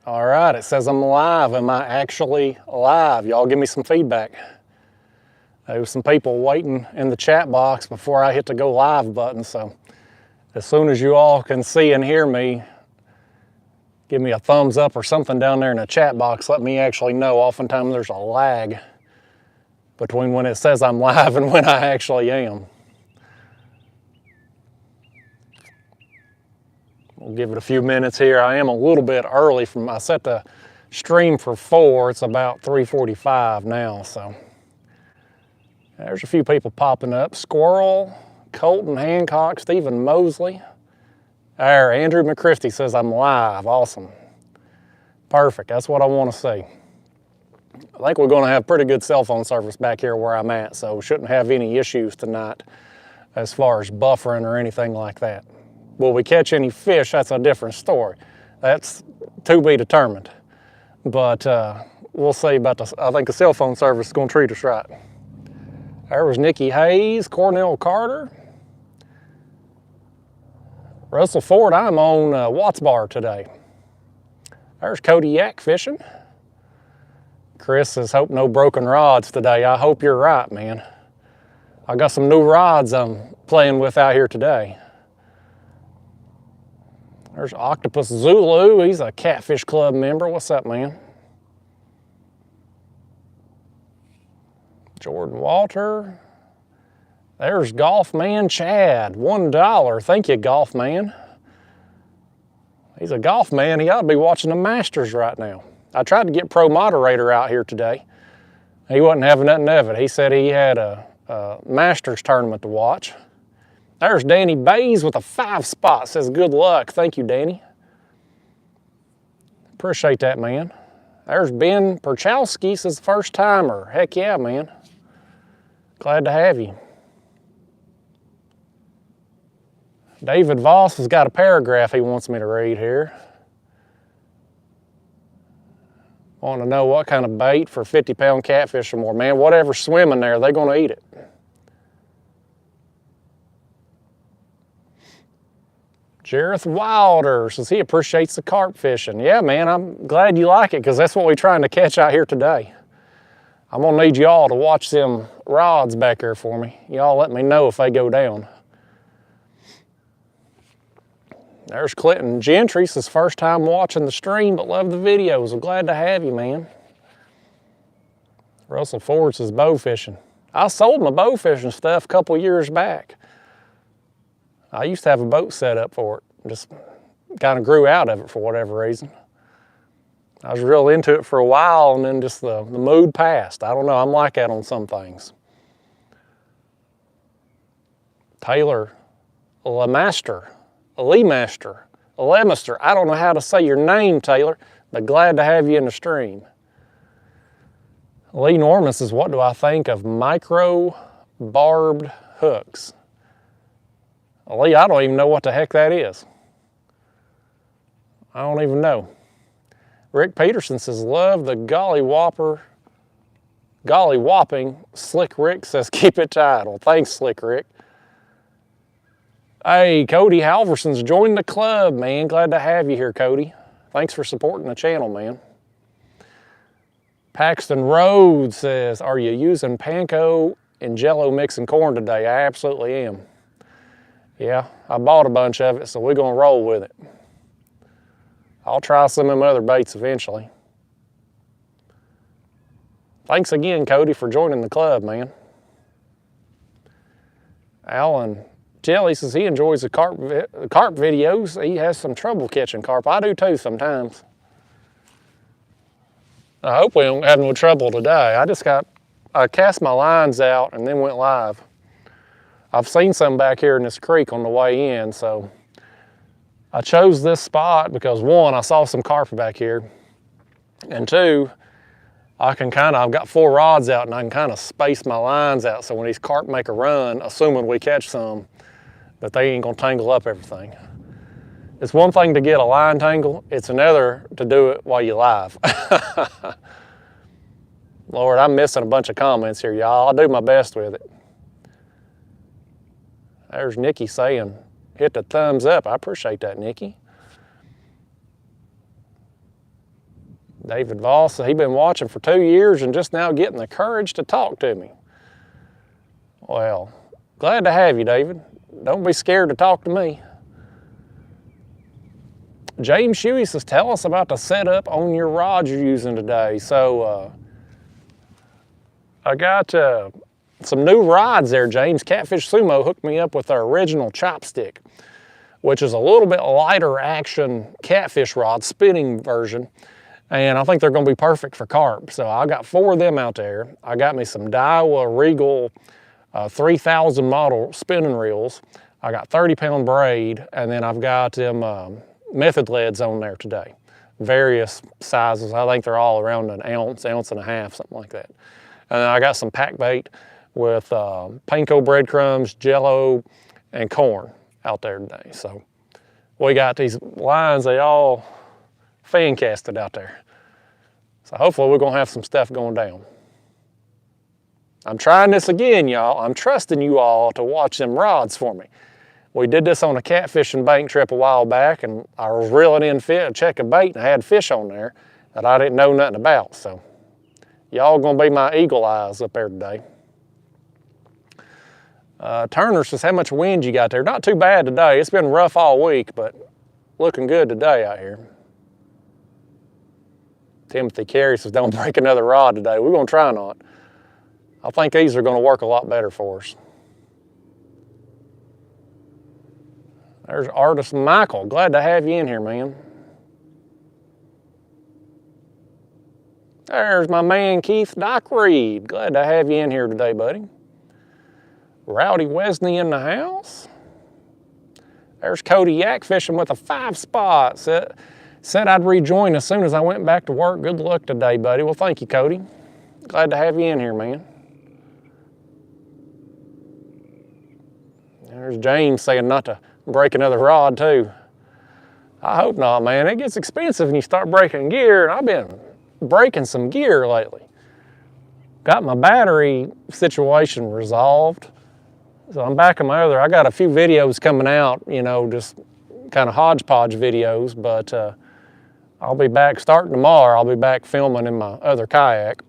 All right, it says I'm live. Am I actually live? Y'all give me some feedback. There was some people waiting in the chat box before I hit the go live button, so as soon as you all can see and hear me, give me a thumbs up or something down there in the chat box. Let me actually know. Oftentimes there's a lag between when it says I'm live and when I actually am. We'll give it a few minutes here. I am a little bit early I set the stream for 4. It's about 3:45 now, so. There's a few people popping up. Squirrel, Colton Hancock, Stephen Mosley. There, Andrew McChristy says I'm live. Awesome. Perfect, that's what I want to see. I think we're going to have pretty good cell phone service back here where I'm at, so shouldn't have any issues tonight as far as buffering or anything like that. Will we catch any fish? That's a different story. That's to be determined. But we'll see about this. I think the cell phone service is going to treat us right. There was Nikki Hayes, Cornell Carter. Russell Ford, I'm on Watts Bar today. There's Cody Yak fishing. Chris says, hope no broken rods today. I hope you're right, man. I got some new rods I'm playing with out here today. There's Octopus Zulu. He's a Catfish Club member. What's up, man? Jordan Walter. There's Golf Man Chad. $1. Thank you, Golf Man. He's a golf man. He ought to be watching the Masters right now. I tried to get Pro Moderator out here today. He wasn't having nothing of it. He said he had a Masters tournament to watch. There's Danny Bays with a 5 spot. Says good luck. Thank you, Danny. Appreciate that, man. There's Ben Perchowski. Says first timer. Heck yeah, man. Glad to have you. David Voss has got a paragraph he wants me to read here. Want to know what kind of bait for 50-pound catfish or more. Man, whatever's swimming there, they're going to eat it. Jareth Wilder says he appreciates the carp fishing. Yeah, man, I'm glad you like it because that's what we're trying to catch out here today. I'm going to need y'all to watch them rods back there for me. Y'all let me know if they go down. There's Clinton Gentry. It's his first time watching the stream, but love the videos. I'm glad to have you, man. Russell Ford says bow fishing. I sold my bow fishing stuff a couple years back. I used to have a boat set up for it. Just kind of grew out of it for whatever reason. I was real into it for a while and then just the mood passed. I don't know, I'm like that on some things. Taylor Lemaster, Lemaster. I don't know how to say your name, Taylor, but glad to have you in the stream. Lee Norman says, what do I think of micro barbed hooks? Lee, I don't even know what the heck that is. I don't even know. Rick Peterson says, love the golly whopping. Slick Rick says, keep it tight. Well, thanks, Slick Rick. Hey, Cody Halverson's joined the club, man. Glad to have you here, Cody. Thanks for supporting the channel, man. Paxton Rhodes says, are you using panko and jello mixing corn today? I absolutely am. Yeah, I bought a bunch of it, so we're going to roll with it. I'll try some of them other baits eventually. Thanks again, Cody, for joining the club, man. Alan Jelly says he enjoys the carp videos. He has some trouble catching carp. I do too sometimes. I hope we don't have no trouble today. I cast my lines out and then went live. I've seen some back here in this creek on the way in, so I chose this spot because 1, I saw some carp back here, and 2, I've got 4 rods out and I can kind of space my lines out so when these carp make a run, assuming we catch some, that they ain't gonna tangle up everything. It's one thing to get a line tangle, it's another to do it while you're live. Lord, I'm missing a bunch of comments here, y'all. I'll do my best with it. There's Nikki saying, hit the thumbs up. I appreciate that, Nikki. David Voss, he's been watching for 2 years and just now getting the courage to talk to me. Well, glad to have you, David. Don't be scared to talk to me. James Shuey says, tell us about the setup on your rod you're using today. So I got some new rods there, James. Catfish Sumo hooked me up with their original chopstick, which is a little bit lighter action catfish rod, spinning version. And I think they're gonna be perfect for carp. So I got 4 of them out there. I got me some Daiwa Regal 3000 model spinning reels. I got 30-pound braid, and then I've got them method leads on there today. Various sizes. I think they're all around an ounce, ounce and a half, something like that. And then I got some pack bait with panko breadcrumbs, jello, and corn out there today. So we got these lines, they all fan casted out there. So hopefully we're gonna have some stuff going down. I'm trying this again, y'all. I'm trusting you all to watch them rods for me. We did this on a catfishing bank trip a while back, and I was reeling in a check of bait and I had fish on there that I didn't know nothing about. So y'all gonna be my eagle eyes up there today. Turner says, how much wind you got there? Not too bad today. It's been rough all week, but looking good today out here. Timothy Carey says, don't break another rod today. We're gonna try not. I think these are gonna work a lot better for us. There's Artist Michael. Glad to have you in here, man. There's my man Keith Doc Reed. Glad to have you in here today, buddy. Rowdy Wesney in the house. There's Cody Yak fishing with a 5-spot. Said I'd rejoin as soon as I went back to work. Good luck today, buddy. Well, thank you, Cody. Glad to have you in here, man. There's James saying not to break another rod, too. I hope not, man. It gets expensive when you start breaking gear, and I've been breaking some gear lately. Got my battery situation resolved. So I'm back on my other. I got a few videos coming out, you know, just kind of hodgepodge videos, but I'll be back starting tomorrow. I'll be back filming in my other kayak.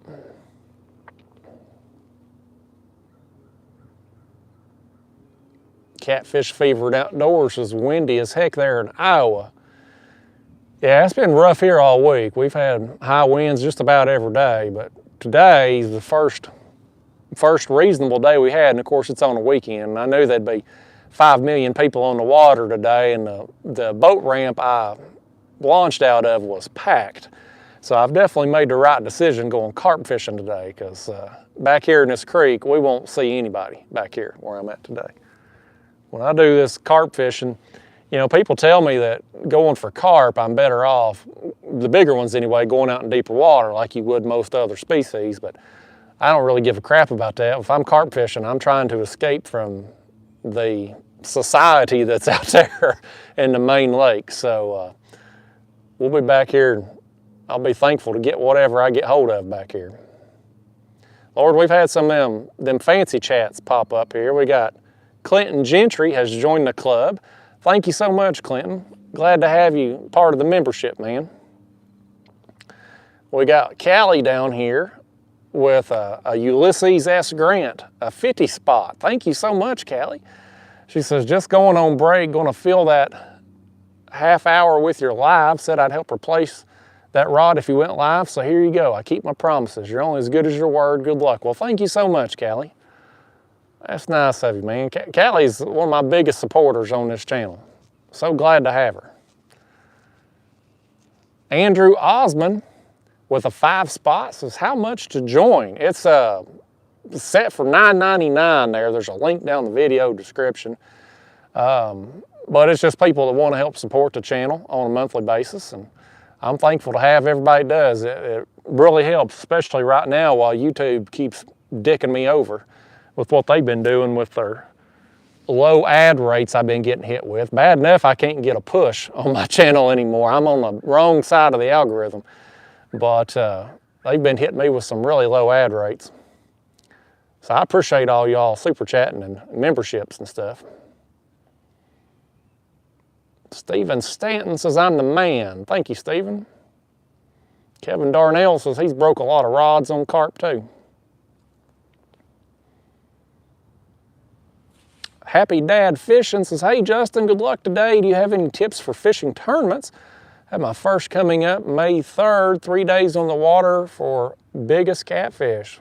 Catfish fevered outdoors is windy as heck there in Iowa. Yeah, it's been rough here all week. We've had high winds just about every day, but today is the first reasonable day we had, and of course it's on a weekend. I knew there'd be 5 million people on the water today, and the boat ramp I launched out of was packed. So I've definitely made the right decision going carp fishing today, because back here in this creek, we won't see anybody back here where I'm at today. When I do this carp fishing, you know, people tell me that going for carp, I'm better off, the bigger ones anyway, going out in deeper water like you would most other species, but I don't really give a crap about that. If I'm carp fishing, I'm trying to escape from the society that's out there in the main lake. So we'll be back here. I'll be thankful to get whatever I get hold of back here. Lord, we've had some of them fancy chats pop up here. We got Clinton Gentry has joined the club. Thank you so much, Clinton. Glad to have you part of the membership, man. We got Callie down here with a Ulysses S. Grant, a 50-spot. Thank you so much, Callie. She says, just going on break, going to fill that half hour with your live. Said I'd help replace that rod if you went live, so here you go. I keep my promises. You're only as good as your word. Good luck. Well, thank you so much, Callie. That's nice of you, man. Callie's one of my biggest supporters on this channel. So glad to have her. Andrew Osman with a 5-spot says, how much to join? It's set for $9.99 there. There's a link down the video description. But it's just people that want to help support the channel on a monthly basis. And I'm thankful to have everybody does. It really helps, especially right now while YouTube keeps dicking me over with what they've been doing with their low ad rates I've been getting hit with. Bad enough I can't get a push on my channel anymore. I'm on the wrong side of the algorithm. But they've been hitting me with some really low ad rates. So I appreciate all y'all super chatting and memberships and stuff. Stephen Stanton says, I'm the man. Thank you, Stephen. Kevin Darnell says he's broke a lot of rods on carp too. Happy Dad Fishing says, hey Justin, good luck today. Do you have any tips for fishing tournaments? I have my first coming up May 3rd, 3 days on the water for biggest catfish.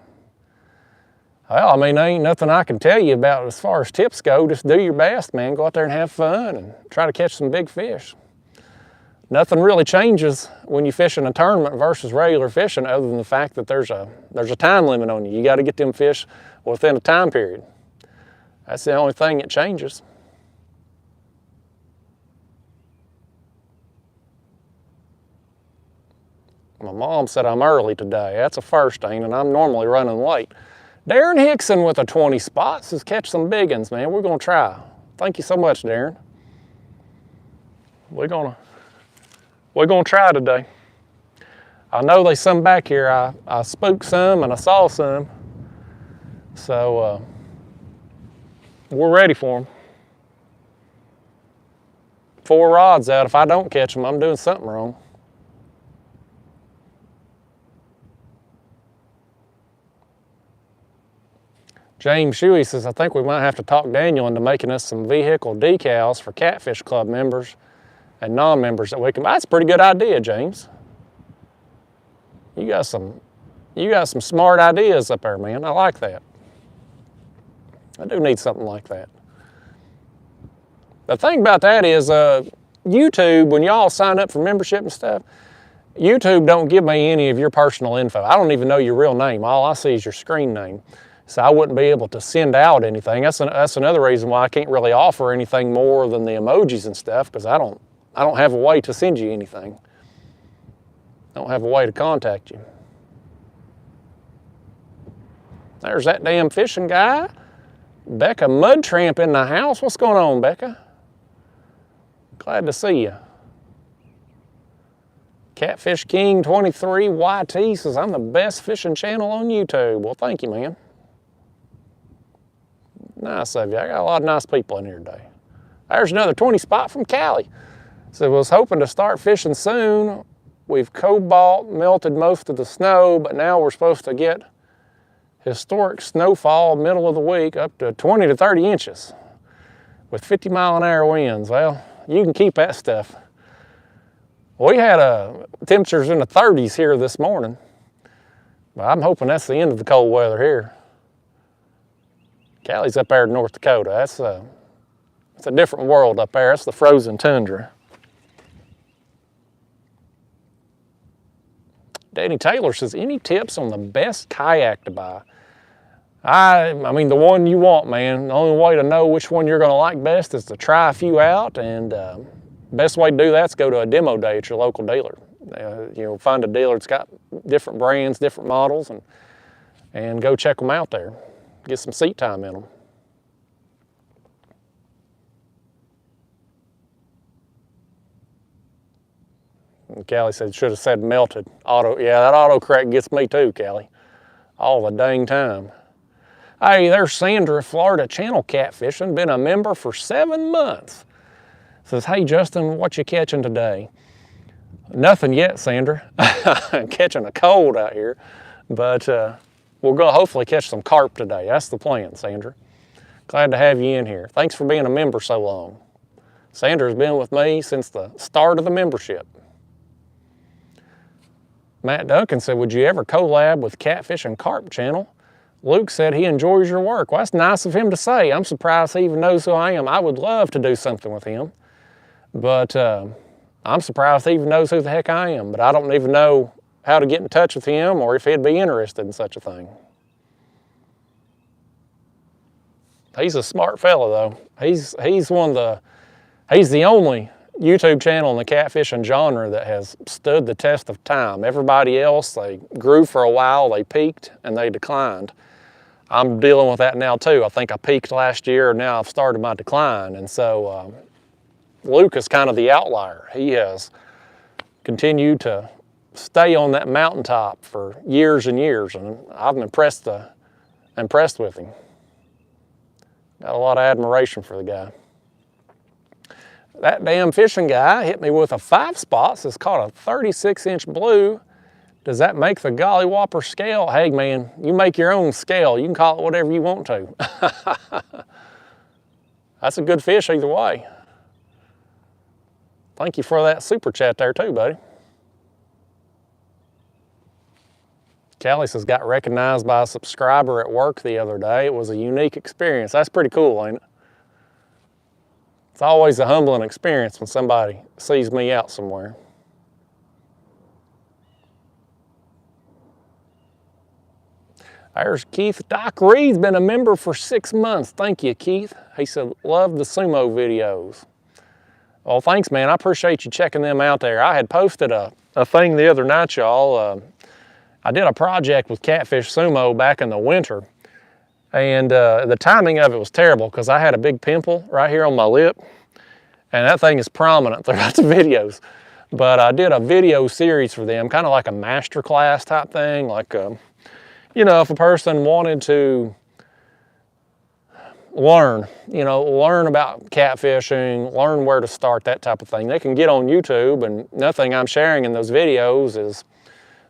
Well, I mean, there ain't nothing I can tell you about as far as tips go. Just do your best, man. Go out there and have fun and try to catch some big fish. Nothing really changes when you fish in a tournament versus regular fishing other than the fact that there's a time limit on you. You got to get them fish within a time period. That's the only thing that changes. My mom said I'm early today. That's a first, ain't it? I'm normally running late. Darren Hickson with a 20 spot says, catch some big ones, man. We're gonna try. Thank you so much, Darren. We're gonna try today. I know there's some back here. I spooked some and I saw some. So we're ready for them. 4 rods out. If I don't catch them, I'm doing something wrong. James Shuey says, I think we might have to talk Daniel into making us some vehicle decals for Catfish Club members and non-members that we can buy. That's a pretty good idea, James. You got some smart ideas up there, man. I like that. I do need something like that. The thing about that is YouTube, when y'all sign up for membership and stuff, YouTube don't give me any of your personal info. I don't even know your real name. All I see is your screen name. So I wouldn't be able to send out anything. That's another reason why I can't really offer anything more than the emojis and stuff, because I don't have a way to send you anything. I don't have a way to contact you. There's that damn fishing guy. Becca Mud Tramp in the house. What's going on, Becca? Glad to see you. Catfish King 23 YT says, I'm the best fishing channel on YouTube. Well, thank you, man. Nice of you. I got a lot of nice people in here today. There's another 20 spot from Cali. So I was hoping to start fishing soon. We've cobalt melted most of the snow, but now we're supposed to get historic snowfall middle of the week up to 20 to 30 inches with 50-mile-an-hour winds. Well, you can keep that stuff. We had temperatures in the 30s here this morning. But I'm hoping that's the end of the cold weather here. Cali's up there in North Dakota. That's a different world up there. That's the frozen tundra. Danny Taylor says, any tips on the best kayak to buy? I mean, the one you want, man. The only way to know which one you're going to like best is to try a few out, and best way to do that is go to a demo day at your local dealer. Find a dealer that's got different brands, different models, and go check them out there. Get some seat time in them. And Callie said, should have said melted. Yeah, that autocorrect gets me too, Callie. All the dang time. Hey, there's Sandra, Florida Channel Catfishing. Been a member for 7 months. Says, hey Justin, what you catching today? Nothing yet, Sandra. I'm catching a cold out here. But we're going to hopefully catch some carp today. That's the plan, Sandra. Glad to have you in here. Thanks for being a member so long. Sandra's been with me since the start of the membership. Matt Duncan said, would you ever collab with Catfish and Carp channel? Luke said he enjoys your work. Well, that's nice of him to say. I'm surprised he even knows who I am. I would love to do something with him. But I'm surprised he even knows who the heck I am. But I don't even know how to get in touch with him or if he'd be interested in such a thing. He's a smart fella though. He's the only YouTube channel in the catfishing genre that has stood the test of time. Everybody else, they grew for a while, they peaked, and they declined. I'm dealing with that now too. I think I peaked last year, and now I've started my decline. And so Luke is kind of the outlier. He has continued to stay on that mountaintop for years and years, and I'm impressed with him. Got a lot of admiration for the guy. That damn fishing guy hit me with a 5 spot. It's caught a 36-inch blue Does that make the Golly Whopper scale? Hey man, you make your own scale. You can call it whatever you want to. That's a good fish either way. Thank you for that super chat there too, buddy. Callie says, got recognized by a subscriber at work the other day. It was a unique experience. That's pretty cool, ain't it? It's always a humbling experience when somebody sees me out somewhere. There's Keith. Doc Reed's been a member for 6 months. Thank you, Keith. He said, love the sumo videos. Well, thanks, man. I appreciate you checking them out there. I had posted a thing the other night, y'all. I did a project with Catfish Sumo back in the winter, and the timing of it was terrible because I had a big pimple right here on my lip, and that thing is prominent throughout the videos. But I did a video series for them, kind of like a master class type thing, like, you know, if a person wanted to learn about catfishing, learn where to start, that type of thing, they can get on YouTube, and nothing I'm sharing in those videos is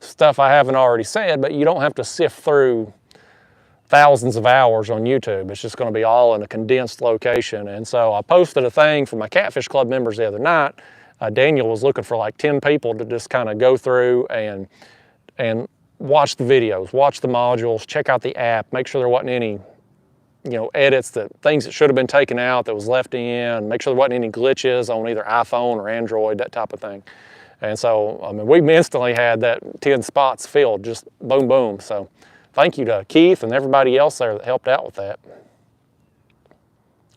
stuff I haven't already said, but you don't have to sift through thousands of hours on YouTube. It's just going to be all in a condensed location. And so I posted a thing for my Catfish Club members the other night. Daniel was looking for like 10 people to just kind of go through and watch the videos, watch the modules, check out the app, make sure there wasn't any, edits, things that should have been taken out that was left in, make sure there wasn't any glitches on either iPhone or Android, that type of thing. And so, I mean, we instantly had that 10 spots filled, just boom, boom. So thank you to Keith and everybody else there that helped out with that.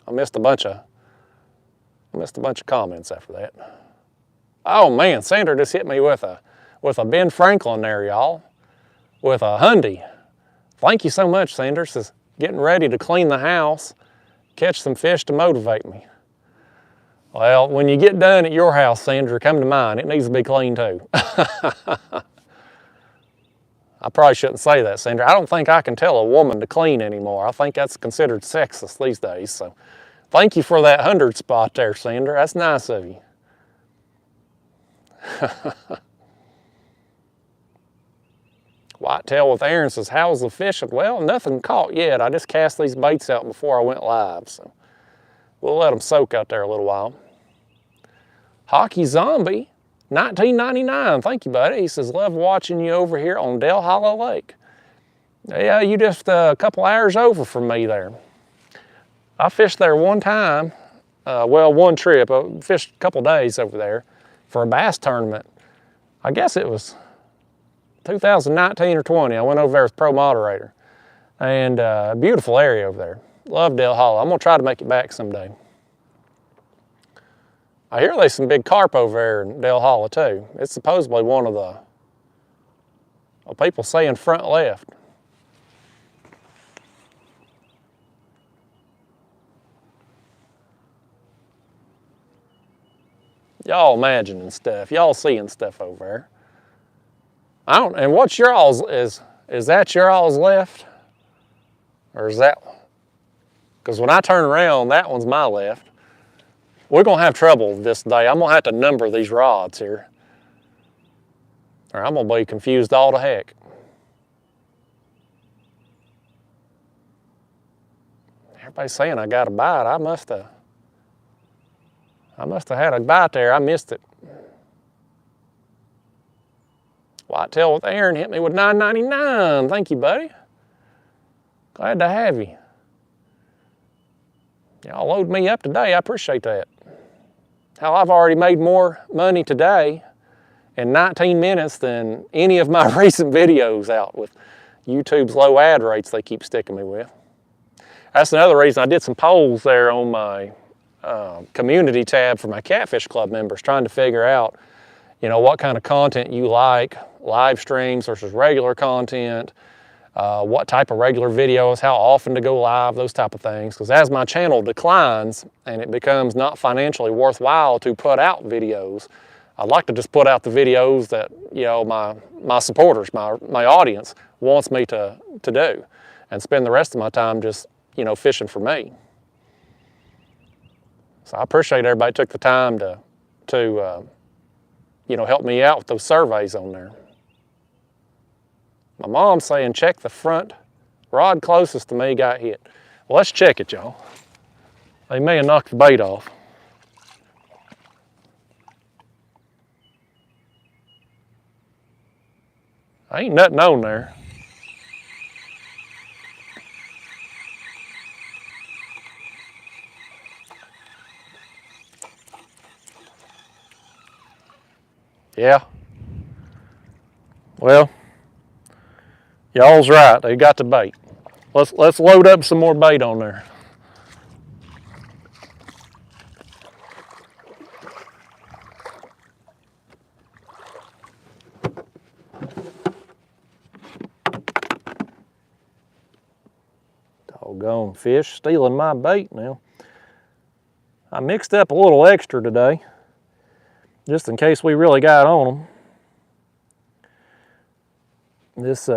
I missed a bunch of comments after that. Oh man, Sandra just hit me with a Ben Franklin there, y'all, with a Hyundai. Thank you so much, Sandra. Says, getting ready to clean the house, catch some fish to motivate me. Well, when you get done at your house, Sandra, come to mine. It needs to be clean too. I probably shouldn't say that, Sandra. I don't think I can tell a woman to clean anymore. I think that's considered sexist these days. So thank you for that 100 spot there, Sandra. That's nice of you. Whitetail with Aaron says, how's the fishing? Well, nothing caught yet. I just cast these baits out before I went live. So we'll let them soak out there a little while. Hockey Zombie, 1999. Thank you, buddy. He says, love watching you over here on Del Hollow Lake. Yeah, you just a couple hours over from me there. I fished there one time, one trip. I fished a couple days over there for a bass tournament. I guess it was 2019 or 20. I went over there with Pro Moderator. And beautiful area over there. Love Del Hollow. I'm going to try to make it back someday. I hear there's some big carp over there in Del Hollow too. It's supposedly one of the, people saying front left. Y'all imagining stuff. Y'all seeing stuff over there. And what's your all's, is that your all's left? Or is that, because when I turn around, that one's my left. We're going to have trouble this day. I'm going to have to number these rods here, or I'm going to be confused all to heck. Everybody's saying I got a bite. I must have had a bite there. I missed it. Whitetail with Aaron hit me with $9.99. Thank you, buddy. Glad to have you. Y'all load me up today. I appreciate that. Hell, I've already made more money today in 19 minutes than any of my recent videos out with YouTube's low ad rates they keep sticking me with. That's another reason I did some polls there on my community tab for my Catfish Club members, trying to figure out, what kind of content you like, live streams versus regular content, what type of regular videos, how often to go live, those type of things. Because as my channel declines and it becomes not financially worthwhile to put out videos, I'd like to just put out the videos that my supporters, my audience wants me to do, and spend the rest of my time just fishing for me. So I appreciate everybody took the time to help me out with those surveys on there. My mom's saying check the front. Rod closest to me got hit. Well, let's check it, y'all. They may have knocked the bait off. Ain't nothing on there. Yeah. Well, y'all's right. They got the bait. Let's load up some more bait on there. Doggone fish stealing my bait now. I mixed up a little extra today, just in case we really got on them. This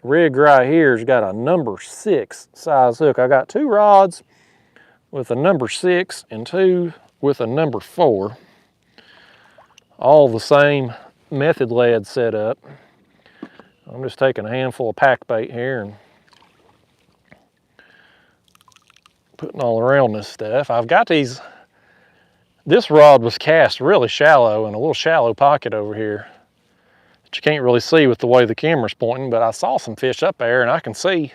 rig right here's got a number 6 size hook. I got 2 rods with a number 6 and 2 with a number 4. All the same method lead setup. I'm just taking a handful of pack bait here and putting all around this stuff. I've got these, this rod was cast really shallow in a little shallow pocket over here that you can't really see with the way the camera's pointing, but I saw some fish up there and I can see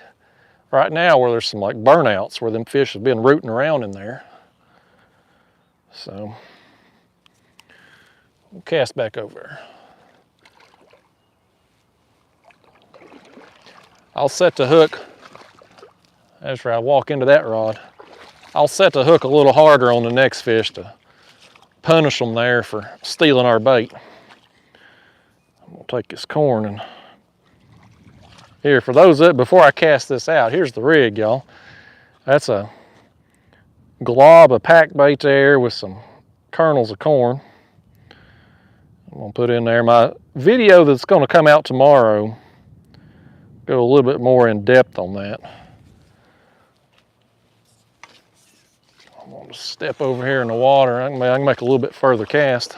right now where there's some like burnouts where them fish have been rooting around in there. So we'll cast back over there. I'll set the hook, after I walk into that rod, I'll set the hook a little harder on the next fish to punish them there for stealing our bait. I'm gonna take this corn and here, for those that, before I cast this out, here's the rig, y'all. That's a glob of pack bait there with some kernels of corn. I'm gonna put in there my video that's gonna come out tomorrow. Go a little bit more in depth on that. I'm gonna step over here in the water. I can make a little bit further cast.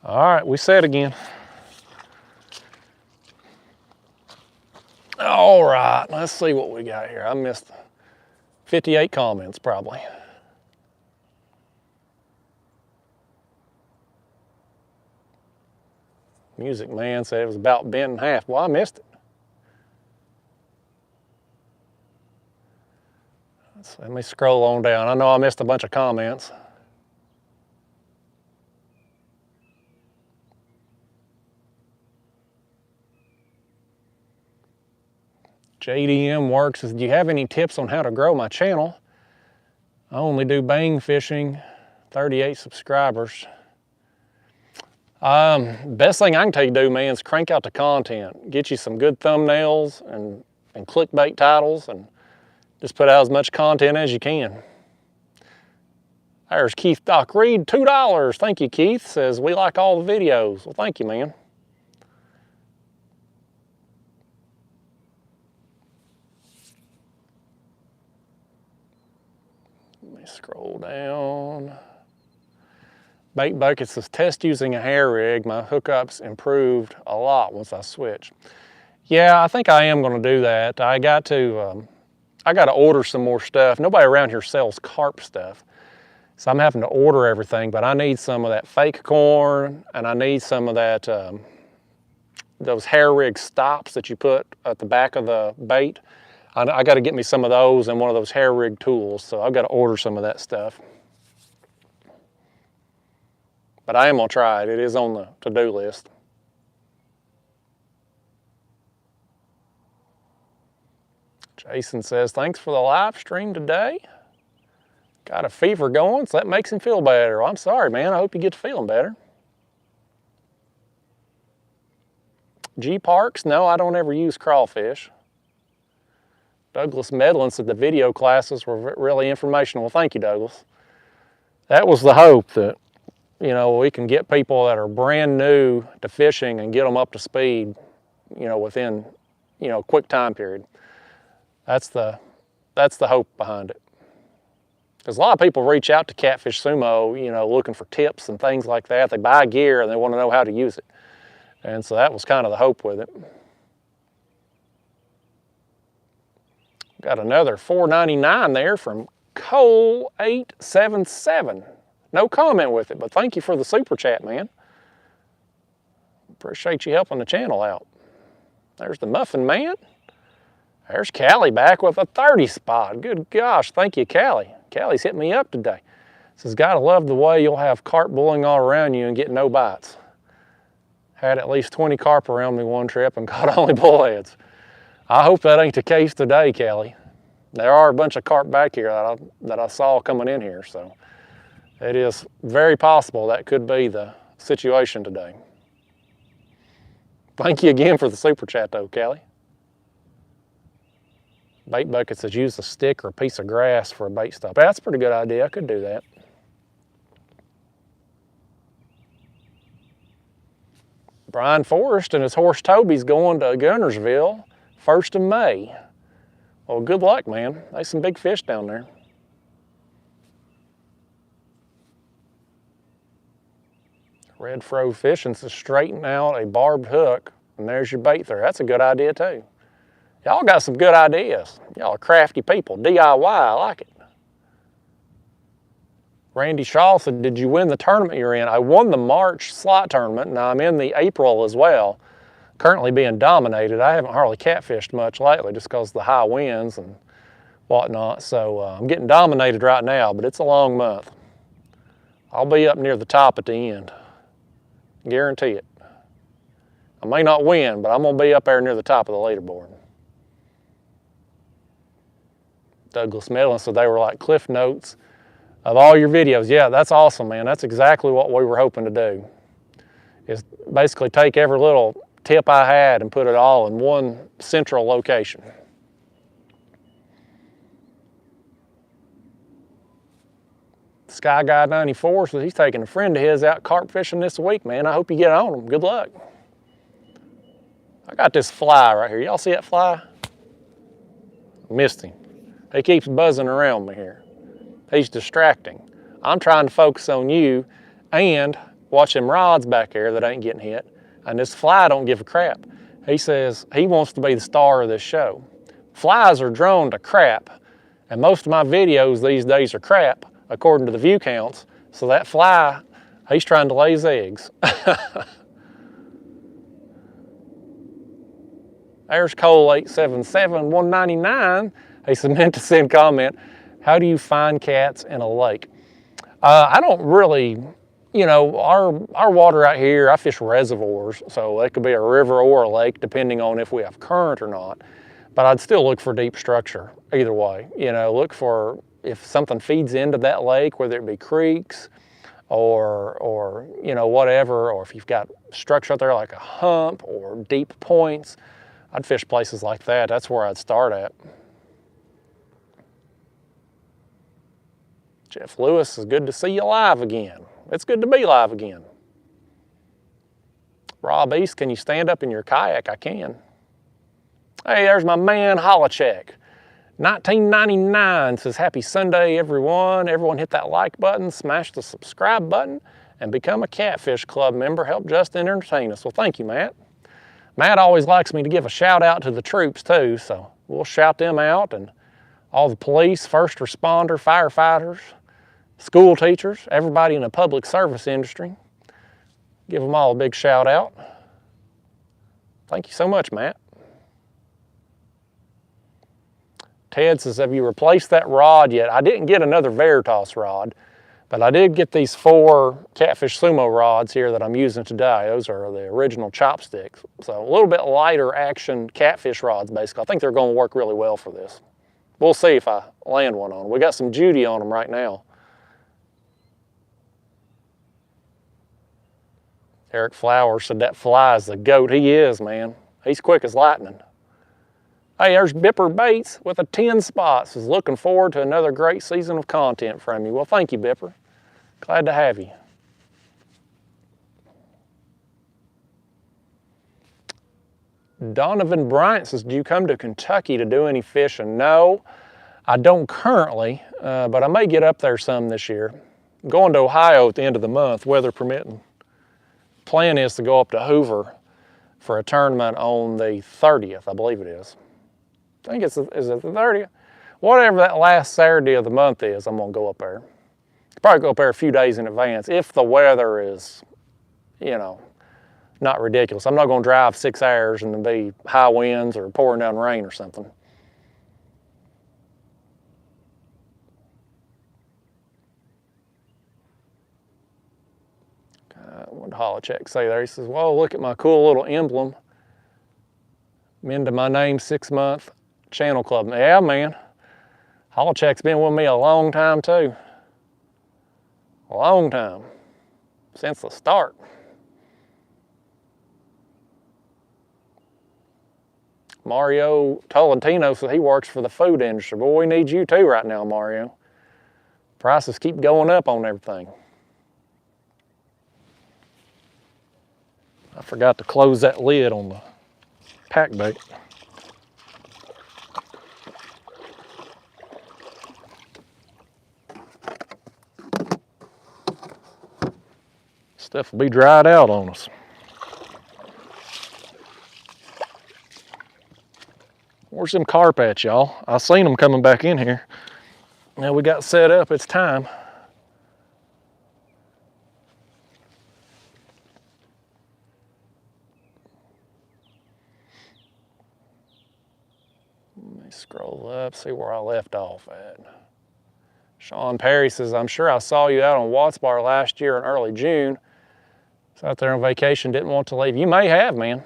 All right, we set again. All right, let's see what we got here. I missed 58 comments probably. Music Man said it was about bent in half. Well, I missed it. Let me scroll on down. I know I missed a bunch of comments. JDM Works says, do you have any tips on how to grow my channel? I only do bang fishing, 38 subscribers. Best thing I can tell you to do, man, is crank out the content. Get you some good thumbnails and clickbait titles and just put out as much content as you can. There's Keith Doc Reed, $2. Thank you, Keith. Says, we like all the videos. Well, thank you, man. Let me scroll down. Bait Bucket says, test using a hair rig. My hookups improved a lot once I switched. Yeah, I think I am going to do that. I got to order some more stuff. Nobody around here sells carp stuff, so I'm having to order everything. But I need some of that fake corn, and I need some of that those hair rig stops that you put at the back of the bait. I got to get me some of those and one of those hair rig tools. So I've got to order some of that stuff. But I am going to try it. It is on the to-do list. Jason says, thanks for the live stream today. Got a fever going, so that makes him feel better. Well, I'm sorry, man. I hope you get to feeling better. G Parks, no, I don't ever use crawfish. Douglas Medlin said the video classes were really informational. Well, thank you, Douglas. That was the hope, that you know, we can get people that are brand new to fishing and get them up to speed, you know, within, you know, a quick time period. That's the hope behind it. Because a lot of people reach out to Catfish Sumo, you know, looking for tips and things like that. They buy gear and they want to know how to use it. And so that was kind of the hope with it. Got another $4.99 there from Cole877. No comment with it, but thank you for the super chat, man. Appreciate you helping the channel out. There's the Muffin Man. There's Callie back with a 30 spot. Good gosh, thank you, Callie. Callie's hit me up today. Says, gotta love the way you'll have carp bullying all around you and get no bites. Had at least 20 carp around me one trip and caught only bullheads. I hope that ain't the case today, Callie. There are a bunch of carp back here that I saw coming in here, so it is very possible that could be the situation today. Thank you again for the super chat though, Callie. Bait Bucket says use a stick or a piece of grass for a bait stop. That's a pretty good idea, I could do that. Brian Forrest and his horse Toby's going to Gunnersville 1st of May. Well, good luck, man. There's some big fish down there. Red Fro Fishing says straighten out a barbed hook, and there's your bait there. That's a good idea too. Y'all got some good ideas. Y'all are crafty people. DIY, I like it. Randy Shaw said, did you win the tournament you're in? I won the March slot tournament, and I'm in the April as well. Currently being dominated. I haven't hardly catfished much lately just because of the high winds and whatnot. So I'm getting dominated right now, but it's a long month. I'll be up near the top at the end. Guarantee it. I may not win, but I'm going to be up there near the top of the leaderboard. Douglas Mellon said they were like cliff notes of all your videos. Yeah, that's awesome, man. That's exactly what we were hoping to do. Is basically take every little tip I had and put it all in one central location. Sky Guy 94 says he's taking a friend of his out carp fishing this week, man. I hope you get on him. Good luck. I got this fly right here. Y'all see that fly? Missed him. He keeps buzzing around me here. He's distracting. I'm trying to focus on you and watch them rods back there that ain't getting hit. And this fly don't give a crap. He says he wants to be the star of this show. Flies are drawn to crap, and most of my videos these days are crap, according to the view counts. So that fly, he's trying to lay his eggs. There's Cole877, 199. He meant to send comment, how do you find cats in a lake? I don't really, you know, our water out here, I fish reservoirs, so it could be a river or a lake, depending on if we have current or not. But I'd still look for deep structure, either way. You know, look for if something feeds into that lake, whether it be creeks or you know, whatever, or if you've got structure out there like a hump or deep points, I'd fish places like that. That's where I'd start at. Jeff Lewis, is good to see you live again. It's good to be live again. Rob East, can you stand up in your kayak? I can. Hey, there's my man Holacek. 1999 says, happy Sunday, everyone. Everyone hit that like button, smash the subscribe button, and become a Catfish Club member. Help Justin entertain us. Well, thank you, Matt. Matt always likes me to give a shout out to the troops too, so we'll shout them out, and all the police, first responder, firefighters, school teachers, everybody in the public service industry. Give them all a big shout out. Thank you so much, Matt. Ted says, have you replaced that rod yet? I didn't get another Veritas rod, but I did get these 4 Catfish Sumo rods here that I'm using today. Those are the original chopsticks. So a little bit lighter action catfish rods, basically. I think they're going to work really well for this. We'll see if I land one on them. We got some Judy on them right now. Eric Flowers said that fly is the goat. He is, man. He's quick as lightning. Hey, there's Bipper Bates with a 10 spot. Says, looking forward to another great season of content from you. Well, thank you, Bipper. Glad to have you. Donovan Bryant says, do you come to Kentucky to do any fishing? No, I don't currently, but I may get up there some this year. I'm going to Ohio at the end of the month, weather permitting. Plan is to go up to Hoover for a tournament on the 30th, I believe it is. I think is it the 30th? Whatever that last Saturday of the month is, I'm gonna go up there. Probably go up there a few days in advance if the weather is, you know, not ridiculous. I'm not gonna drive 6 hours and be high winds or pouring down rain or something. What did Holocheck say there? He says, well, look at my cool little emblem. I'm into my name 6-month channel club. Yeah, man. Holocheck's been with me a long time too. A long time. Since the start. Mario Tolentino says he works for the food industry. Boy, we need you too right now, Mario. Prices keep going up on everything. I forgot to close that lid on the pack bait. Stuff will be dried out on us. Where's them carp at, y'all? I seen them coming back in here. Now we got set up, it's time. Let me scroll up, see where I left off at. Sean Perry says, I'm sure I saw you out on Watts Bar last year in early June. I was out there on vacation, didn't want to leave. You may have, man.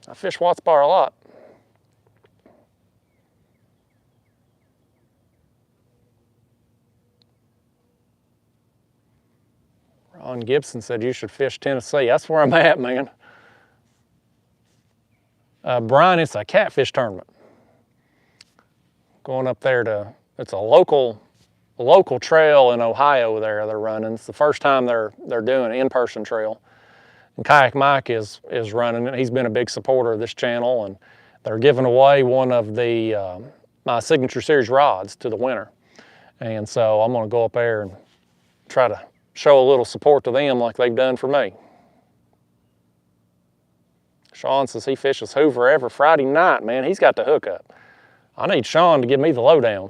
I fish Watts Bar a lot. Ron Gibson said you should fish Tennessee. That's where I'm at, man. Brian, it's a catfish tournament. Going up there to, it's a local trail in Ohio there they're running. It's the first time they're doing an in-person trail. And Kayak Mike is running it. He's been a big supporter of this channel, and they're giving away one of the my Signature Series rods to the winner. And so I'm gonna go up there and try to show a little support to them like they've done for me. Sean says he fishes Hoover every Friday night, man. He's got the hookup. I need Sean to give me the lowdown.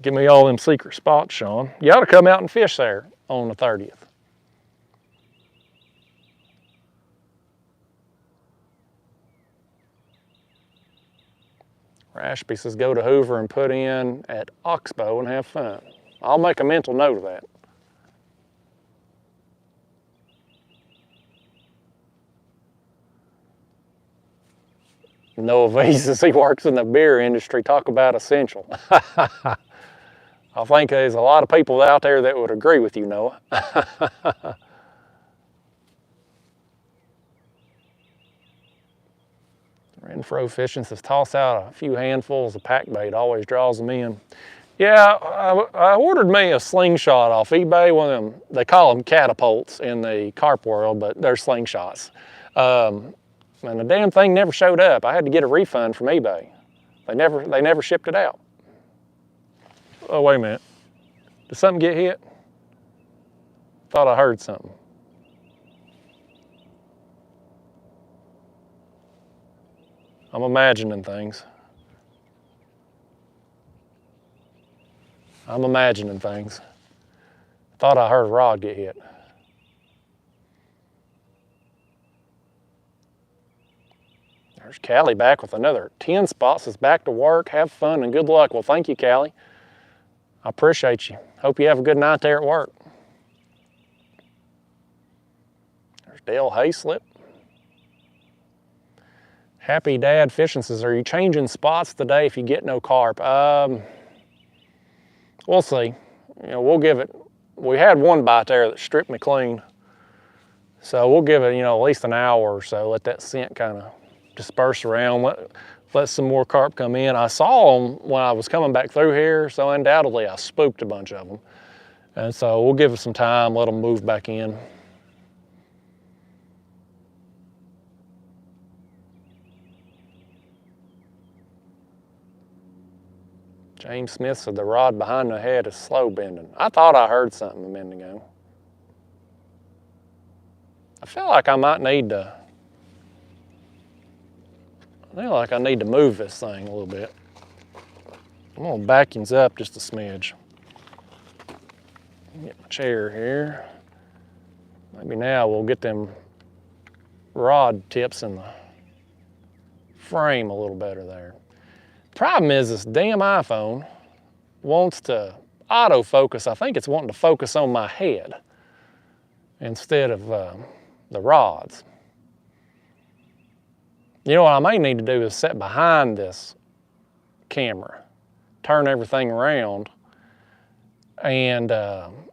Give me all them secret spots, Sean. You ought to come out and fish there on the 30th. Rashby says go to Hoover and put in at Oxbow and have fun. I'll make a mental note of that. Noah V says he works in the beer industry. Talk about essential. I think there's a lot of people out there that would agree with you, Noah. Renfro Fishing says toss out a few handfuls of pack bait. Always draws them in. Yeah, I ordered me a slingshot off eBay. One of them, they call them catapults in the carp world, but they're slingshots. And the damn thing never showed up. I had to get a refund from eBay. They never shipped it out. Oh, wait a minute. Did something get hit? Thought I heard something. I'm imagining things. I'm imagining things. Thought I heard a rod get hit. There's Callie back with another 10 spots. Says back to work, have fun, and good luck. Well, thank you, Callie. I appreciate you. Hope you have a good night there at work. There's Dale Hayslip. Happy Dad Fishing says, are you changing spots today if you get no carp? We'll see. You know, we'll give it, we had one bite there that stripped me clean. So we'll give it, you know, at least an hour or so, let that scent kind of disperse around, let some more carp come in. I saw them when I was coming back through here, so undoubtedly I spooked a bunch of them. And so we'll give it some time, let them move back in. James Smith said the rod behind the head is slow bending. I thought I heard something a minute ago. I feel like I might need to, move this thing a little bit. I'm gonna back things up just a smidge. Get my chair here. Maybe now we'll get them rod tips in the frame a little better there. Problem is this damn iPhone wants to autofocus. I think it's wanting to focus on my head instead of the rods. You know what I may need to do is sit behind this camera, turn everything around, and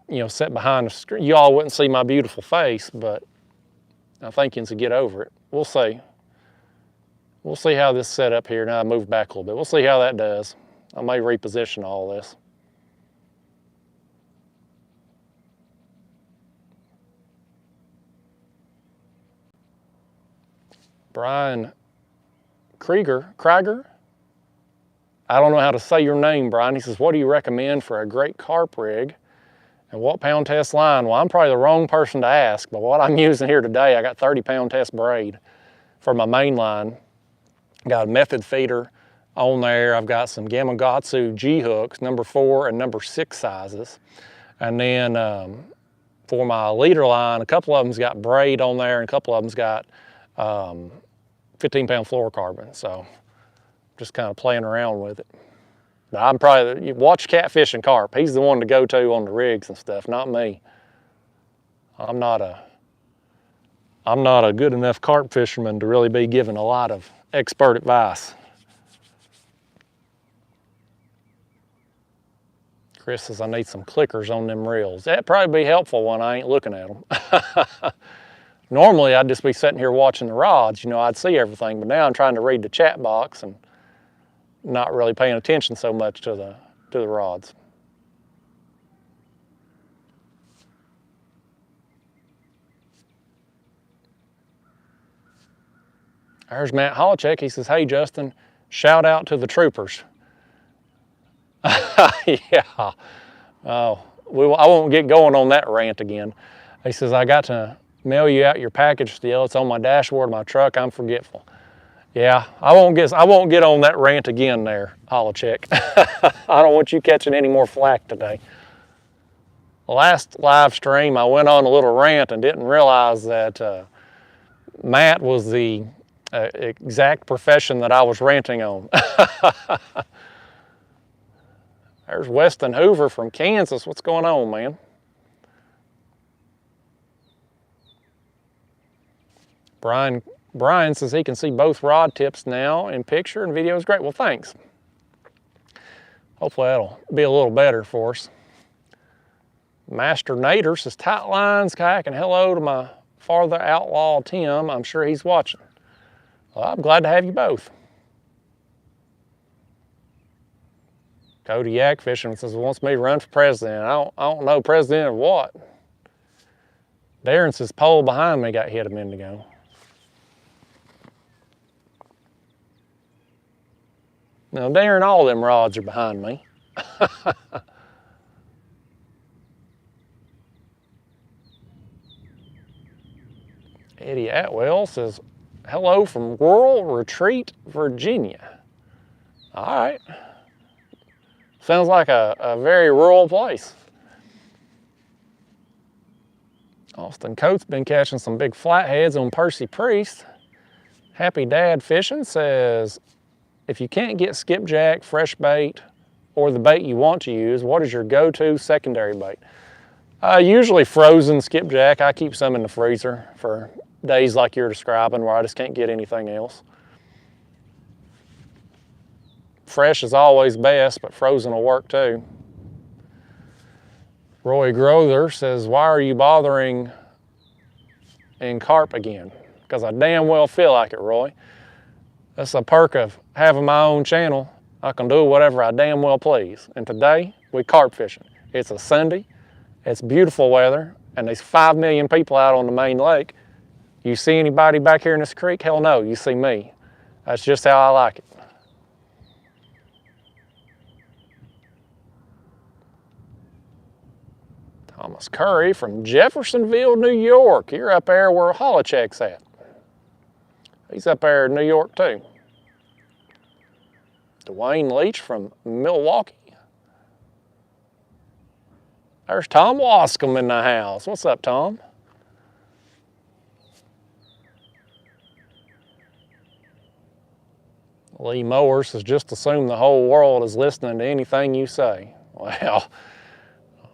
you know, sit behind the screen. You all wouldn't see my beautiful face, but I think you can get over it. We'll see. We'll see how this set up here. Now I move back a little bit. We'll see how that does. I may reposition all this. Brian Krieger, I don't know how to say your name, Brian. He says, what do you recommend for a great carp rig? And what pound test line? Well, I'm probably the wrong person to ask, but what I'm using here today, I got 30 pound test braid for my main line. Got a method feeder on there. I've got some Gamakatsu G hooks, number 4 and number 6 sizes. And then for my leader line, a couple of them's got braid on there and a couple of them's got 15 pound fluorocarbon. So just kind of playing around with it. But I'm probably, you watch Catfish and Carp. He's the one to go to on the rigs and stuff, not me. I'm not a good enough carp fisherman to really be giving a lot of expert advice. Chris says I need some clickers on them reels. That'd probably be helpful when I ain't looking at them. Normally I'd just be sitting here watching the rods, you know, I'd see everything, but now I'm trying to read the chat box and not really paying attention so much to the rods. There's Matt Holacek. He says, hey, Justin, shout out to the troopers. Yeah. Oh, I won't get going on that rant again. He says, I got to mail you out your package still. It's on my dashboard of my truck. I'm forgetful. Yeah, I won't get on that rant again there, Holacek. I don't want you catching any more flack today. Last live stream, I went on a little rant and didn't realize that Matt was the exact profession that I was ranting on. There's Weston Hoover from Kansas. What's going on, man? Brian says he can see both rod tips now in picture and video is great. Well, thanks. Hopefully that'll be a little better for us. Master Nader says, tight lines, kayak, and hello to my father outlaw Tim. I'm sure he's watching. Well, I'm glad to have you both. Cody Yak Fishing says, wants me to run for president. I don't know president of what. Darren says, pole behind me got hit a minute ago. Now, Darren, all them rods are behind me. Eddie Atwell says, hello from Rural Retreat, Virginia. All right. Sounds like a very rural place. Austin Coates been catching some big flatheads on Percy Priest. Happy Dad Fishing says, if you can't get skipjack, fresh bait, or the bait you want to use, what is your go-to secondary bait? Usually frozen skipjack. I keep some in the freezer for days like you're describing where I just can't get anything else. Fresh is always best, but frozen will work too. Roy Grother says, why are you bothering in carp again? Because I damn well feel like it, Roy. That's a perk of having my own channel. I can do whatever I damn well please. And today, we carp fishing. It's a Sunday, it's beautiful weather, and there's 5 million people out on the main lake. You see anybody back here in this creek? Hell no, you see me. That's just how I like it. Thomas Curry from Jeffersonville, New York. You're up there where Holocheck's at. He's up there in New York too. Dwayne Leach from Milwaukee. There's Tom Wascom in the house. What's up, Tom? Lee Mowers has just assumed the whole world is listening to anything you say. Well,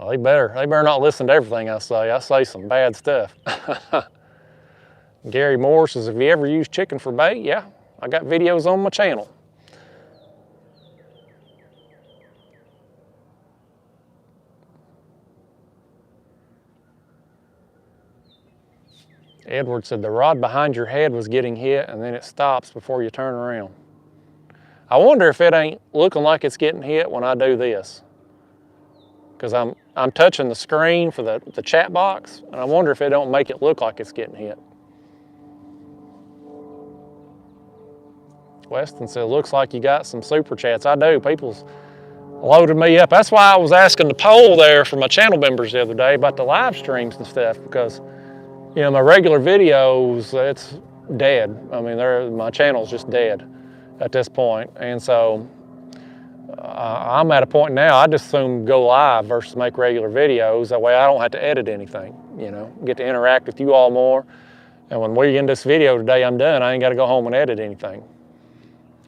they better not listen to everything I say. I say some bad stuff. Gary Moore says, have you ever used chicken for bait? Yeah, I got videos on my channel. Edward said the rod behind your head was getting hit and then it stops before you turn around. I wonder if it ain't looking like it's getting hit when I do this. Because I'm touching the screen for the chat box, and I wonder if it don't make it look like it's getting hit. Weston said, looks like you got some super chats. I do. People's loaded me up. That's why I was asking the poll there for my channel members the other day about the live streams and stuff, because you know my regular videos, it's dead. I mean, my channel's just dead at this point, and so I'm at a point now, I just assume go live versus make regular videos. That way I don't have to edit anything, you know, get to interact with you all more. And when we end this video today, I'm done. I ain't got to go home and edit anything.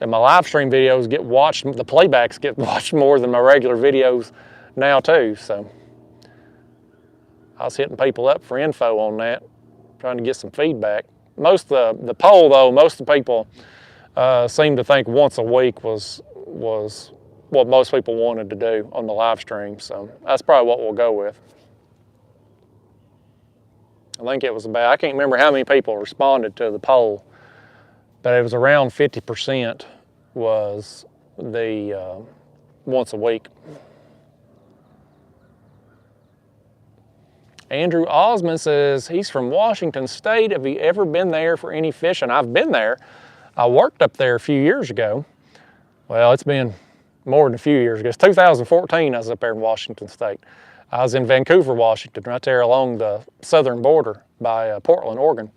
And my live stream videos get watched, the playbacks get watched more than my regular videos now too. So I was hitting people up for info on that, trying to get some feedback. Most of the poll though, most of the people seem to think once a week was what most people wanted to do on the live stream. So that's probably what we'll go with. I think it was about, I can't remember how many people responded to the poll, but it was around 50% was the once a week. Andrew Osmond says he's from Washington State. Have you ever been there for any fishing? I've been there. I worked up there a few years ago. Well, it's been more than a few years ago. It's 2014 I was up there in Washington State. I was in Vancouver, Washington, right there along the southern border by Portland, Oregon.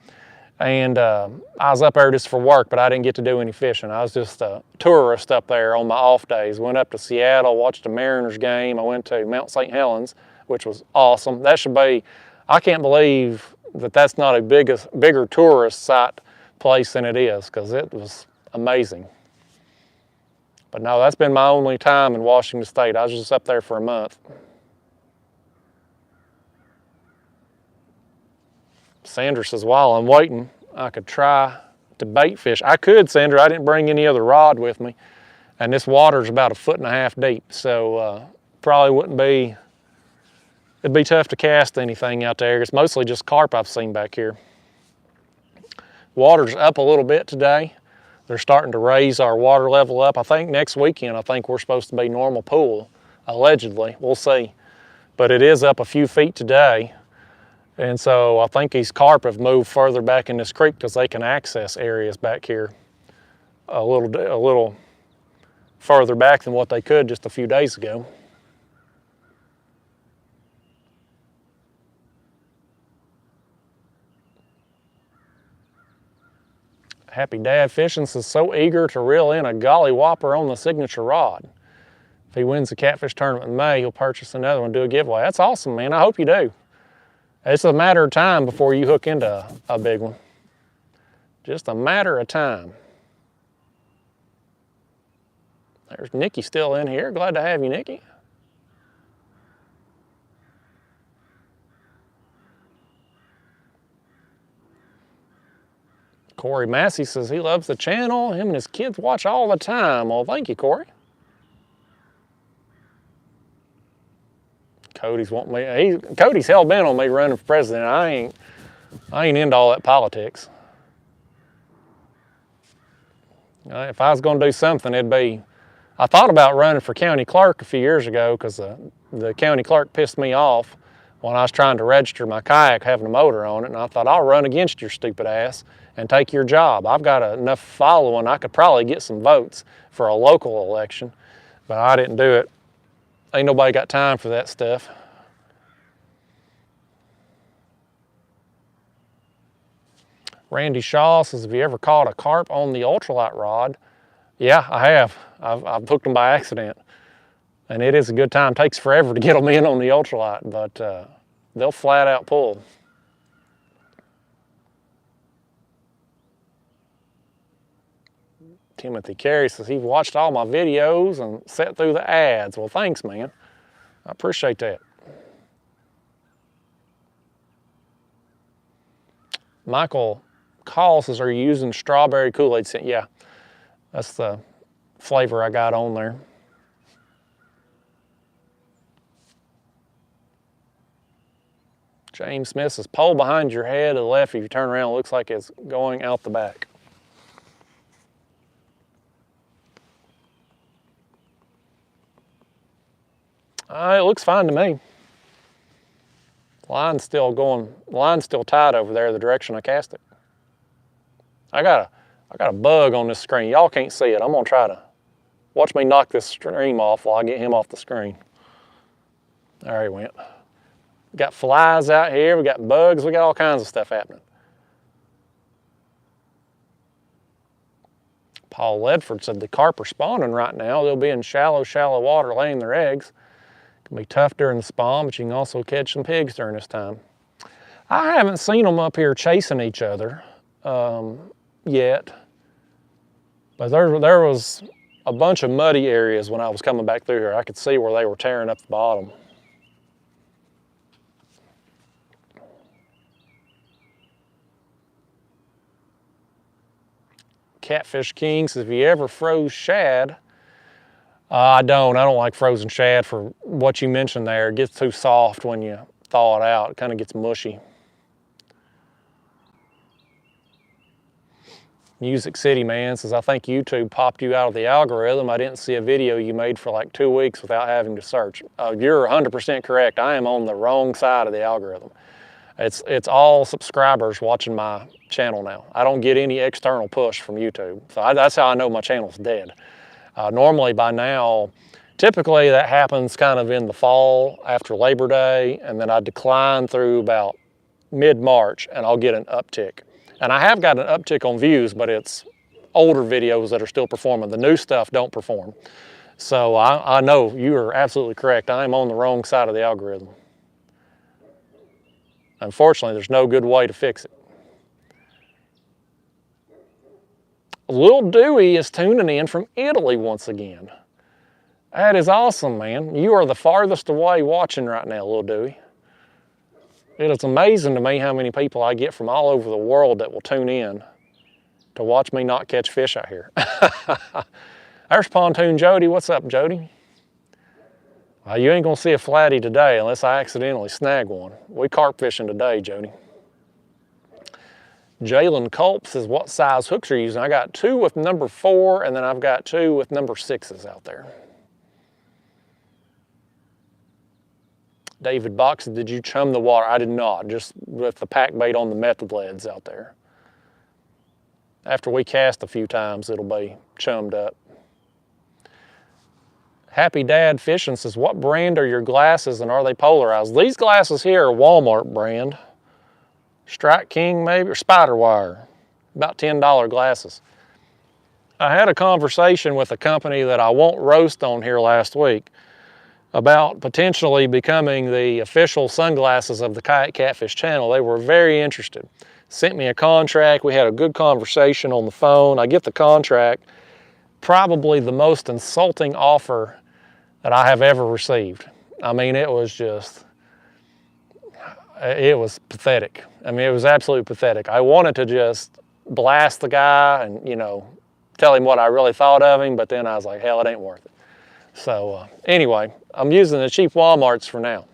And I was up there just for work, but I didn't get to do any fishing. I was just a tourist up there on my off days. Went up to Seattle, watched a Mariners game. I went to Mount St. Helens, which was awesome. That should be, I can't believe that that's not a bigger tourist site place than it is, because it was amazing. But no, that's been my only time in Washington State. I was just up there for a month. Sandra says, while I'm waiting, I could try to bait fish. I could, Sandra. I didn't bring any other rod with me. And this water's about 1.5 feet deep. So probably wouldn't be, it'd be tough to cast anything out there. It's mostly just carp I've seen back here. Water's up a little bit today. They're starting to raise our water level up. I think next weekend, I think we're supposed to be normal pool, allegedly. We'll see. But it is up a few feet today. And so I think these carp have moved further back in this creek because they can access areas back here a little further back than what they could just a few days ago. Happy Dad Fishing says, so eager to reel in a golly whopper on the signature rod. If he wins the catfish tournament in May, he'll purchase another one, do a giveaway. That's awesome, man. I hope you do. It's a matter of time before you hook into a big one. Just a matter of time. There's Nikki still in here. Glad to have you, Nikki. Corey Massey says he loves the channel. Him and his kids watch all the time. Well, thank you, Corey. Cody's wanting me. Cody's hell bent on me running for president. I ain't into all that politics. If I was going to do something, it'd be. I thought about running for county clerk a few years ago because the county clerk pissed me off when I was trying to register my kayak having a motor on it, and I thought I'll run against your stupid ass and take your job. I've got enough following. I could probably get some votes for a local election, but I didn't do it. Ain't nobody got time for that stuff. Randy Shaw says, have you ever caught a carp on the ultralight rod? Yeah, I have. I've hooked them by accident. And it is a good time. It takes forever to get them in on the ultralight, but they'll flat out pull. Timothy Carey says, he watched all my videos and sat through the ads. Well, thanks, man. I appreciate that. Michael Call says, are you using strawberry Kool-Aid scent? Yeah, that's the flavor I got on there. James Smith says, pole behind your head to the left. If you turn around, it looks like it's going out the back. It looks fine to me. Line's still going, line's still tied over there the direction I cast it. I got a bug on this screen. Y'all can't see it. I'm gonna try to watch me knock this stream off while I get him off the screen. There he went. We got flies out here, we got bugs, we got all kinds of stuff happening. Paul Ledford said the carp are spawning right now. They'll be in shallow water laying their eggs. It can be tough during the spawn, but you can also catch some pigs during this time. I haven't seen them up here chasing each other yet, but there was a bunch of muddy areas when I was coming back through here. I could see where they were tearing up the bottom. Catfish King says, have you ever froze shad? I don't like frozen shad for what you mentioned there. It gets too soft when you thaw it out. It kind of gets mushy. Music City Man says, I think YouTube popped you out of the algorithm. I didn't see a video you made for like 2 weeks without having to search. You're 100% correct. I am on the wrong side of the algorithm. It's all subscribers watching my channel now. I don't get any external push from YouTube. So that's how I know my channel's dead. Normally by now, typically that happens kind of in the fall after Labor Day, and then I decline through about mid-March and I'll get an uptick. And I have got an uptick on views, but it's older videos that are still performing. The new stuff don't perform. So I know you are absolutely correct. I am on the wrong side of the algorithm. Unfortunately, there's no good way to fix it. Lil Dewey is tuning in from Italy once again. That is awesome, man. You are the farthest away watching right now, Lil Dewey. It is amazing to me how many people I get from all over the world that will tune in to watch me not catch fish out here. There's Pontoon Jody. What's up, Jody? You ain't gonna see a flatty today unless I accidentally snag one. We carp fishing today, Jody. Jalen Culp says, what size hooks are you using? I got 2 with number 4, and then I've got 2 with number 6s out there. David Box, did you chum the water? I did not, just with the pack bait on the method leads out there. After we cast a few times, it'll be chummed up. Happy Dad Fishing says, what brand are your glasses and are they polarized? These glasses here are Walmart brand. Strike King maybe, or Spider Wire. About $10 glasses. I had a conversation with a company that I won't roast on here last week about potentially becoming the official sunglasses of the Kayak Catfish channel. They were very interested. Sent me a contract. We had a good conversation on the phone. I get the contract. Probably the most insulting offer that I have ever received. I mean, it was pathetic. I mean, it was absolutely pathetic. I wanted to just blast the guy and, you know, tell him what I really thought of him, but then I was like, hell, it ain't worth it. So anyway, I'm using the cheap Walmarts for now.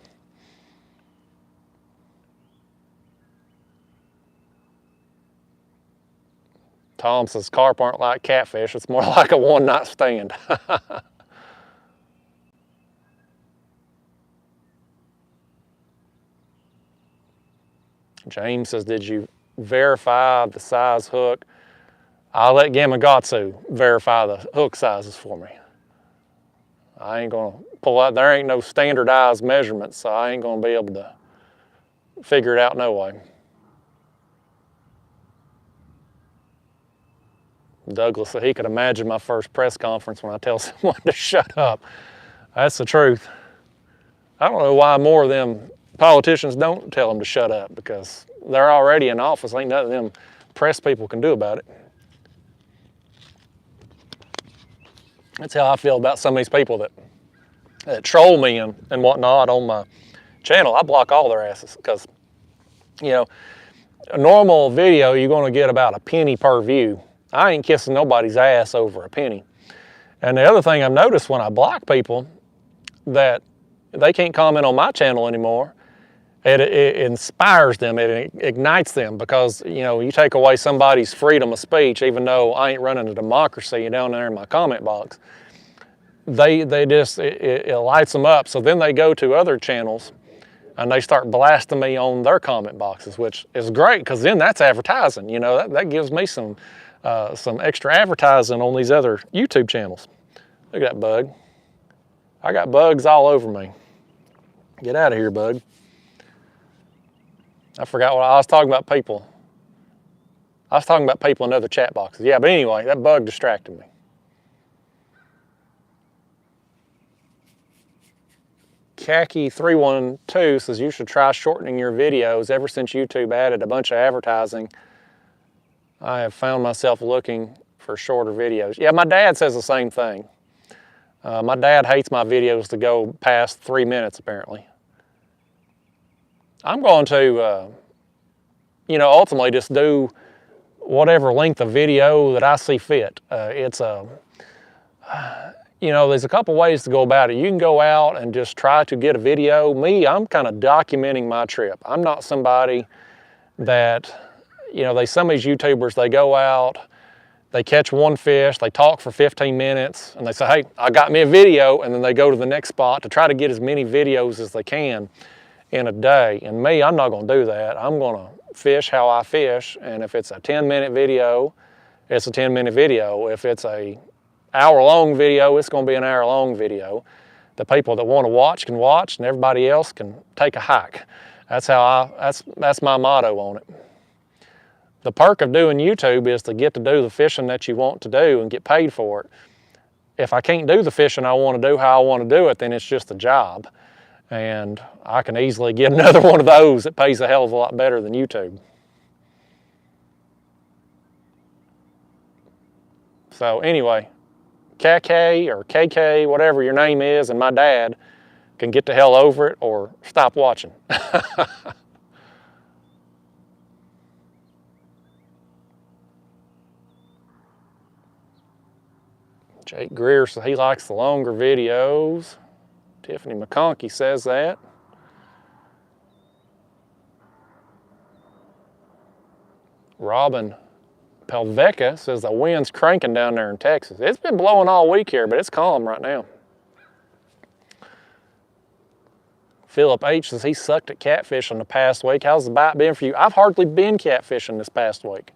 Tom says carp aren't like catfish. It's more like a one-night stand. James says, did you verify the size hook? I'll let Gamakatsu verify the hook sizes for me. I ain't gonna pull out, there ain't no standardized measurements, so I ain't gonna be able to figure it out no way. Douglas said he could imagine my first press conference when I tell someone to shut up. That's the truth. I don't know why more of them politicians don't tell them to shut up, because they're already in office. Ain't nothing them press people can do about it. That's how I feel about some of these people that troll me and whatnot on my channel. I block all their asses, because, you know, a normal video, you're going to get about a penny per view. I ain't kissing nobody's ass over a penny. And the other thing I've noticed when I block people, that they can't comment on my channel anymore. It inspires them, it ignites them, because, you know, you take away somebody's freedom of speech, even though I ain't running a democracy down there in my comment box. They just, it lights them up. So then they go to other channels and they start blasting me on their comment boxes, which is great, because then that's advertising. You know, that gives me some extra advertising on these other YouTube channels. Look at that bug. I got bugs all over me. Get out of here, bug. I forgot what I was talking about. People. I was talking about people in other chat boxes. Yeah, but anyway, that bug distracted me. Khaki312 says you should try shortening your videos. Ever since YouTube added a bunch of advertising, I have found myself looking for shorter videos. Yeah, my dad says the same thing. My dad hates my videos to go past 3 minutes, apparently. I'm going to, you know, ultimately just do whatever length of video that I see fit. You know, there's a couple ways to go about it. You can go out and just try to get a video. Me, I'm kind of documenting my trip. I'm not somebody that, you know, some of these YouTubers, they go out, they catch one fish, they talk for 15 minutes, and they say, hey, I got me a video, and then they go to the next spot to try to get as many videos as they can in a day. And me, I'm not going to do that. I'm going to fish how I fish, and if it's a 10-minute video, it's a 10-minute video. If it's a hour-long video, it's going to be an hour-long video. The people that want to watch can watch, and everybody else can take a hike. That's my motto on it. The perk of doing YouTube is to get to do the fishing that you want to do and get paid for it. If I can't do the fishing I want to do how I want to do it, then it's just a job. And I can easily get another one of those that pays a hell of a lot better than YouTube. So anyway, KK or KK, whatever your name is, and my dad can get the hell over it or stop watching. Jake Greer says he likes the longer videos. Tiffany McConkey says that. Robin Pelveca says the wind's cranking down there in Texas. It's been blowing all week here, but it's calm right now. Philip H says he sucked at catfishing the past week. How's the bite been for you? I've hardly been catfishing this past week.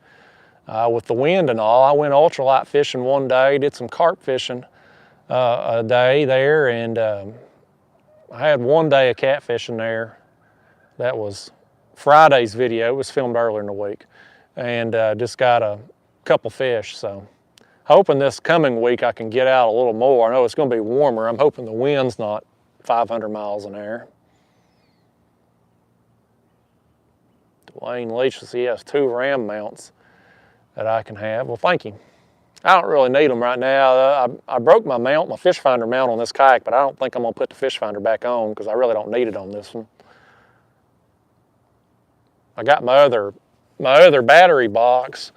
With the wind and all, I went ultralight fishing one day, did some carp fishing a day there, and I had one day of catfishing there. That was Friday's video. It was filmed earlier in the week, and just got a couple fish. So hoping this coming week I can get out a little more. I know it's going to be warmer. I'm hoping the wind's not 500 miles an hour. Dwayne Leach says he has 2 ram mounts that I can have. Well, thank you. I don't really need them right now. I broke my mount, my fish finder mount on this kayak, but I don't think I'm going to put the fish finder back on because I really don't need it on this one. I got my other battery box.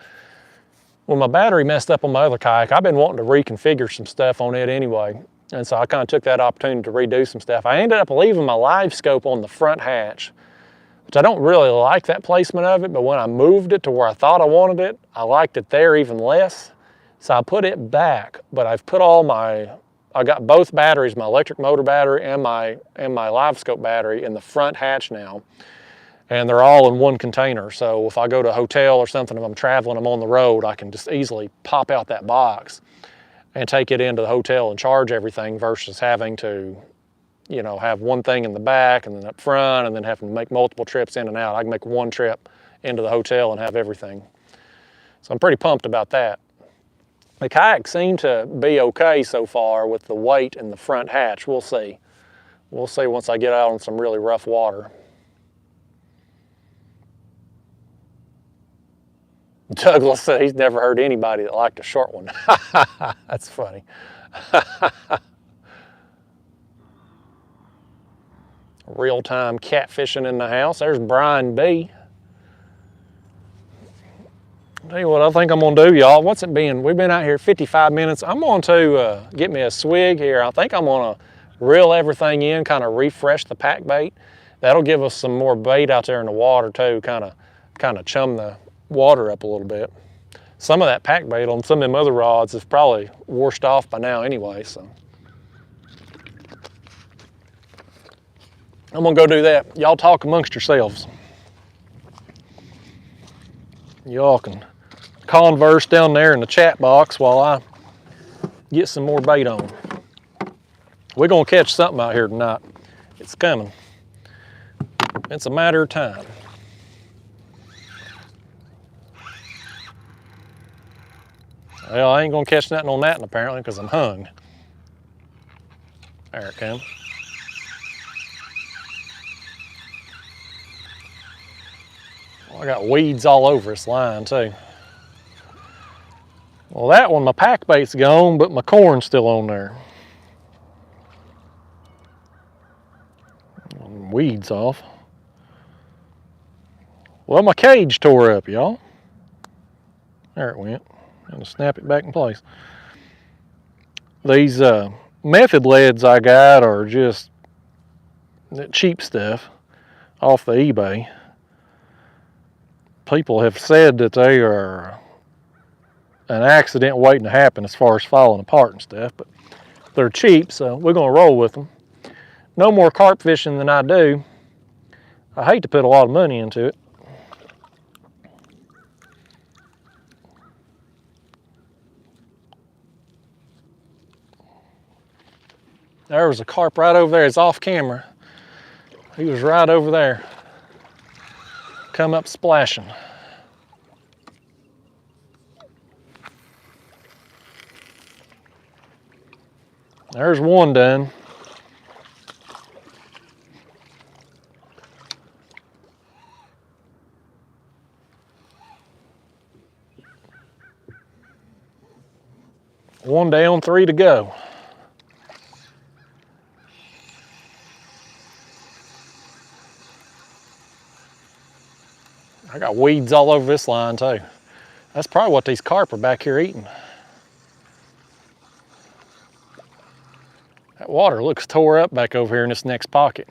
When my battery messed up on my other kayak, I've been wanting to reconfigure some stuff on it anyway. And so I kind of took that opportunity to redo some stuff. I ended up leaving my live scope on the front hatch, which I don't really like that placement of it, but when I moved it to where I thought I wanted it, I liked it there even less. So I put it back, but I've put I got both batteries, my electric motor battery and my live scope battery in the front hatch now. And they're all in one container. So if I go to a hotel or something, if I'm traveling, I'm on the road, I can just easily pop out that box and take it into the hotel and charge everything versus having to, you know, have one thing in the back and then up front and then having to make multiple trips in and out. I can make one trip into the hotel and have everything. So I'm pretty pumped about that. The kayak seemed to be okay so far with the weight and the front hatch. We'll see. We'll see once I get out on some really rough water. Douglas said he's never heard anybody that liked a short one. That's funny. Real-time catfishing in the house. There's Brian B. I'll tell you what I think I'm going to do, y'all. What's it been? We've been out here 55 minutes. I'm going to get me a swig here. I think I'm going to reel everything in, kind of refresh the pack bait. That'll give us some more bait out there in the water too, kind of chum the water up a little bit. Some of that pack bait on some of them other rods is probably washed off by now anyway, so. I'm going to go do that. Y'all talk amongst yourselves. Y'all can converse down there in the chat box while I get some more bait on. We're going to catch something out here tonight. It's coming. It's a matter of time. Well, I ain't going to catch nothing on that one apparently because I'm hung. There it comes. I got weeds all over this line too. Well, that one, my pack bait's gone, but my corn's still on there. Weeds off. Well, my cage tore up, y'all. There it went. I'm gonna snap it back in place. These method leads I got are just cheap stuff off the eBay. People have said that they are an accident waiting to happen as far as falling apart and stuff, but they're cheap, so we're going to roll with them. No more carp fishing than I do. I hate to put a lot of money into it. There was a carp right over there. It's off camera. He was right over there. Come up splashing. There's one done. One down, 3 to go. I got weeds all over this line too. That's probably what these carp are back here eating. That water looks tore up back over here in this next pocket.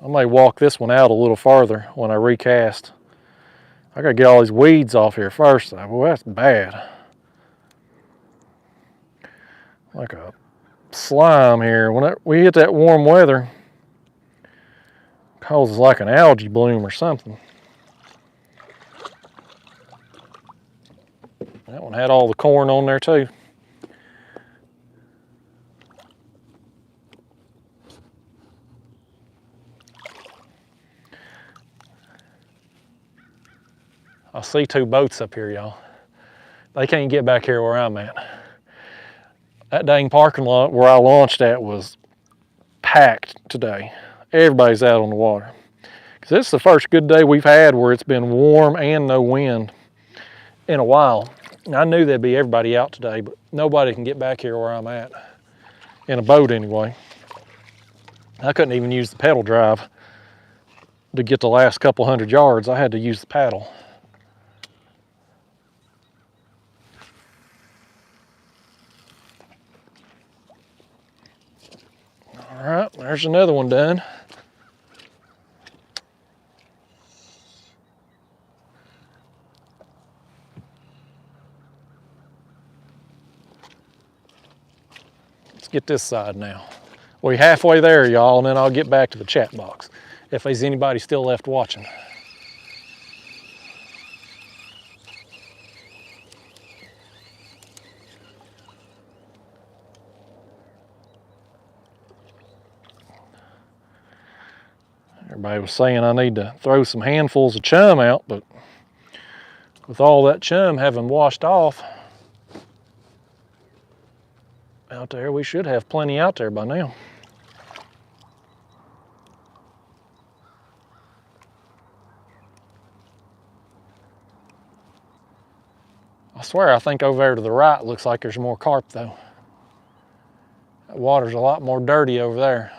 I may walk this one out a little farther when I recast. I gotta get all these weeds off here first though. Boy, that's bad. Like a slime here. When we hit that warm weather, causes like an algae bloom or something. That one had all the corn on there too. I see 2 boats up here, y'all. They can't get back here where I'm at. That dang parking lot where I launched at was packed today. Everybody's out on the water. Because this is the first good day we've had where it's been warm and no wind in a while. And I knew there'd be everybody out today, but nobody can get back here where I'm at. In a boat anyway. I couldn't even use the pedal drive to get the last couple 100 yards. I had to use the paddle. All right, there's another one done. Let's get this side now. We're halfway there, y'all, and then I'll get back to the chat box if there's anybody still left watching. Everybody was saying I need to throw some handfuls of chum out, but With all that chum having washed off out there, we should have plenty out there by now. I swear, I think over there to the right looks like there's more carp though. That water's a lot more dirty over there.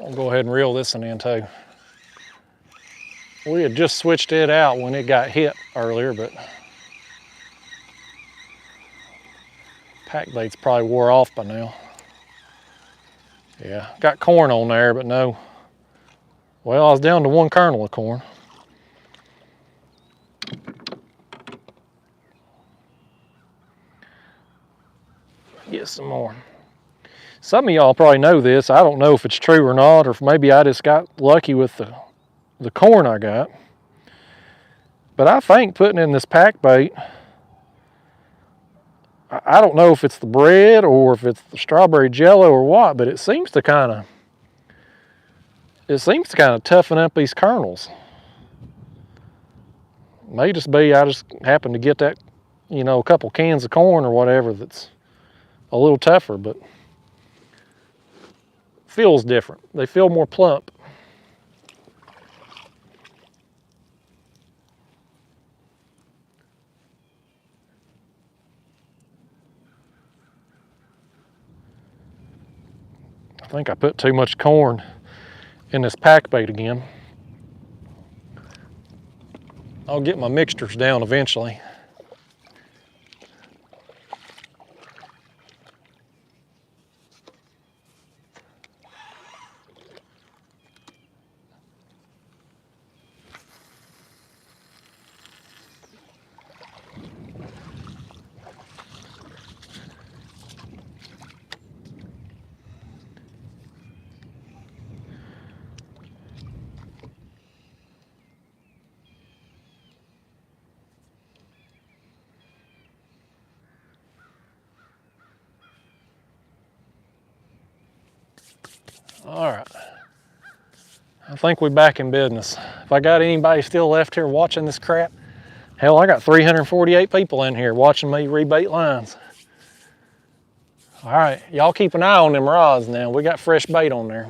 I'll go ahead and reel this one in too. We had just switched it out when it got hit earlier, but pack bait's probably wore off by now. Yeah, got corn on there, but no. Well, I was down to one kernel of corn. Get some more. Some of y'all probably know this. I don't know if it's true or not, or if maybe I just got lucky with the corn I got. But I think putting in this pack bait, I don't know if it's the bread or if it's the strawberry jello or what, but it seems to kind of toughen up these kernels. May just be I just happen to get that, you know, a couple cans of corn or whatever that's a little tougher, but feels different. They feel more plump. I think I put too much corn in this pack bait again. I'll get my mixtures down eventually. All right, I think we're back in business. If I got anybody still left here watching this crap, hell, I got 348 people in here watching me rebait lines. All right, y'all keep an eye on them rods now. We got fresh bait on there.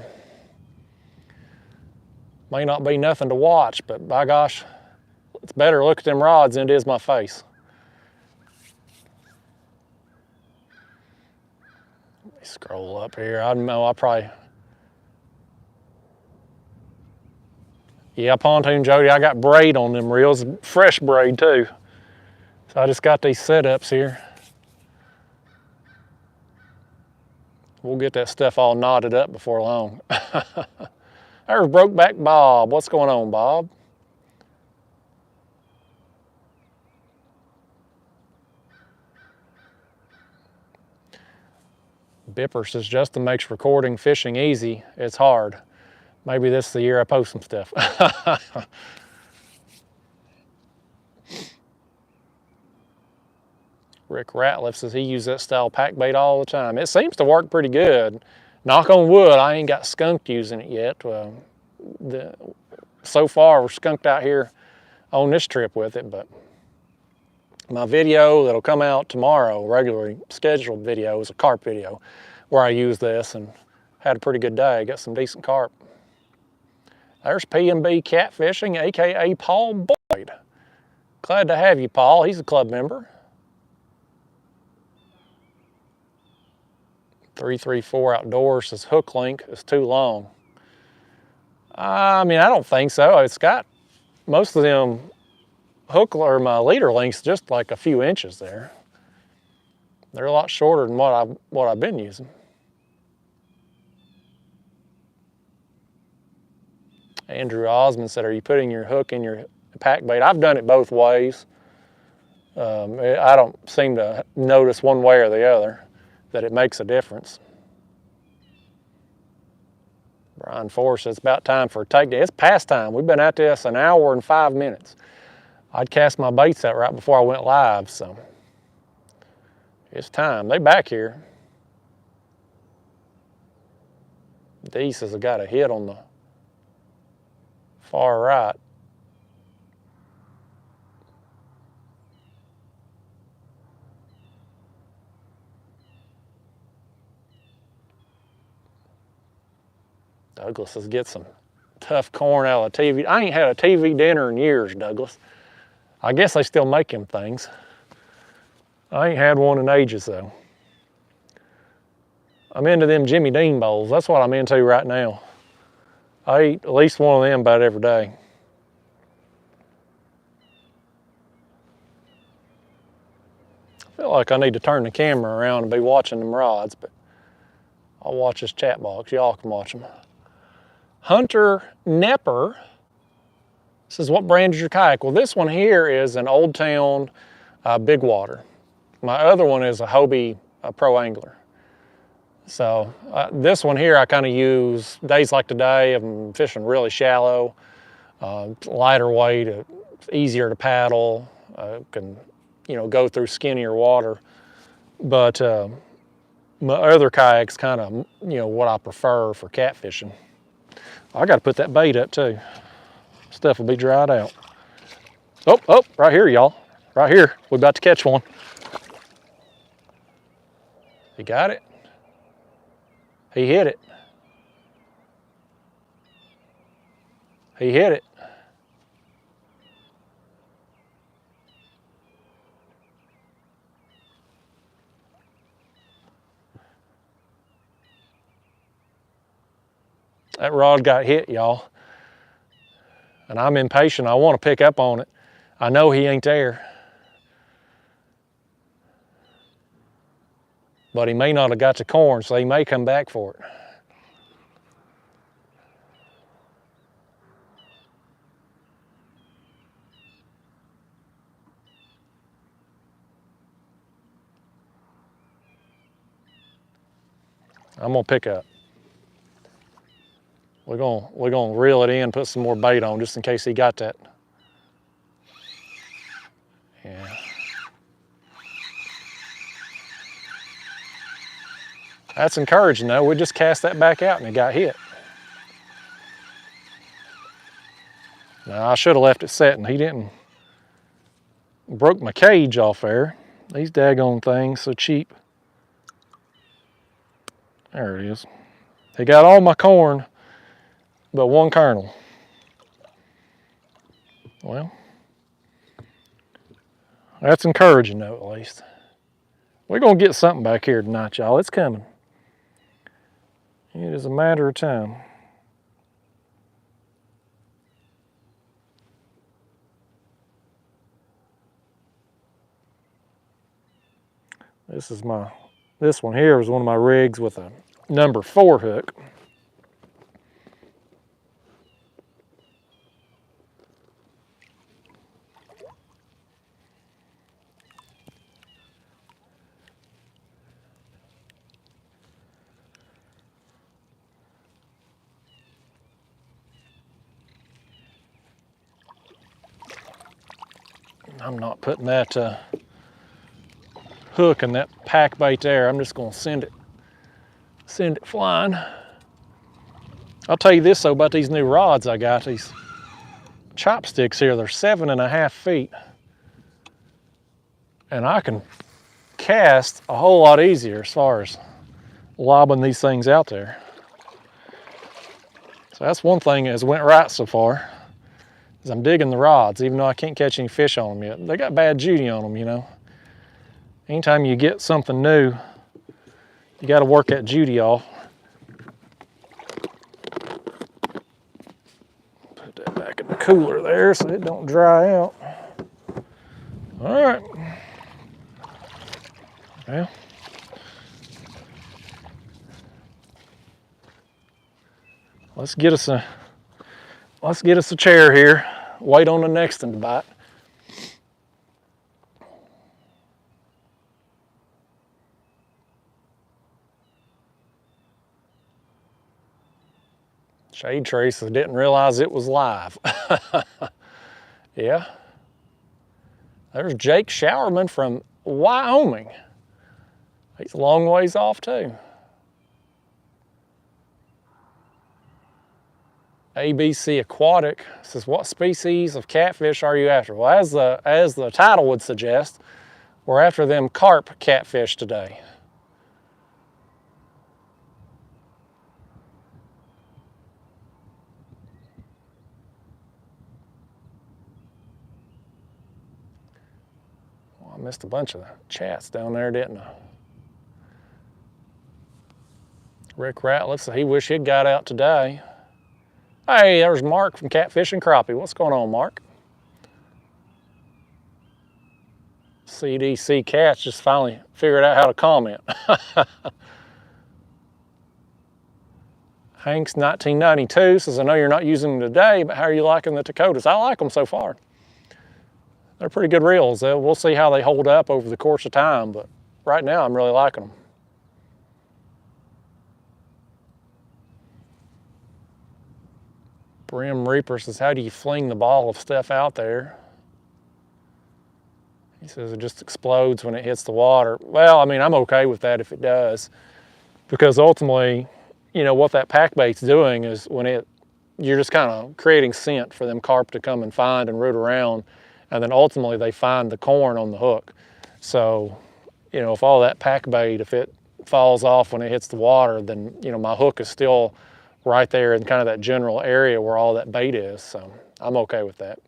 May not be nothing to watch, but by gosh, it's better to look at them rods than it is my face. Let me scroll up here. I don't know, I probably... Yeah, pontoon Jody, I got braid on them reels, fresh braid too. So I just got these setups here. We'll get that stuff all knotted up before long. There's Brokeback Bob. What's going on, Bob? Bipper says Justin makes recording fishing easy. It's hard. Maybe this is the year I post some stuff. Rick Ratliff says he uses that style pack bait all the time. It seems to work pretty good. Knock on wood, I ain't got skunked using it yet. So far, we're skunked out here on this trip with it, but my video that'll come out tomorrow, regularly scheduled video, is a carp video where I use this and had a pretty good day. Got some decent carp. There's P&B Catfishing, AKA Paul Boyd. Glad to have you, Paul. He's a club member. 334 Outdoors says hook link is too long. I mean, I don't think so. It's got most of them hook or my leader links just like a few inches there. They're a lot shorter than what I've been using. Andrew Osmond said, are you putting your hook in your pack bait? I've done it both ways. I don't seem to notice one way or the other that it makes a difference. Brian Forrest says it's about time for a takedown. It's past time. We've been at this an hour and 5 minutes. I'd cast my baits out right before I went live, so it's time. They back here. D says I got a hit on the far right. Douglas says get some tough corn out of the TV. I ain't had a TV dinner in years, Douglas. I guess they still make them things. I ain't had one in ages though. I'm into them Jimmy Dean bowls. That's what I'm into right now. I eat at least one of them about every day. I feel like I need to turn the camera around and be watching them rods, but I'll watch this chat box. Y'all can watch them. Hunter Nepper says, what brand is your kayak? Well, this one here is an Old Town Big Water. My other one is a Hobie Pro Angler. So this one here I kind of use days like today. I'm fishing really shallow, lighter weight, easier to paddle, can go through skinnier water. But my other kayak's kind of what I prefer for catfishing. I got to put that bait up too. Stuff will be dried out. Oh, right here, y'all. Right here. We're about to catch one. You got it? He hit it. He hit it. That rod got hit, y'all. And I'm impatient. I want to pick up on it. I know he ain't there. But he may not have got the corn, so he may come back for it. I'm gonna pick up. We're gonna reel it in, put some more bait on just in case he got that. Yeah. That's encouraging though. We just cast that back out and it got hit. Now I should have left it setting. He didn't. Broke my cage off there. These daggone things so cheap. There it is. He got all my corn but one kernel. Well, that's encouraging though, at least. We're gonna get something back here tonight, y'all. It's coming. It is a matter of time. This one here was one of my rigs with a number 4 hook. I'm not putting that hook and that pack bait there. I'm just gonna send it flying. I'll tell you this though about these new rods I got, these chopsticks here, they're 7.5 feet. And I can cast a whole lot easier as far as lobbing these things out there. So that's one thing that's went right so far, is I'm digging the rods, even though I can't catch any fish on them yet. They got bad Judy on them, Anytime you get something new, you got to work that Judy off. Put that back in the cooler there so it don't dry out. All right. Well, let's get us let's get us a chair here. Wait on the next one to bite. Shade Trace didn't realize it was live. Yeah. There's Jake Showerman from Wyoming. He's a long ways off too. ABC Aquatic says, what species of catfish are you after? Well, as the title would suggest, we're after them carp catfish today. Well, I missed a bunch of chats down there, didn't I? Rick Ratliff said he wished he'd got out today. Hey, there's Mark from Catfish and Crappie. What's going on, Mark? CDC Cats just finally figured out how to comment. Hanks 1992 says, I know you're not using them today, but how are you liking the Dakotas? I like them so far. They're pretty good reels. We'll see how they hold up over the course of time, but right now I'm really liking them. Brim Reaper says, how do you fling the ball of stuff out there? He says it just explodes when it hits the water. Well, I mean, I'm okay with that if it does, because ultimately, you know, what that pack bait's doing is you're just kind of creating scent for them carp to come and find and root around, and then ultimately they find the corn on the hook. So, you know, if all that pack bait, if it falls off when it hits the water, then, you know, my hook is still right there in kind of that general area where all that bait is. So I'm okay with that.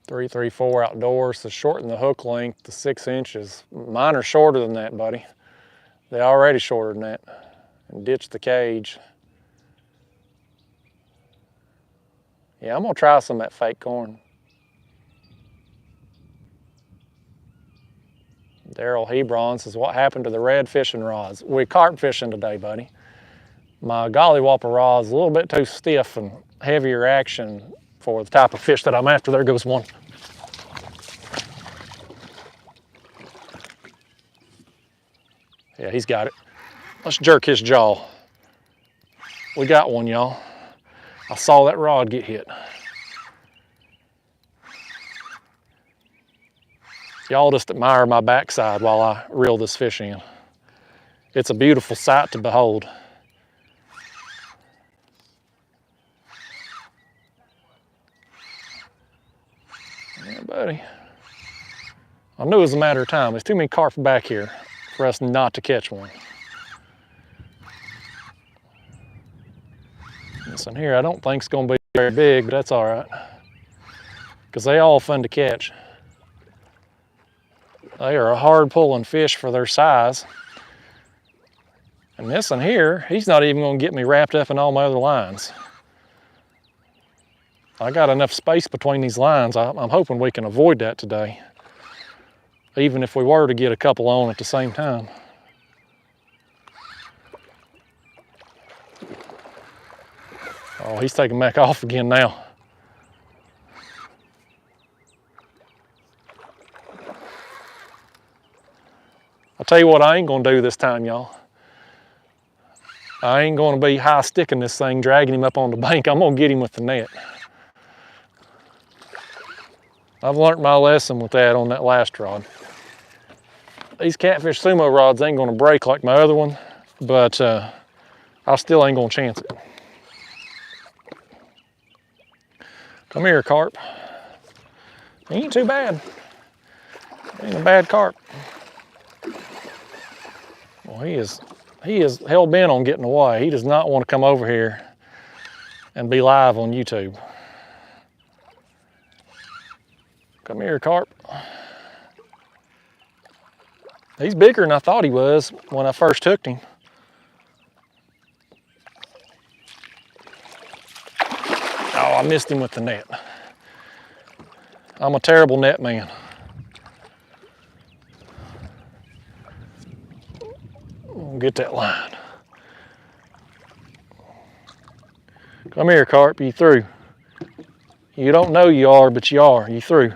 .334 outdoors to shorten the hook length to 6 inches. Mine are shorter than that, buddy. They're already shorter than that. And ditch the cage. Yeah, I'm gonna try some of that fake corn. Daryl Hebron says, what happened to the red fishing rods? We carp fishing today, buddy. My gollywopper rod is a little bit too stiff and heavier action for the type of fish that I'm after. There goes one. Yeah, he's got it. Let's jerk his jaw. We got one, y'all. I saw that rod get hit. Y'all just admire my backside while I reel this fish in. It's a beautiful sight to behold. Yeah, buddy. I knew it was a matter of time. There's too many carp back here for us not to catch one. This one here I don't think is going to be very big, but that's all right, because they all fun to catch. They are a hard pulling fish for their size. And this one here, he's not even going to get me wrapped up in all my other lines. I got enough space between these lines. I'm hoping we can avoid that today, even if we were to get a couple on at the same time. Oh, he's taking back off again now. I'll tell you what I ain't gonna do this time, y'all. I ain't gonna be high sticking this thing, dragging him up on the bank. I'm gonna get him with the net. I've learned my lesson with that on that last rod. These Catfish Sumo rods ain't gonna break like my other one, but I still ain't gonna chance it. Come here, carp. He ain't too bad. He ain't a bad carp. Well, he is hell bent on getting away. He does not want to come over here and be live on YouTube. Come here, carp. He's bigger than I thought he was when I first hooked him. Oh, I missed him with the net. I'm a terrible net man. We'll get that line. Come here, Carp, you through. You don't know you are, but you are. You through.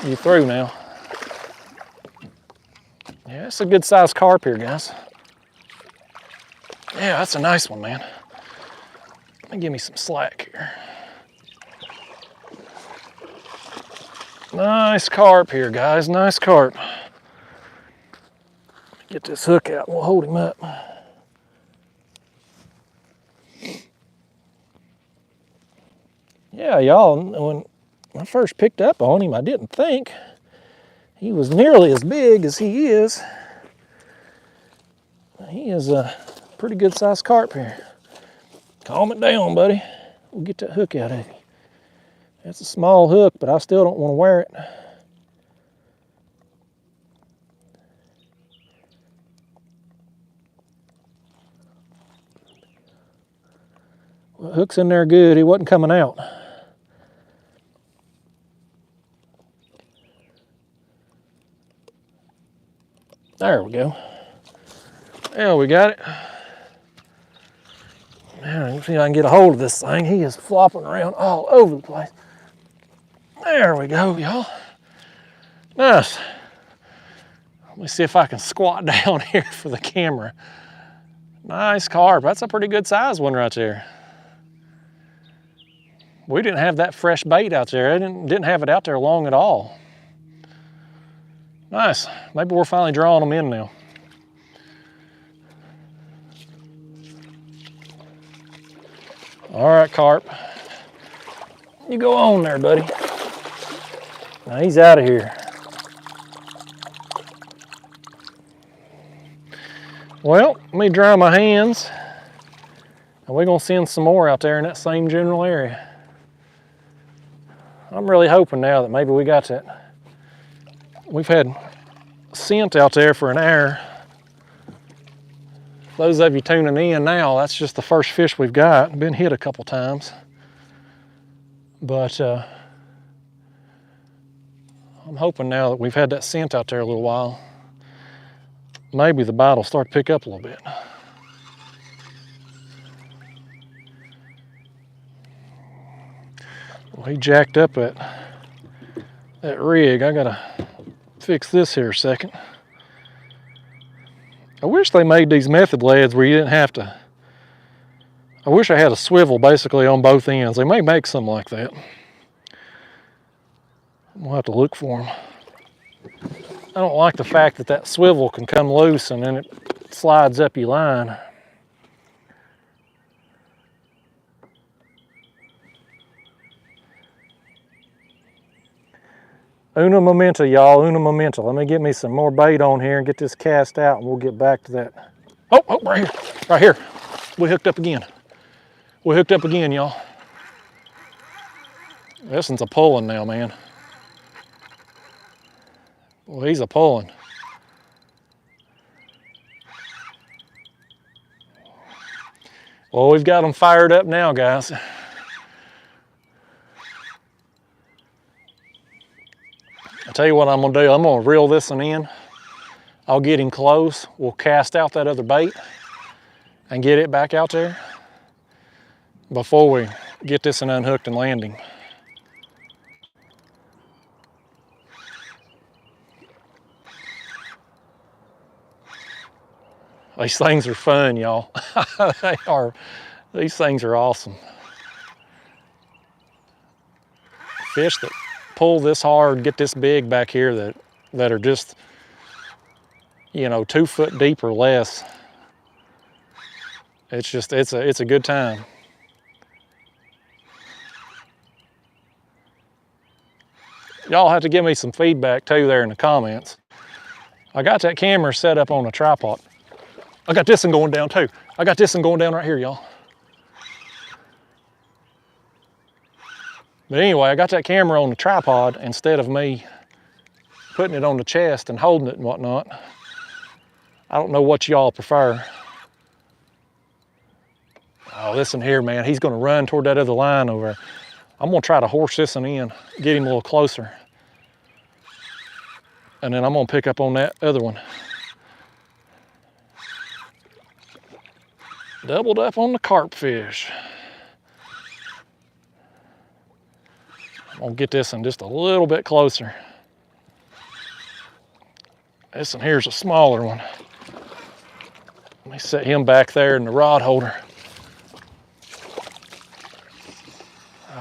You through now. Yeah, it's a good sized carp here, guys. Yeah, that's a nice one, man. Let me give me some slack here. Nice carp here, guys, nice carp. Get this hook out and we'll hold him up. Yeah, y'all, when I first picked up on him, I didn't think he was nearly as big as he is. He is a pretty good sized carp here. Calm it down, buddy. We'll get that hook out of you. That's a small hook, but I still don't want to wear it. Well, the hook's in there good. He wasn't coming out. There we go. Yeah, we got it. Now, let me see if I can get a hold of this thing. He is flopping around all over the place. There we go, y'all. Nice. Let me see if I can squat down here for the camera. Nice carp. That's a pretty good size one right there. We didn't have that fresh bait out there. I didn't have it out there long at all. Nice. Maybe we're finally drawing them in now. All right, Carp. You go on there, buddy. Now he's out of here. Well, let me dry my hands. And we're gonna send some more out there in that same general area. I'm really hoping now that maybe we got that. We've had scent out there for an hour. Those of you tuning in now, that's just the first fish we've got. Been hit a couple times. But I'm hoping now that we've had that scent out there a little while, maybe the bite will start to pick up a little bit. Well, he jacked up that rig. I gotta fix this here a second. I wish they made these method leads where you didn't have to. I wish I had a swivel basically on both ends. They may make something like that. We'll have to look for them. I don't like the fact that that swivel can come loose and then it slides up your line. Una momento, y'all, una momento. Let me get me some more bait on here and get this cast out and we'll get back to that. Oh, right here, right here. We hooked up again. We hooked up again, y'all. This one's a pulling now, man. Well, he's a pulling. Well, we've got them fired up now, guys. I'll tell you what I'm gonna do. I'm gonna reel this one in. I'll get him close. We'll cast out that other bait and get it back out there before we get this one unhooked and landing. These things are fun, y'all. They are. These things are awesome. Fish that pull this hard, get this big back here that are just, you know, 2 foot deep or less. It's just, it's a good time. Y'all have to give me some feedback too there in the comments. I got that camera set up on a tripod. I got this one going down too. I got this one going down right here, y'all. But anyway, I got that camera on the tripod instead of me putting it on the chest and holding it and whatnot. I don't know what y'all prefer. Oh, this one here, man, he's gonna run toward that other line over there. I'm gonna try to horse this one in, get him a little closer. And then I'm gonna pick up on that other one. Doubled up on the carp fish. I'm gonna get this one just a little bit closer. This one here's a smaller one. Let me set him back there in the rod holder.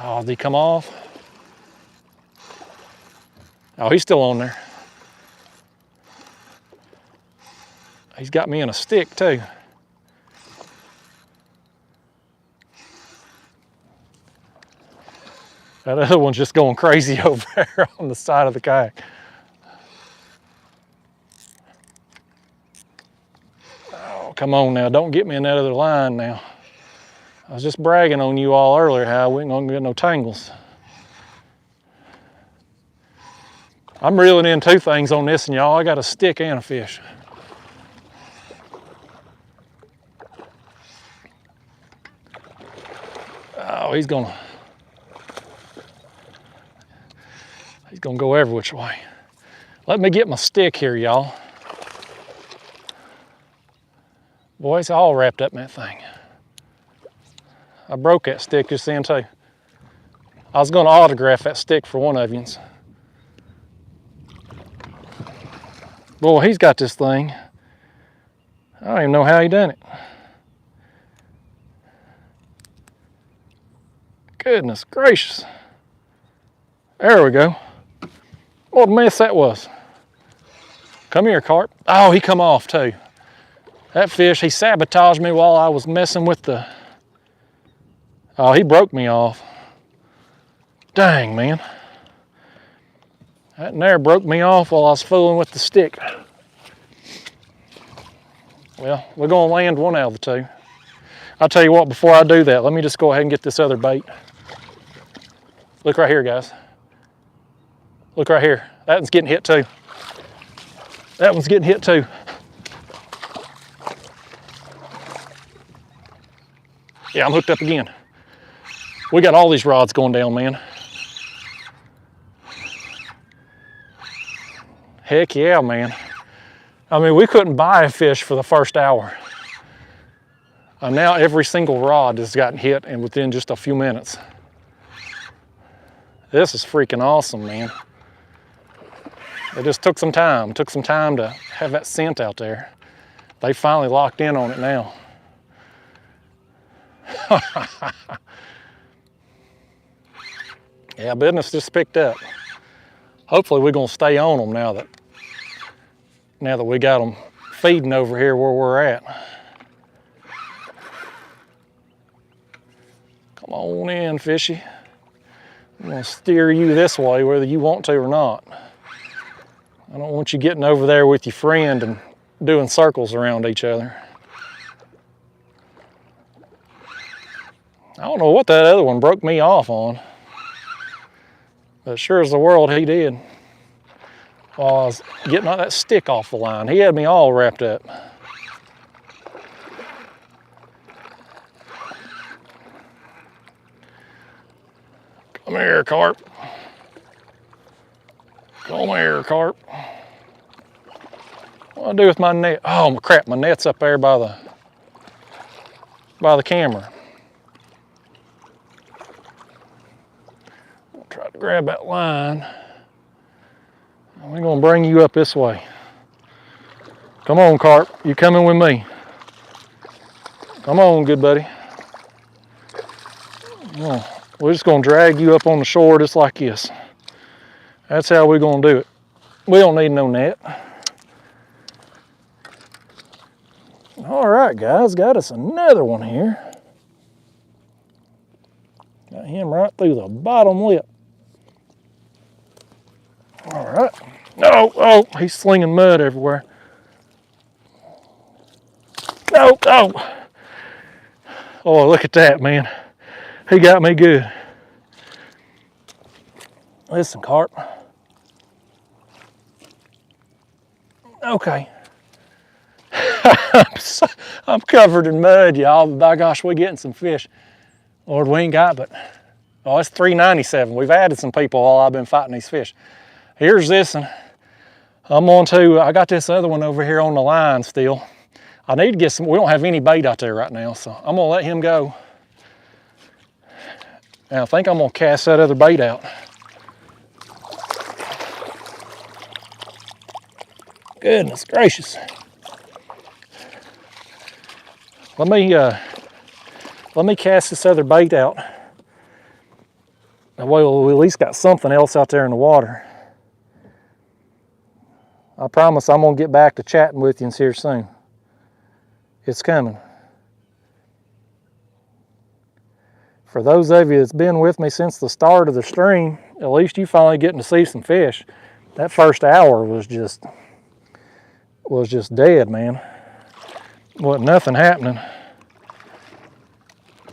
Oh, did he come off? Oh, he's still on there. He's got me in a stick too. That other one's just going crazy over there on the side of the kayak. Oh, come on now, don't get me in that other line now. I was just bragging on you all earlier how we ain't gonna get no tangles. I'm reeling in two things on this, and y'all, I got a stick and a fish. Oh, he's gonna go every which way. Let me get my stick here, y'all. Boy, it's all wrapped up in that thing. I broke that stick just then too. I was gonna autograph that stick for one of yous. Boy, he's got this thing. I don't even know how he done it. Goodness gracious. There we go. What a mess that was. Come here, Carp. Oh, he come off too. That fish, he sabotaged me while I was messing with the... Oh, he broke me off. Dang, man. That in there broke me off while I was fooling with the stick. Well, we're gonna land one out of the two. I'll tell you what, before I do that, let me just go ahead and get this other bait. Look right here, guys. Look right here. That one's getting hit too. That one's getting hit too. Yeah, I'm hooked up again. We got all these rods going down, man. Heck yeah, man. I mean, we couldn't buy a fish for the first hour. And now every single rod has gotten hit and within just a few minutes. This is freaking awesome, man. It just took some time. It took some time to have that scent out there. They finally locked in on it now. Yeah, business just picked up. Hopefully we're gonna stay on them now that we got them feeding over here where we're at. Come on in, fishy. I'm gonna steer you this way whether you want to or not. I don't want you getting over there with your friend and doing circles around each other. I don't know what that other one broke me off on. But sure as the world he did. While I was getting that stick off the line. He had me all wrapped up. Come here, Carp. Come here, Carp. What do I do with my net? Oh crap, my net's up there by the camera. I'll try to grab that line. We're gonna bring you up this way. Come on, Carp, you coming with me. Come on, good buddy. We're just gonna drag you up on the shore just like this. That's how we're gonna do it. We don't need no net. All right, guys, got us another one here. Got him right through the bottom lip. All right. Oh, he's slinging mud everywhere. No. Oh, look at that, man. He got me good. Listen, Carp. Okay. I'm covered in mud, y'all. By gosh, we're getting some fish. Lord, we ain't got but, oh, it's 397. We've added some people while I've been fighting these fish. Here's this one. I got this other one over here on the line still. I need to get some, we don't have any bait out there right now, so I'm gonna let him go. And I think I'm gonna cast that other bait out. Goodness gracious. Let me cast this other bait out. That way we at least got something else out there in the water. I promise I'm gonna get back to chatting with you here soon. It's coming. For those of you that's been with me since the start of the stream, at least you finally getting to see some fish. That first hour was just dead, man. Wasn't nothing happening.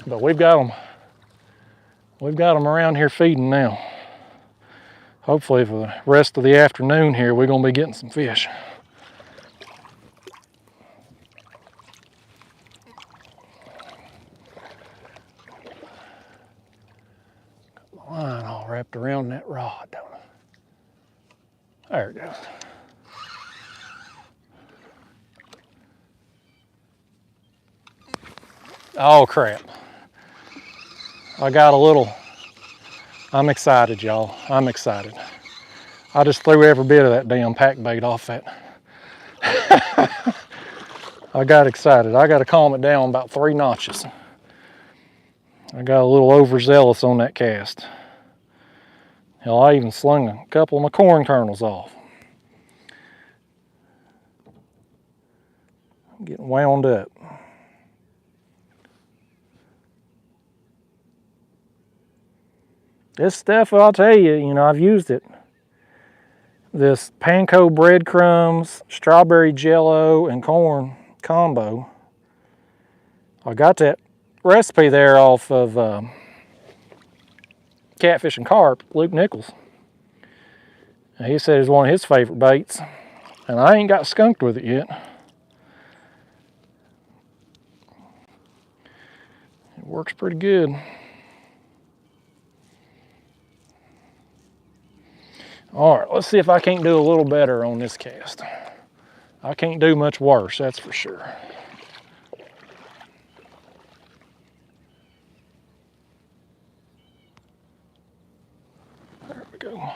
But we've got them. We've got them around here feeding now. Hopefully for the rest of the afternoon here, we're gonna be getting some fish. Got my line all wrapped around that rod, don't I? There it goes. Oh crap. I got a little, I'm excited, y'all. I'm excited. I just threw every bit of that damn pack bait off that. I got excited. I got to calm it down about 3 notches. I got a little overzealous on that cast. Hell, I even slung a couple of my corn kernels off. I'm getting wound up. This stuff, I'll tell you, you know, I've used it. This panko breadcrumbs, strawberry jello, and corn combo. I got that recipe there off of Catfish and Carp, Luke Nichols. And he said it's one of his favorite baits. And I ain't got skunked with it yet. It works pretty good. All right, let's see if I can't do a little better on this cast. I can't do much worse, that's for sure. There we go.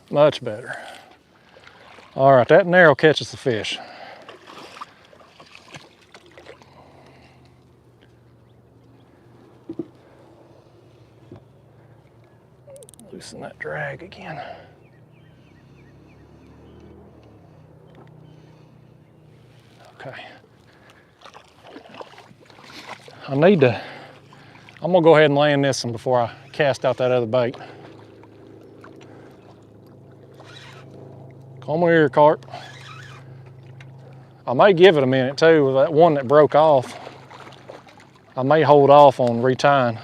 Much better. All right, that narrow catches the fish. Loosen that drag again. Okay. I'm gonna go ahead and land this one before I cast out that other bait. Come here, Carp. I may give it a minute too with that one that broke off. I may hold off on retying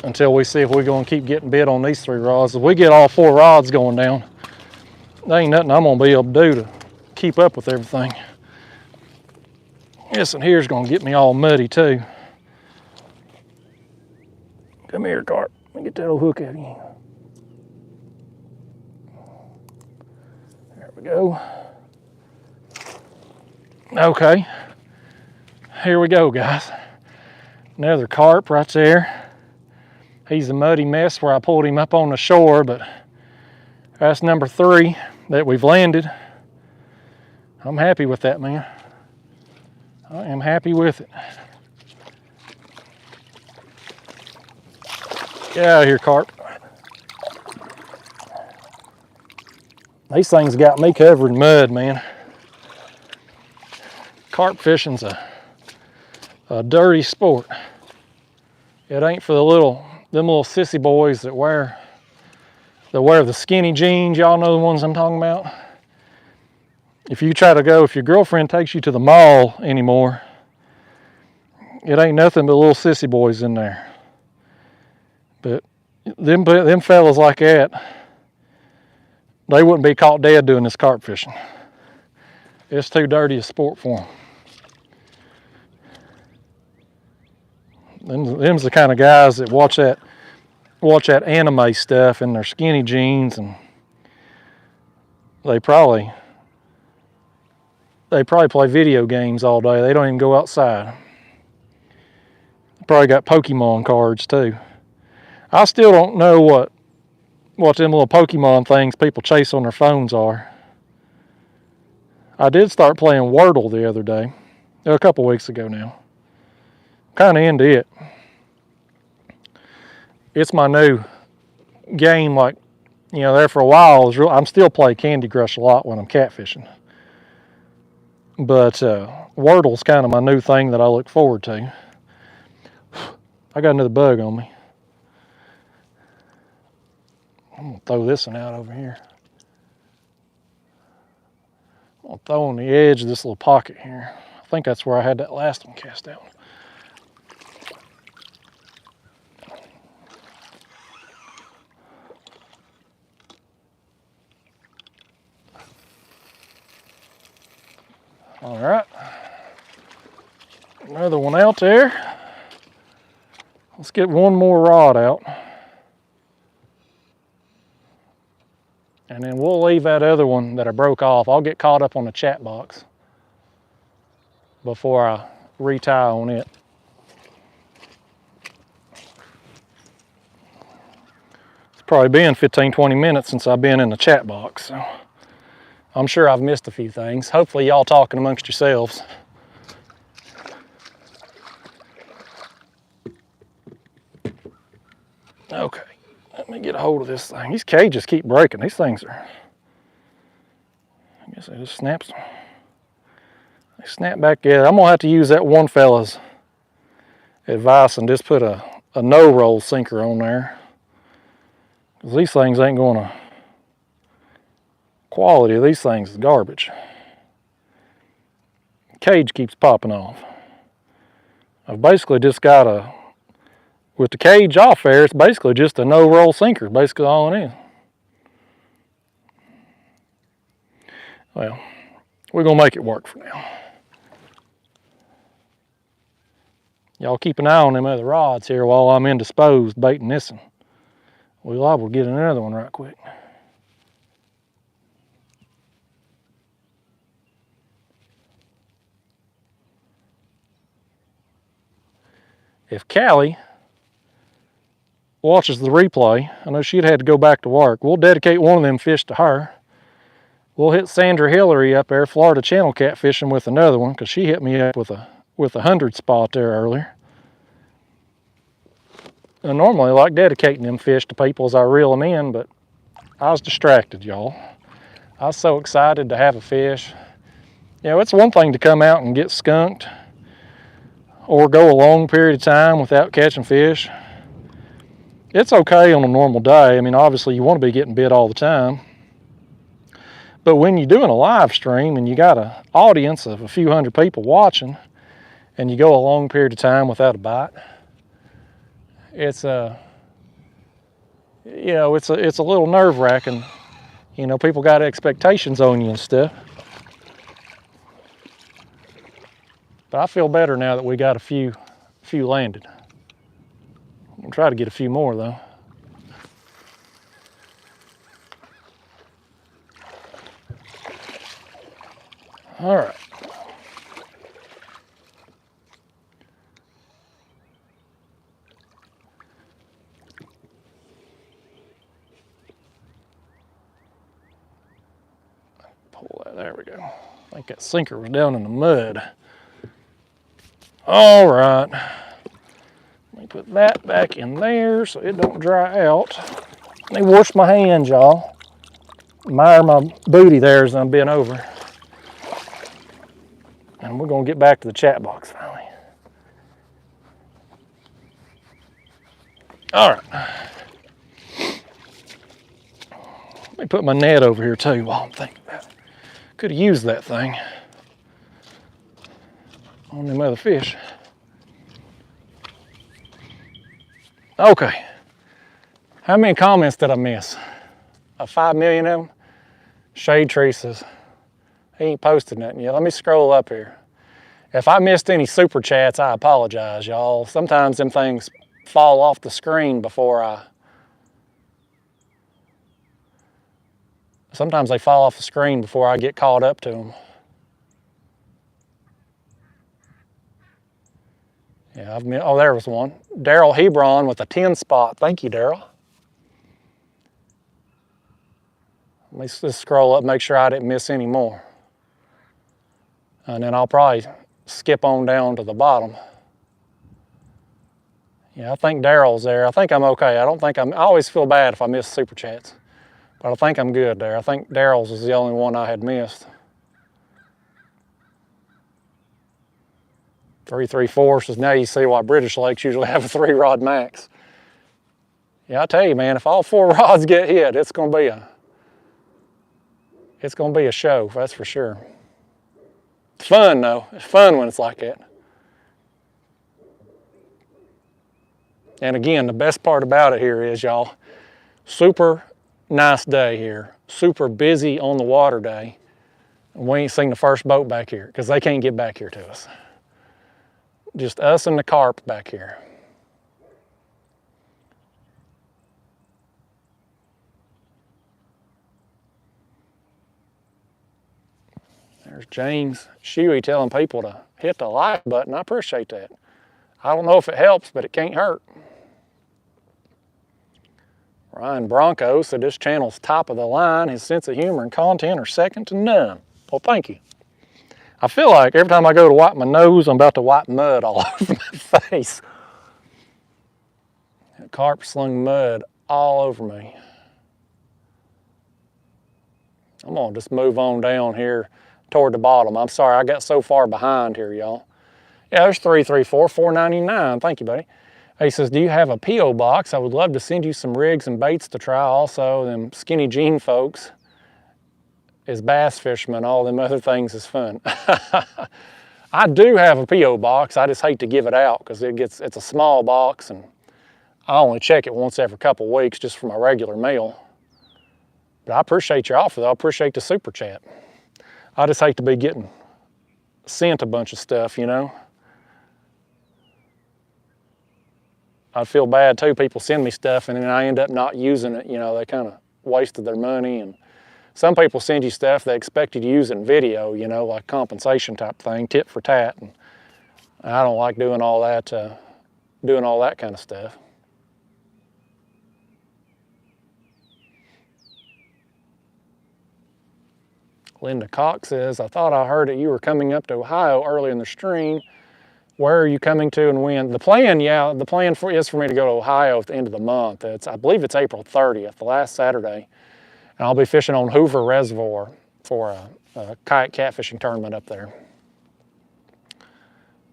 until we see if we're gonna keep getting bit on these 3 rods. If we get all 4 rods going down, there ain't nothing I'm gonna be able to do to keep up with everything. This one here's gonna get me all muddy too. Come here, Carp. Let me get that old hook out of you. There we go. Okay. Here we go, guys. Another carp right there. He's a muddy mess where I pulled him up on the shore, but that's number 3 that we've landed. I'm happy with that, man. I am happy with it. Get out of here, Carp. These things got me covered in mud, man. Carp fishing's a dirty sport. It ain't for them little sissy boys that wear the skinny jeans. Y'all know the ones I'm talking about. If your girlfriend takes you to the mall anymore, it ain't nothing but little sissy boys in there. But them fellas like that, they wouldn't be caught dead doing this carp fishing. It's too dirty a sport for them. Them's the kind of guys that watch that watch that anime stuff in their skinny jeans, and they probably play video games all day. They don't even go outside. They probably got Pokemon cards too. I still don't know what them little Pokemon things people chase on their phones are. I did start playing Wordle the other day, a couple weeks ago now. Kind of into it. It's my new game. Like, you know, there for a while, I'm still playing Candy Crush a lot when I'm catfishing. But Wordle's kind of my new thing that I look forward to. I got another bug on me. I'm going to throw this one out over here. I'm going to throw on the edge of this little pocket here. I think that's where I had that last one cast out. All right, another one out there. Let's get one more rod out. And then we'll leave that other one that I broke off. I'll get caught up on the chat box before I retie on it. It's probably been 15-20 minutes since I've been in the chat box, so I'm sure I've missed a few things. Hopefully y'all talking amongst yourselves. Okay, let me get a hold of this thing. These cages keep breaking. These things are, I guess they just snaps. They snap back together. I'm gonna have to use that one fella's advice and just put a no-roll sinker on there. Because these things ain't gonna, quality of these things is garbage. Cage keeps popping off. I've basically just got a, with the cage off there, it's basically just a no-roll sinker, basically all it is. Well, we're gonna make it work for now. Y'all keep an eye on them other rods here while I'm indisposed baiting this one. We're liable to get another one right quick. If Callie watches the replay, I know she'd had to go back to work. We'll dedicate one of them fish to her. We'll hit Sandra Hillary up there, Florida Channel catfishing with another one, because she hit me up with a 100 spot there earlier. I normally like dedicating them fish to people as I reel them in, but I was distracted, y'all. I was so excited to have a fish. You know, it's one thing to come out and get skunked or go a long period of time without catching fish. It's okay on a normal day. I mean, obviously you want to be getting bit all the time. But when you're doing a live stream and you got an audience of a few hundred people watching and you go a long period of time without a bite, it's a, you know, it's a little nerve-wracking. You know, people got expectations on you and stuff. But I feel better now that we got a few landed. I'll try to get a few more though. All right. Pull that, there we go. I think that sinker was down in the mud. All right. Let me put that back in there so it don't dry out. Let me wash my hands, y'all. Mire my booty there as I'm bent over. And we're gonna get back to the chat box finally. All right. Let me put my net over here too while I'm thinking about it. Could have used that thing on them other fish. Okay. How many comments did I miss? 5 million of them? Shade Tree says, he ain't posted nothing yet. Let me scroll up here. If I missed any super chats, I apologize, y'all. Sometimes them things fall off the screen before Sometimes they fall off the screen before I get caught up to them. Yeah, oh, there was one. Daryl Hebron with a 10 spot. Thank you, Daryl. Let me just scroll up, make sure I didn't miss any more. And then I'll probably skip on down to the bottom. Yeah, I think Daryl's there. I think I'm okay. I always feel bad if I miss super chats. But I think I'm good there. I think Daryl's was the only one I had missed. 334 says, now you see why British Lakes usually have a 3-rod max. Yeah, I tell you, man, if all 4 rods get hit, it's gonna be a show, that's for sure. It's fun though. It's fun when it's like that. And again, the best part about it here is, y'all, super nice day here. Super busy on the water day. And we ain't seen the first boat back here because they can't get back here to us. Just us and the carp back here. There's James Shuey telling people to hit the like button. I appreciate that. I don't know if it helps, but it can't hurt. Ryan Bronco said this channel's top of the line. His sense of humor and content are second to none. Well, thank you. I feel like every time I go to wipe my nose, I'm about to wipe mud all over my face. That carp slung mud all over me. I'm gonna just move on down here toward the bottom. I'm sorry, I got so far behind here, y'all. Yeah, there's 334, $4.99. Thank you, buddy. He says, do you have a P.O. box? I would love to send you some rigs and baits to try. Also, them skinny jean folks is bass fishermen. All them other things is fun. I do have a P.O. box. I just hate to give it out because it's a small box and I only check it once every couple weeks just for my regular mail. But I appreciate your offer though. I appreciate the super chat. I just hate to be getting sent a bunch of stuff, you know. I feel bad too, people send me stuff and then I end up not using it, you know, they kind of wasted their money. And some people send you stuff they expect you to use it in video, you know, like compensation type thing, tit for tat. And I don't like doing all that kind of stuff. Linda Cox says, I thought I heard that you were coming up to Ohio early in the stream. Where are you coming to and when? The plan, yeah, the plan is for me to go to Ohio at the end of the month. I believe it's April 30th, the last Saturday. And I'll be fishing on Hoover Reservoir for a kayak catfishing tournament up there.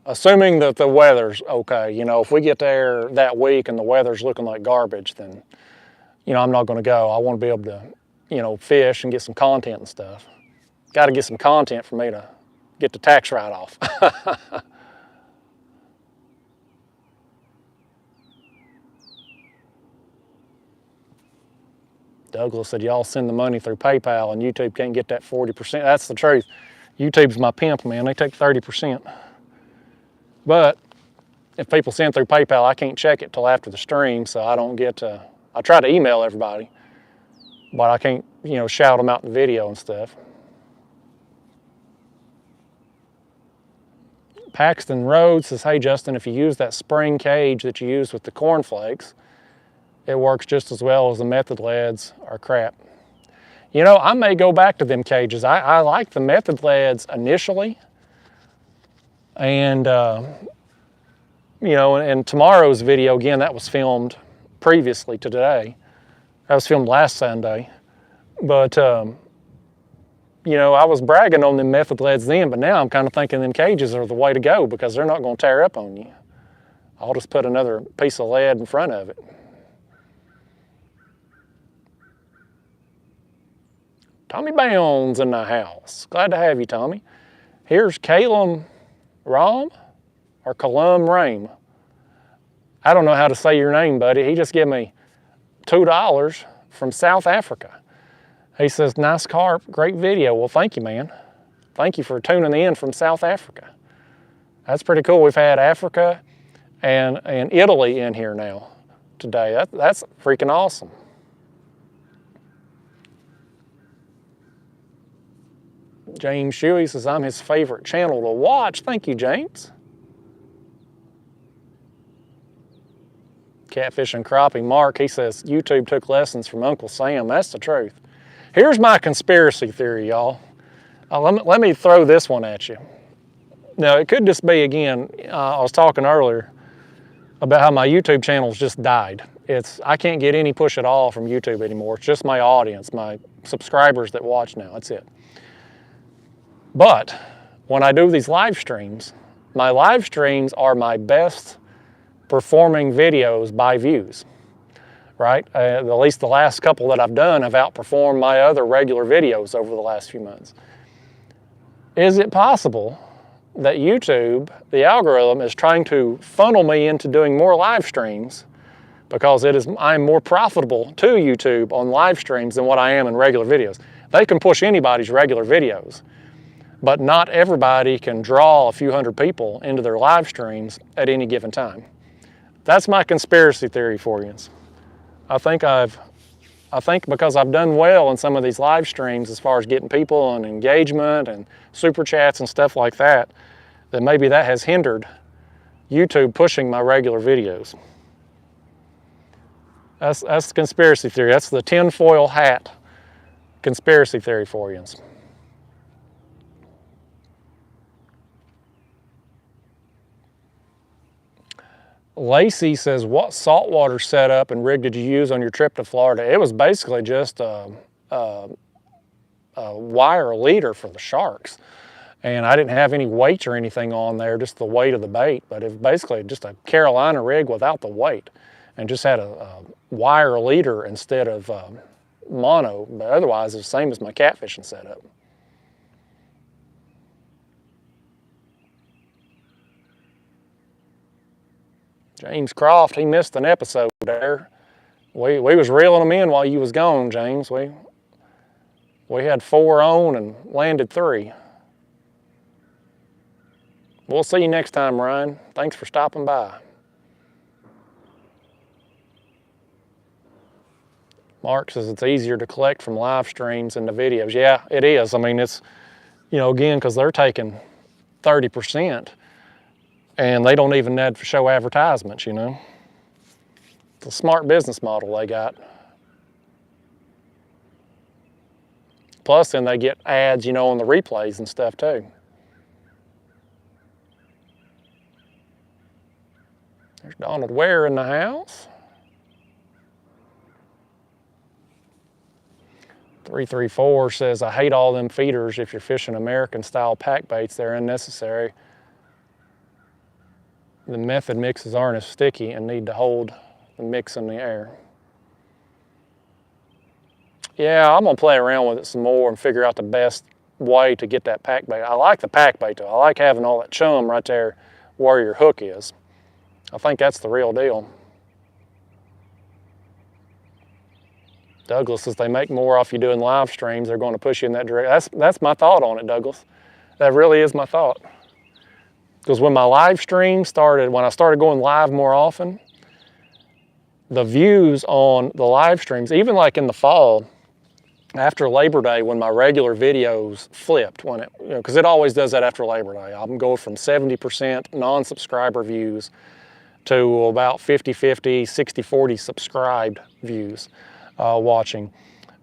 Assuming that the weather's okay. You know, if we get there that week and the weather's looking like garbage, then, you know, I'm not gonna go. I wanna be able to, you know, fish and get some content and stuff. Gotta get some content for me to get the tax write-off. Douglas said, y'all send the money through PayPal and YouTube can't get that 40%. That's the truth. YouTube's my pimp, man. They take 30%. But if people send through PayPal, I can't check it till after the stream, so I don't get to, I try to email everybody, but I can't, you know, shout them out in the video and stuff. Paxton Rhodes says, hey Justin, if you use that spring cage that you use with the cornflakes, it works just as well as the method leads are crap. You know, I may go back to them cages. I like the method leads initially. And, you know, in tomorrow's video, again, that was filmed previously to today. That was filmed last Sunday. But, you know, I was bragging on them method leads then, but now I'm kind of thinking them cages are the way to go because they're not going to tear up on you. I'll just put another piece of lead in front of it. Tommy Bounds in the house. Glad to have you, Tommy. Here's Calum Ram or Calum Rame. I don't know how to say your name, buddy. He just gave me $2 from South Africa. He says, nice carp, great video. Well, thank you, man. Thank you for tuning in from South Africa. That's pretty cool. We've had Africa and Italy in here now today. That's freaking awesome. James Shuey says, I'm his favorite channel to watch. Thank you, James. Catfish and Crappie Mark, he says, YouTube took lessons from Uncle Sam. That's the truth. Here's my conspiracy theory, y'all. Let me throw this one at you. Now, it could just be, again, I was talking earlier about how my YouTube channel's just died. I can't get any push at all from YouTube anymore. It's just my audience, my subscribers that watch now. That's it. But when I do these live streams, my live streams are my best performing videos by views, right? At least the last couple that I've done have outperformed my other regular videos over the last few months. Is it possible that YouTube, the algorithm, is trying to funnel me into doing more live streams because I'm more profitable to YouTube on live streams than what I am in regular videos? They can push anybody's regular videos, but not everybody can draw a few hundred people into their live streams at any given time. That's my conspiracy theory for you. I think because I've done well in some of these live streams as far as getting people and engagement and super chats and stuff like that, that maybe that has hindered YouTube pushing my regular videos. That's the conspiracy theory. That's the tinfoil hat conspiracy theory for you. Lacey says, what saltwater setup and rig did you use on your trip to Florida? It was basically just a wire leader for the sharks. And I didn't have any weights or anything on there, just the weight of the bait. But it was basically just a Carolina rig without the weight and just had a wire leader instead of mono. But otherwise, it's the same as my catfishing setup. James Croft, he missed an episode there. We was reeling them in while you was gone, James. We had 4 on and landed 3. We'll see you next time, Ryan. Thanks for stopping by. Mark says it's easier to collect from live streams than the videos. Yeah, it is. I mean, it's, again, because they're taking 30%. And they don't even need to show advertisements, It's a smart business model they got. Plus, then they get ads, on the replays and stuff too. There's Donald Ware in the house. 334 says, I hate all them feeders. If you're fishing American-style pack baits, they're unnecessary. The method mixes aren't as sticky and need to hold the mix in the air. Yeah, I'm gonna play around with it some more and figure out the best way to get that pack bait. I like the pack bait though. I like having all that chum right there where your hook is. I think that's the real deal. Douglas says they make more off you doing live streams. They're going to push you in that direction. That's my thought on it, Douglas. That really is my thought. Because when my live stream started, when I started going live more often, the views on the live streams, even like in the fall, after Labor Day, when my regular videos flipped, because it always does that after Labor Day. I'm going from 70% non-subscriber views to about 50-50, 60-40 subscribed views watching.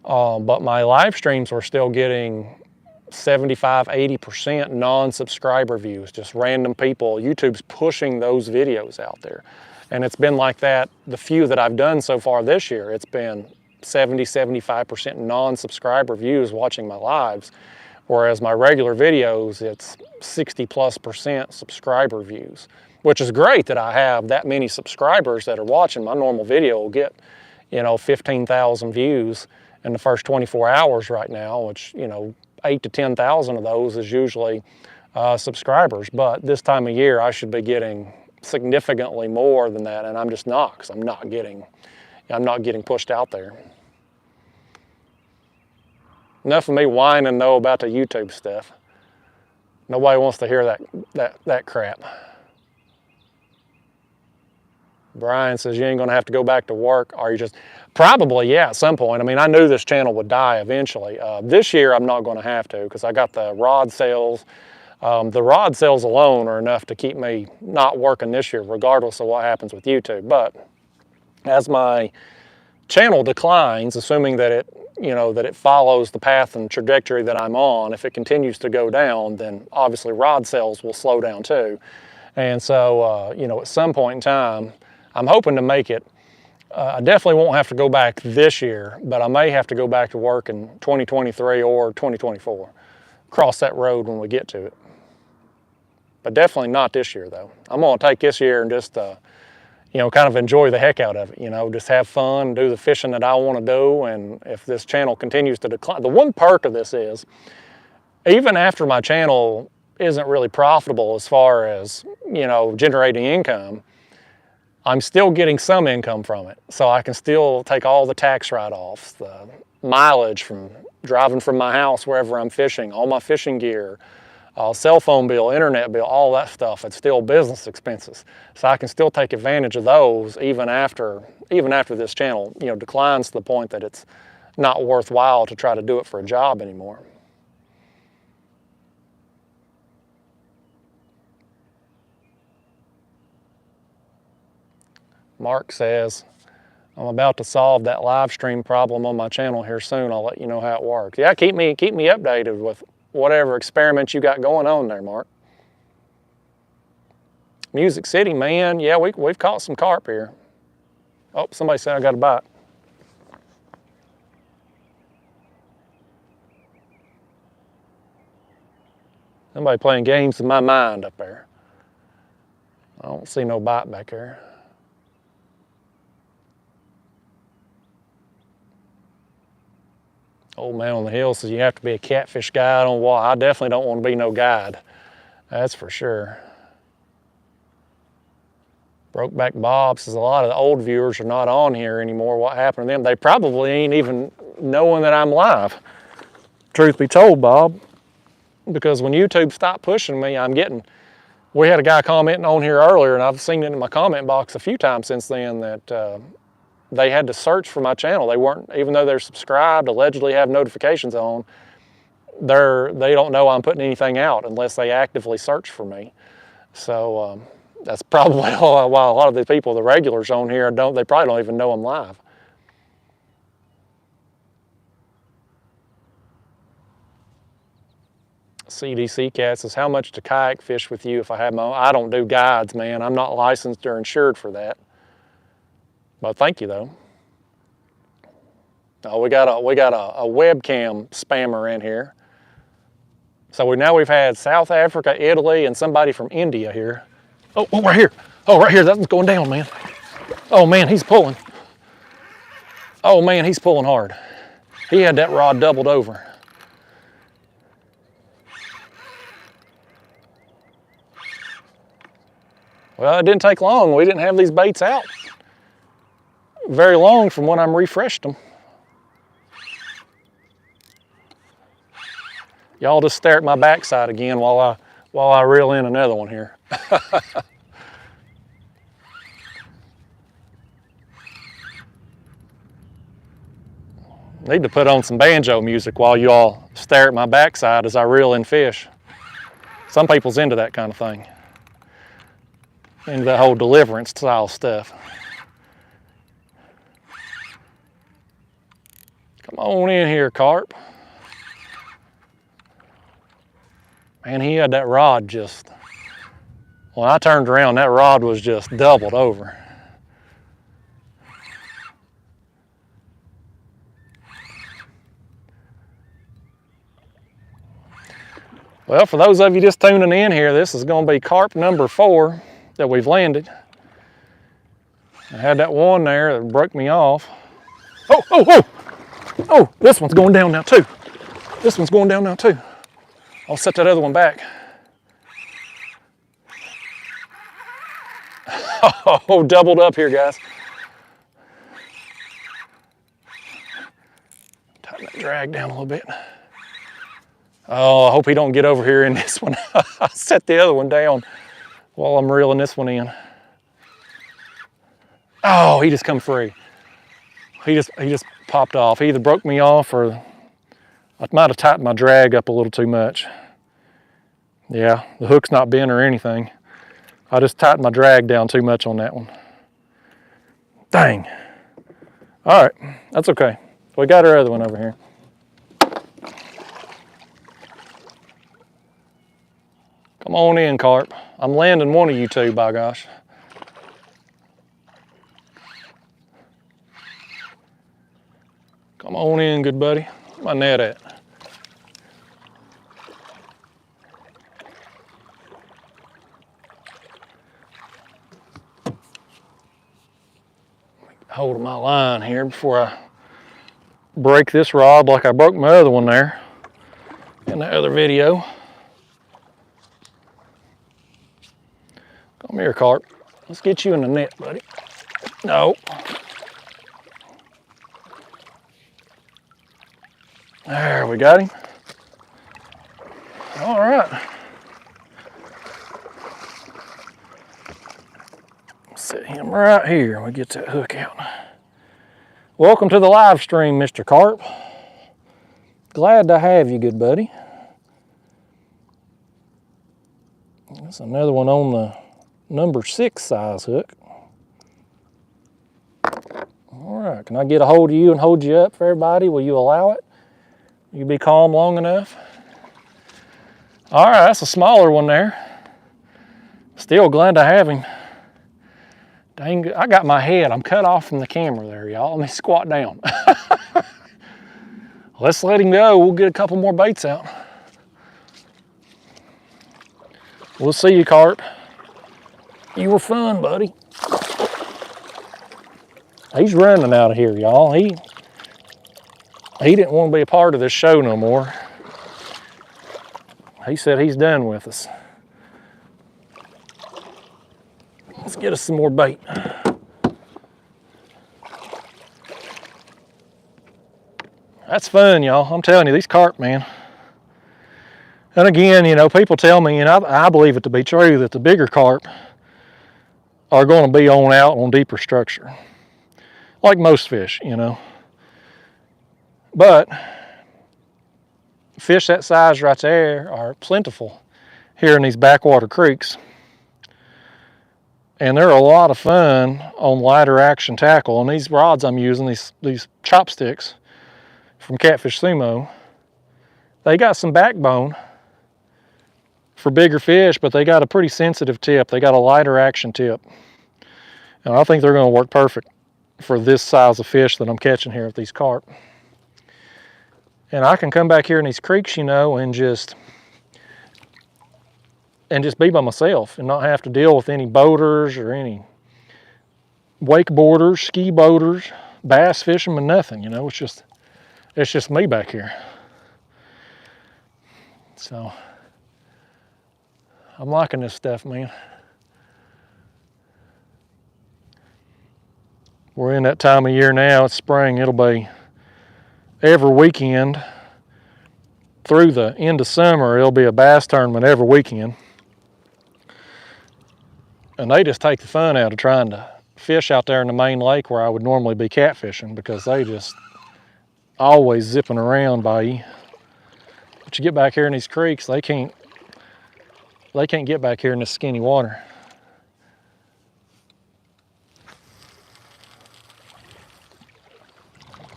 But my live streams were still getting 75-80% non-subscriber views, just random people. YouTube's pushing those videos out there. And it's been like that, the few that I've done so far this year, it's been 70-75% non-subscriber views watching my lives, whereas my regular videos, it's 60+% subscriber views, which is great that I have that many subscribers that are watching. My normal video will get, 15,000 views in the first 24 hours right now, which, 8 to 10,000 of those is usually subscribers. But this time of year, I should be getting significantly more than that, and I'm just not, because I'm not getting pushed out there. Enough of me whining though about the YouTube stuff. Nobody wants to hear that crap. Brian says, you ain't gonna have to go back to work, or you just, Probably, yeah, at some point. I mean, I knew this channel would die eventually. This year, I'm not going to have to because I got the rod sales. The rod sales alone are enough to keep me not working this year, regardless of what happens with YouTube. But as my channel declines, assuming that it follows the path and trajectory that I'm on, if it continues to go down, then obviously rod sales will slow down too. And so, at some point in time, I'm hoping to make it. I definitely won't have to go back this year, but I may have to go back to work in 2023 or 2024. Cross that road when we get to it. But definitely not this year, though. I'm going to take this year and just, kind of enjoy the heck out of it. Just have fun, do the fishing that I want to do. And if this channel continues to decline, the one perk of this is, even after my channel isn't really profitable as far as, generating income, I'm still getting some income from it. So I can still take all the tax write-offs, the mileage from driving from my house wherever I'm fishing, all my fishing gear, cell phone bill, internet bill, all that stuff. It's still business expenses. So I can still take advantage of those even after this channel, declines to the point that it's not worthwhile to try to do it for a job anymore. Mark says, I'm about to solve that live stream problem on my channel here soon. I'll let you know how it works. Yeah, keep me updated with whatever experiments you got going on there, Mark. Music City, man. Yeah, we've caught some carp here. Oh, somebody said I got a bite. Somebody playing games in my mind up there. I don't see no bite back there. Old man on the hill says you have to be a catfish guide on what? I definitely don't want to be no guide. That's for sure. Brokeback Bob says a lot of the old viewers are not on here anymore. What happened to them? They probably ain't even knowing that I'm live. Truth be told, Bob. Because when YouTube stopped pushing me, we had a guy commenting on here earlier, and I've seen it in my comment box a few times since then, that they had to search for my channel. They weren't, even though they're subscribed, allegedly have notifications on, they don't know I'm putting anything out unless they actively search for me. So that's probably why a lot of the people, the regulars on here, they probably don't even know I'm live. CDC Cat says, how much to kayak fish with you if I have my own? I don't do guides, man. I'm not licensed or insured for that. But thank you, though. Oh, we got a webcam spammer in here. So we've had South Africa, Italy, and somebody from India here. Oh, right here. Oh, right here. That one's going down, man. Oh, man, he's pulling. Oh, man, he's pulling hard. He had that rod doubled over. Well, it didn't take long. We didn't have these baits out very long from when I'm refreshed them. Y'all just stare at my backside again while I reel in another one here. Need to put on some banjo music while you all stare at my backside as I reel in fish. Some people's into that kind of thing. Into that whole deliverance style stuff. Come on in here, Carp. Man, he had that rod just, when I turned around, that rod was just doubled over. Well, for those of you just tuning in here, this is going to be carp number 4 that we've landed. I had that one there that broke me off. Oh, this one's going down now too. This one's going down now too. I'll set that other one back. Oh, doubled up here, guys. Tighten that drag down a little bit. Oh, I hope he don't get over here in this one. I set the other one down while I'm reeling this one in. Oh, he just come free. He just popped off. He either broke me off or I might have tightened my drag up a little too much. Yeah, the hook's not bent or anything. I just tightened my drag down too much on that one. Dang. All right, that's okay. We got our other one over here. Come on in, Carp. I'm landing one of you two, by gosh. Come on in, good buddy. Where's my net at? Hold my line here before I break this rod like I broke my other one there in the other video. Come here, Carp. Let's get you in the net, buddy. No. There, we got him. All right. Set him right here. We get that hook out. Welcome to the live stream, Mr. Carp. Glad to have you, good buddy. That's another one on the number 6 size hook. All right, can I get a hold of you and hold you up for everybody? Will you allow it? You be calm long enough? All right, that's a smaller one there. Still glad to have him. Dang, I got my head. I'm cut off from the camera there, y'all. Let me squat down. Let's let him go. We'll get a couple more baits out. We'll see you, Carp. You were fun, buddy. He's running out of here, y'all. He didn't want to be a part of this show no more. He said he's done with us. Let's get us some more bait. That's fun, y'all. I'm telling you, these carp, man. And again, you know, people tell me, and I believe it to be true, that the bigger carp are going to be out on deeper structure. Like most fish, you know. But fish that size right there are plentiful here in these backwater creeks. And they're a lot of fun on lighter action tackle. And these rods I'm using, these chopsticks from Catfish Sumo, they got some backbone for bigger fish, but they got a pretty sensitive tip. They got a lighter action tip. And I think they're going to work perfect for this size of fish that I'm catching here with these carp. And I can come back here in these creeks, you know, and just be by myself and not have to deal with any boaters or any wakeboarders, ski boaters, bass fishermen, nothing, you know. It's just me back here. So I'm liking this stuff, man. We're in that time of year now. It's spring. It'll be every weekend through the end of summer. It'll be a bass tournament every weekend. And they just take the fun out of trying to fish out there in the main lake where I would normally be catfishing, because they just always zipping around by you. But you get back here in these creeks, they can't get back here in this skinny water.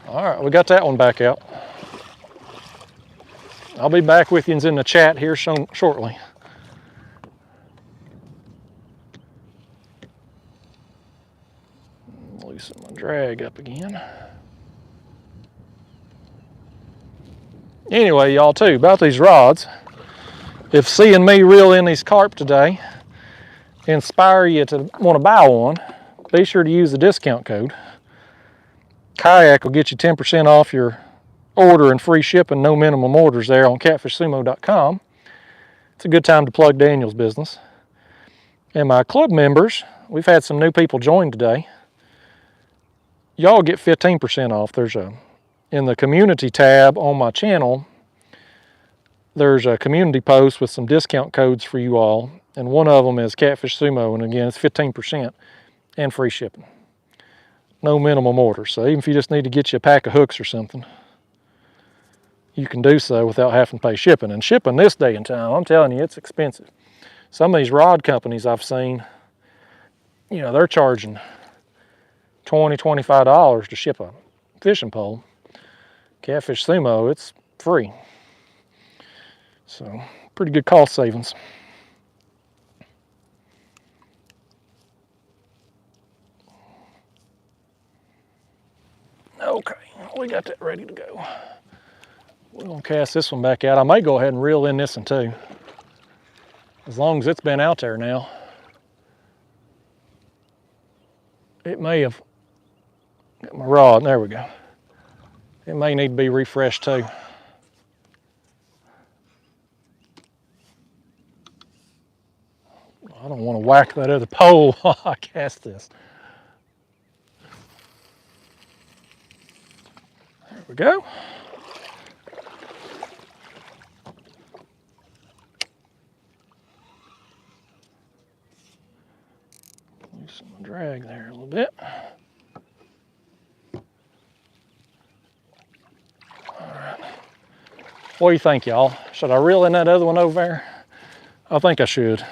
All right, we got that one back out. I'll be back with you in the chat here shortly. Loosen my drag up again. Anyway, y'all, too, about these rods, if seeing me reel in these carp today inspire you to want to buy one, be sure to use the discount code. Kayak will get you 10% off your order and free shipping, no minimum orders there on catfishsumo.com. It's a good time to plug Daniel's business. And my club members, we've had some new people join today. Y'all get 15% off. There's in the community tab on my channel, there's a community post with some discount codes for you all. And one of them is Catfish Sumo. And again, it's 15% and free shipping. no minimum order. So even if you just need to get you a pack of hooks or something, you can do so without having to pay shipping. And shipping this day and time, I'm telling you, it's expensive. Some of these rod companies I've seen, you know, they're charging $20, $25 to ship a fishing pole. Catfish Sumo, it's free. So pretty good cost savings. Okay, we got that ready to go. We're gonna cast this one back out. I may go ahead and reel in this one too, as long as it's been out there now. It may have got my rod. There we go. It may need to be refreshed too. I don't want to whack that other pole while I cast this. There we go. Loosen the drag there a little bit. What do you think, y'all? Should I reel in that other one over there? I think I should.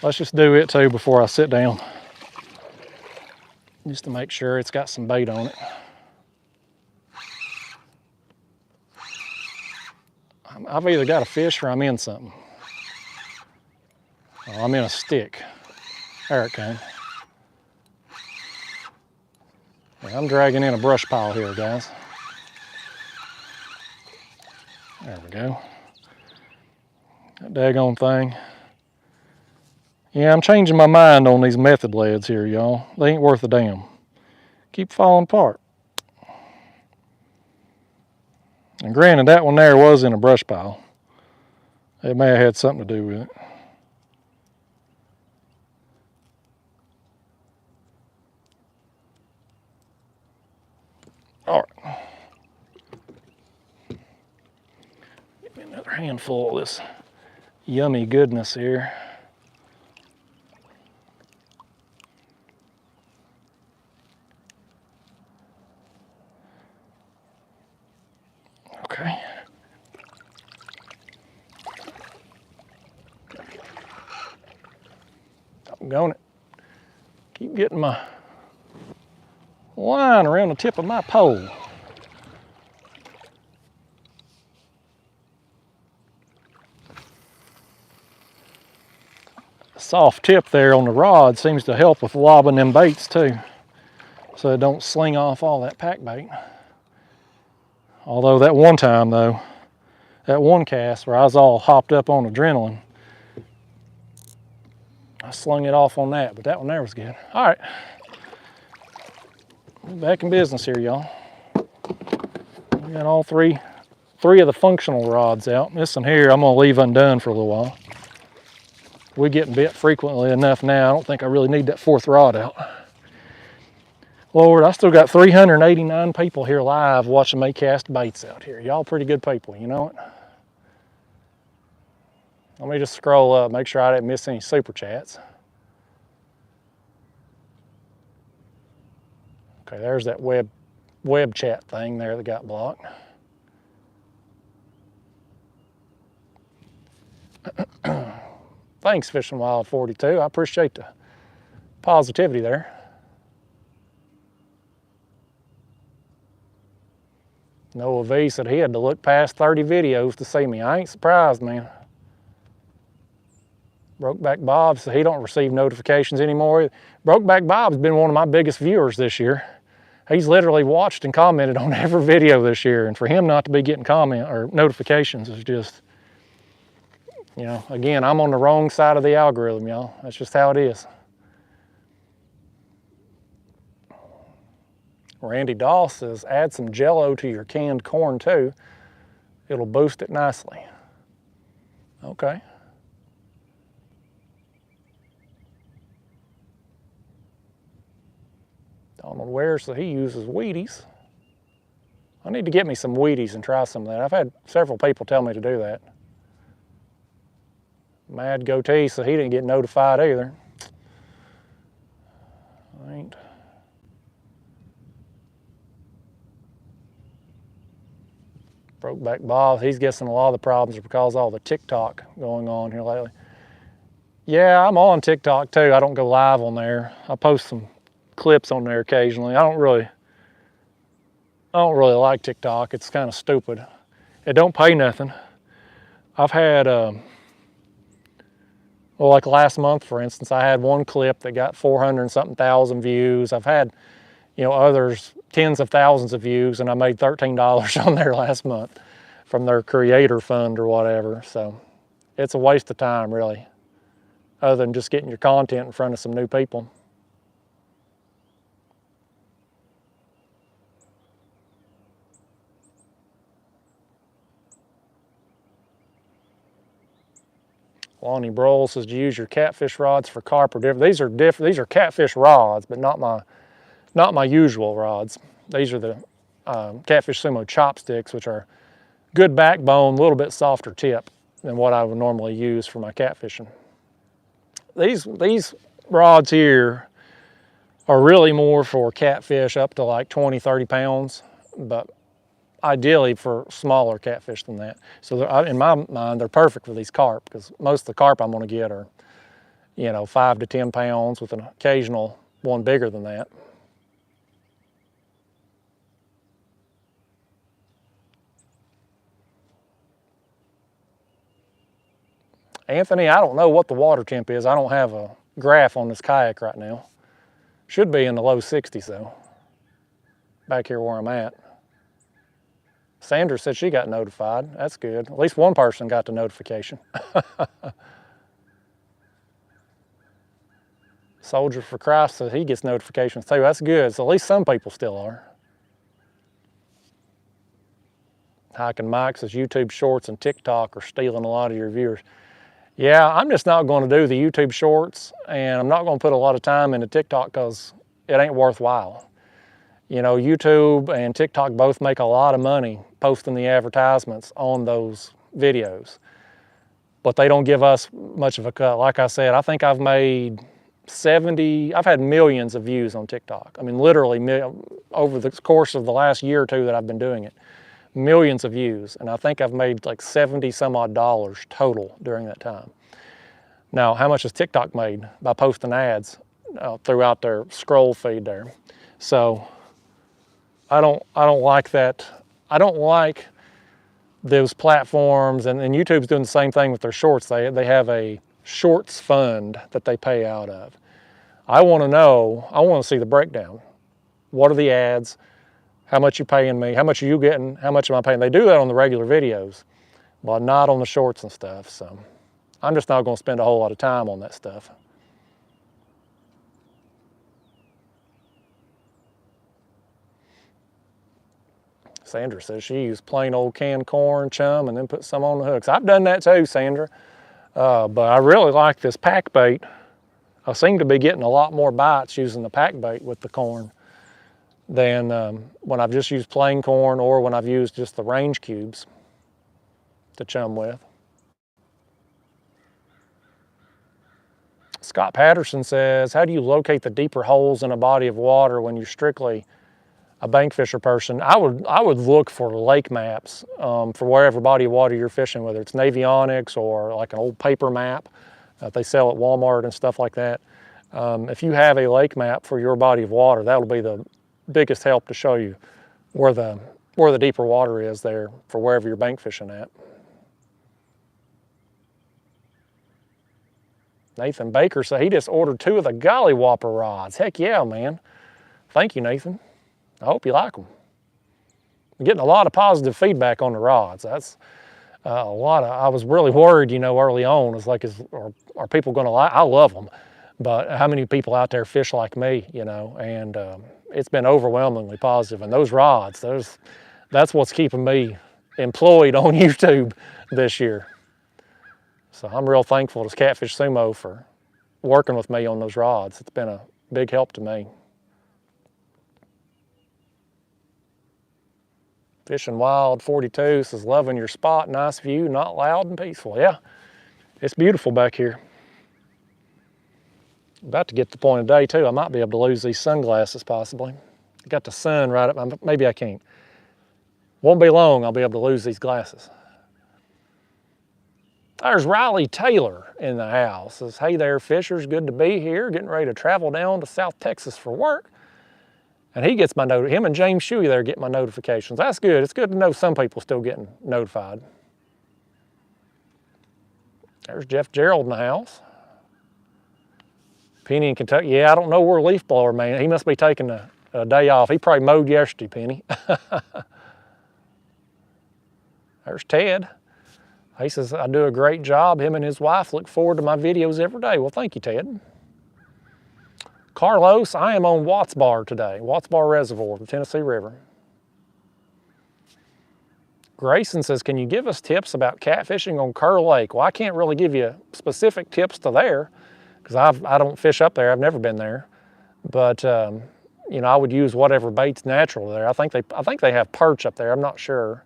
Let's just do it too before I sit down, just to make sure it's got some bait on it. I've either got a fish or I'm in something. Oh, I'm in a stick. There it came. Yeah, I'm dragging in a brush pile here, guys. There we go. That daggone thing. Yeah, I'm changing my mind on these method leads here, y'all. They ain't worth a damn. Keep falling apart. And granted, that one there was in a brush pile. It may have had something to do with it. All right. Give me another handful of this yummy goodness here. Okay. Doggone it. Keep getting my line around the tip of my pole. The soft tip there on the rod seems to help with lobbing them baits too, so it don't sling off all that pack bait. Although that one time though, that one cast where I was all hopped up on adrenaline, I slung it off on that, but that one there was good. All right, we're back in business here, y'all. We got all three of the functional rods out. This one here I'm gonna leave undone for a little while. We're getting bit frequently enough now. I don't think I really need that fourth rod out. Lord, I still got 389 people here live watching me cast baits out here. Y'all pretty good people, you know it? Let me just scroll up, make sure I didn't miss any super chats. Okay, there's that web chat thing there that got blocked. Thanks, Fishing Wild 42. I appreciate the positivity there. Noah V said he had to look past 30 videos to see me. I ain't surprised, man. Brokeback Bob said he don't receive notifications anymore. Brokeback Bob's been one of my biggest viewers this year. He's literally watched and commented on every video this year, and for him not to be getting comment or notifications is just, you know, again, I'm on the wrong side of the algorithm, y'all. That's just how it is. Randy Doss says, add some Jell-O to your canned corn too. It'll boost it nicely. Okay. Donald Ware says he uses Wheaties. I need to get me some Wheaties and try some of that. I've had several people tell me to do that. Mad Goatee said he didn't get notified either. I ain't Brokeback Bob, he's guessing a lot of the problems are because of all the TikTok going on here lately. Yeah, I'm on TikTok too. I don't go live on there. I post some clips on there occasionally. I don't really like TikTok. It's kind of stupid. It don't pay nothing. I've had, well, like last month, for instance, I had one clip that got 400 and something thousand views. I've had, you know, others tens of thousands of views, and I made $13 on there last month from their creator fund or whatever. So it's a waste of time, really, other than just getting your content in front of some new people. Lonnie Broll says, do you use your catfish rods for carp or different? These are different. These are catfish rods, but not my usual rods. These are the Catfish Sumo chopsticks, which are good backbone, a little bit softer tip than what I would normally use for my catfishing. These rods here are really more for catfish up to like 20, 30 pounds, but ideally for smaller catfish than that. So in my mind, they're perfect for these carp, because most of the carp I'm gonna get are, you know, 5 to 10 pounds with an occasional one bigger than that. Anthony, I don't know what the water temp is. I don't have a graph on this kayak right now. Should be in the low 60s though, back here where I'm at. Sandra said she got notified. That's good. At least one person got the notification. Soldier for Christ says he gets notifications too. That's good. So at least some people still are. Hiking Mike says YouTube Shorts and TikTok are stealing a lot of your viewers. Yeah, I'm just not going to do the YouTube Shorts, and I'm not going to put a lot of time into TikTok because it ain't worthwhile. You know, YouTube and TikTok both make a lot of money posting the advertisements on those videos, but they don't give us much of a cut. Like I said, I think I've made I've had millions of views on TikTok. I mean, literally over the course of the last year or two that I've been doing it, millions of views. And I think I've made like 70 some odd dollars total during that time. Now, how much has TikTok made by posting ads throughout their scroll feed there? So I don't like that. I don't like those platforms, and YouTube's doing the same thing with their shorts. They have a shorts fund that they pay out of. I want to see the breakdown. What are the ads? How much you paying me? How much are you getting? How much am I paying? They do that on the regular videos, but not on the shorts and stuff. So I'm just not going to spend a whole lot of time on that stuff. Sandra says she used plain old canned corn, chum, and then put some on the hooks. I've done that too, Sandra. But I really like this pack bait. I seem to be getting a lot more bites using the pack bait with the corn than when I've just used plain corn or when I've used just the range cubes to chum with. Scott Patterson says, how do you locate the deeper holes in a body of water when you're strictly a bank fisher person? I would look for lake maps for wherever body of water you're fishing, whether it's Navionics or like an old paper map that they sell at Walmart and stuff like that. If you have a lake map for your body of water, that'll be the biggest help to show you where the deeper water is there for wherever you're bank fishing at. Nathan Baker said he just ordered 2 of the Golly Whopper rods. Heck yeah, man. Thank you, Nathan. I hope you like them. I'm getting a lot of positive feedback on the rods. That's I was really worried, you know, early on. It's like, are people going to like? I love them, but how many people out there fish like me, you know? And it's been overwhelmingly positive. And those rods, that's what's keeping me employed on YouTube this year. So I'm real thankful to Catfish Sumo for working with me on those rods. It's been a big help to me. Fishing Wild 42 says, loving your spot, nice view, not loud and peaceful. Yeah, it's beautiful back here. About to get to the point of day too. I might be able to lose these sunglasses possibly. Got the sun right up, maybe I can't. Won't be long, I'll be able to lose these glasses. There's Riley Taylor in the house. Says, hey there, fishers, good to be here. Getting ready to travel down to South Texas for work. And he gets my him and James Shuey there get my notifications. That's good. It's good to know some people still getting notified. There's Jeff Gerald in the house. Penny in Kentucky. Yeah, I don't know where leaf blower man. He must be taking a day off. He probably mowed yesterday, Penny. There's Ted. He says, I do a great job. Him and his wife look forward to my videos every day. Well, thank you, Ted. Carlos, I am on Watts Bar today. Watts Bar Reservoir, the Tennessee River. Grayson says, can you give us tips about catfishing on Kerr Lake? Well, I can't really give you specific tips to there because I don't fish up there. I've never been there. But, you know, I would use whatever bait's natural there. I think they have perch up there. I'm not sure.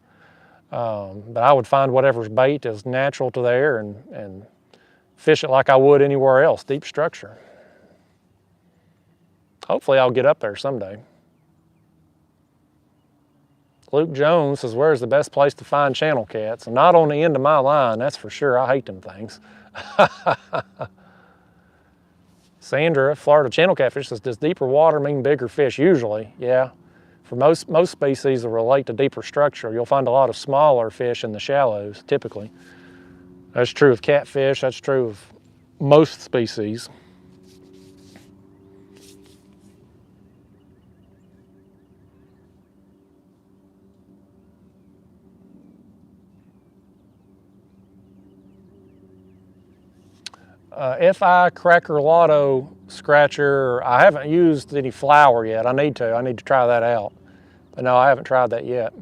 But I would find whatever's bait is natural to there and fish it like I would anywhere else, deep structure. Hopefully I'll get up there someday. Luke Jones says, where's the best place to find channel cats? And not on the end of my line, that's for sure. I hate them things. Sandra, Florida channel catfish says, does deeper water mean bigger fish? Usually, yeah. For most species that relate to deeper structure, you'll find a lot of smaller fish in the shallows, typically. That's true of catfish, that's true of most species. FI Cracker Lotto Scratcher, I haven't used any flour yet. I need to try that out. But no, I haven't tried that yet.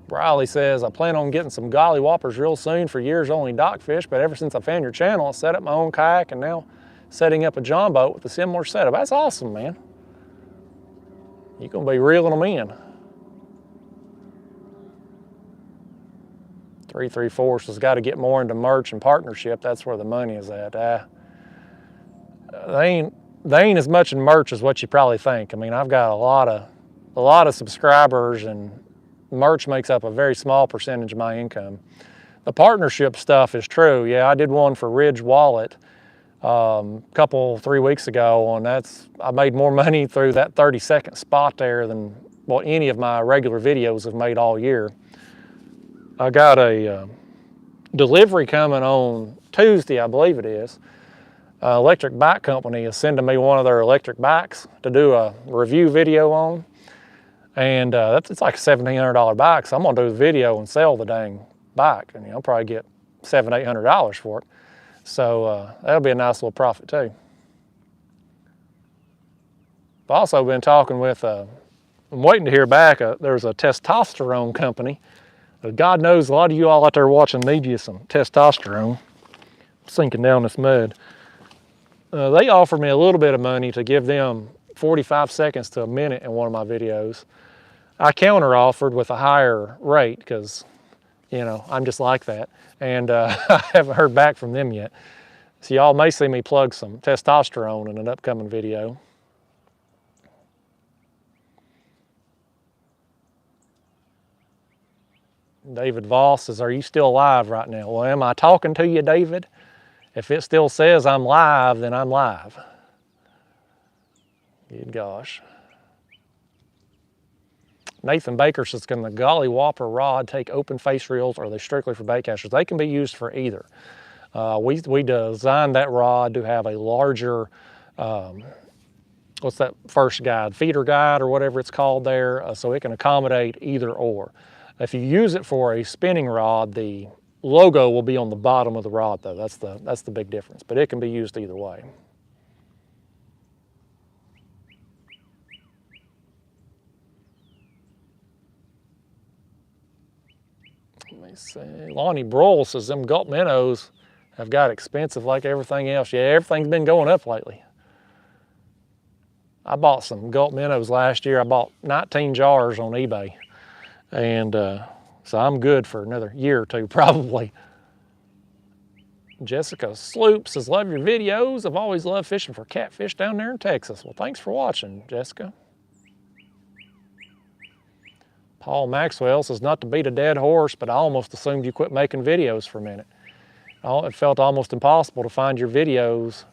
Riley says, I plan on getting some golly whoppers real soon for years only dock fish, but ever since I found your channel, I set up my own kayak and now setting up a john boat with a similar setup. That's awesome, man. You're gonna be reeling them in. 334 has got to get more into merch and partnership. That's where the money is at. They ain't as much in merch as what you probably think. I mean, I've got a lot of subscribers, and merch makes up a very small percentage of my income. The partnership stuff is true. Yeah, I did one for Ridge Wallet a 3 weeks ago, and I made more money through that 30-second spot there than what any of my regular videos have made all year. I got a delivery coming on Tuesday, I believe it is. Electric bike company is sending me one of their electric bikes to do a review video on. And it's like a $1,700 bike, so I'm gonna do the video and sell the dang bike. And I'll probably get $700, $800 for it. So that'll be a nice little profit too. I've also been talking with, I'm waiting to hear back, there's a testosterone company. God knows a lot of you all out there watching need you some testosterone. Sinking down this mud. They offered me a little bit of money to give them 45 seconds to a minute in one of my videos. I counter-offered with a higher rate because, you know, I'm just like that. And I haven't heard back from them yet. So y'all may see me plug some testosterone in an upcoming video. David Voss says, are you still live right now? Well, am I talking to you, David? If it still says I'm live, then I'm live. Good gosh. Nathan Baker says, can the golly whopper rod take open face reels, or are they strictly for bait casters? They can be used for either. We designed that rod to have a larger, what's that first guide, feeder guide or whatever it's called there, so it can accommodate either or. If you use it for a spinning rod, the logo will be on the bottom of the rod though. That's the big difference, but it can be used either way. Let me see. Lonnie Broll says them gulp minnows have got expensive like everything else. Yeah, everything's been going up lately. I bought some gulp minnows last year. I bought 19 jars on eBay. And so I'm good for another year or two, probably. Jessica Sloop says, love your videos. I've always loved fishing for catfish down there in Texas. Well, thanks for watching, Jessica. Paul Maxwell says, not to beat a dead horse, but I almost assumed you quit making videos for a minute. It felt almost impossible to find your videos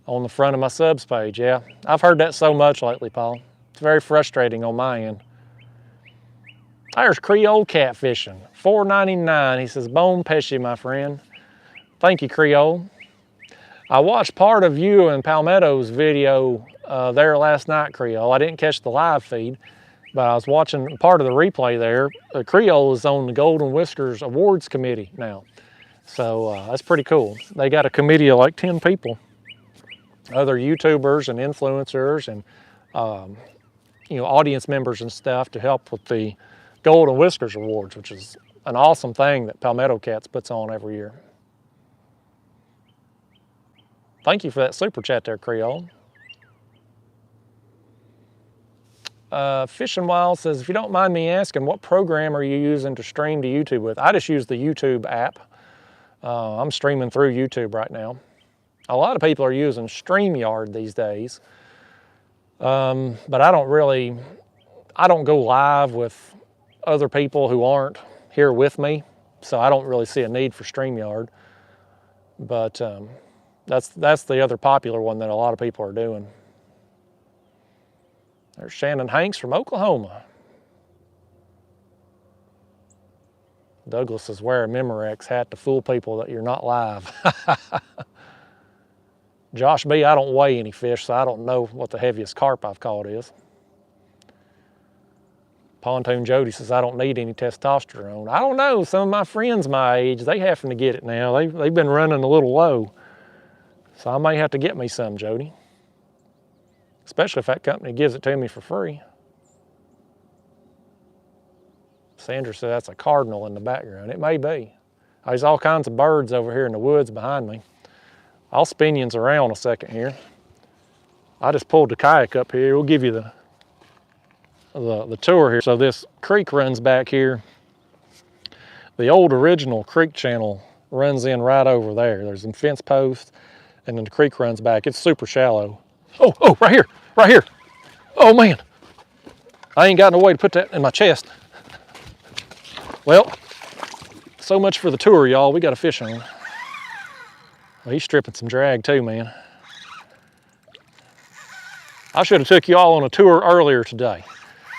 on the front of my subs page. Yeah, I've heard that so much lately, Paul. It's very frustrating on my end. There's Creole catfishing, $4.99. He says, bone pesci, my friend. Thank you, Creole. I watched part of you and Palmetto's video there last night, Creole. I didn't catch the live feed, but I was watching part of the replay there. Creole is on the Golden Whiskers Awards Committee now. So that's pretty cool. They got a committee of like 10 people, other YouTubers and influencers and audience members and stuff to help with the Golden Whiskers Awards, which is an awesome thing that Palmetto Cats puts on every year. Thank you for that super chat there, Creole. Fishing Wild says, if you don't mind me asking, what program are you using to stream to YouTube with? I just use the YouTube app. I'm streaming through YouTube right now. A lot of people are using StreamYard these days, but I don't go live with other people who aren't here with me, so I don't really see a need for StreamYard. But that's the other popular one that a lot of people are doing. There's Shannon Hanks from Oklahoma. Douglas is wearing a Memorex hat to fool people that you're not live. Josh B, I don't weigh any fish, so I don't know what the heaviest carp I've caught is. Pontoon Jody says, I don't need any testosterone. I don't know, some of my friends my age, they happen to get it now. They've been running a little low. So I may have to get me some, Jody. Especially if that company gives it to me for free. Sandra said that's a cardinal in the background. It may be. There's all kinds of birds over here in the woods behind me. I'll spin you around a second here. I just pulled the kayak up here. We'll give you the tour here. So this creek runs back here. The old original creek channel runs in right over there. There's some fence posts, and then the creek runs back. It's super shallow. Oh, right here, right here. Oh man, I ain't got no way to put that in my chest. Well, so much for the tour, y'all. We got a fish on. Well, he's stripping some drag too, man. I should have took you all on a tour earlier today,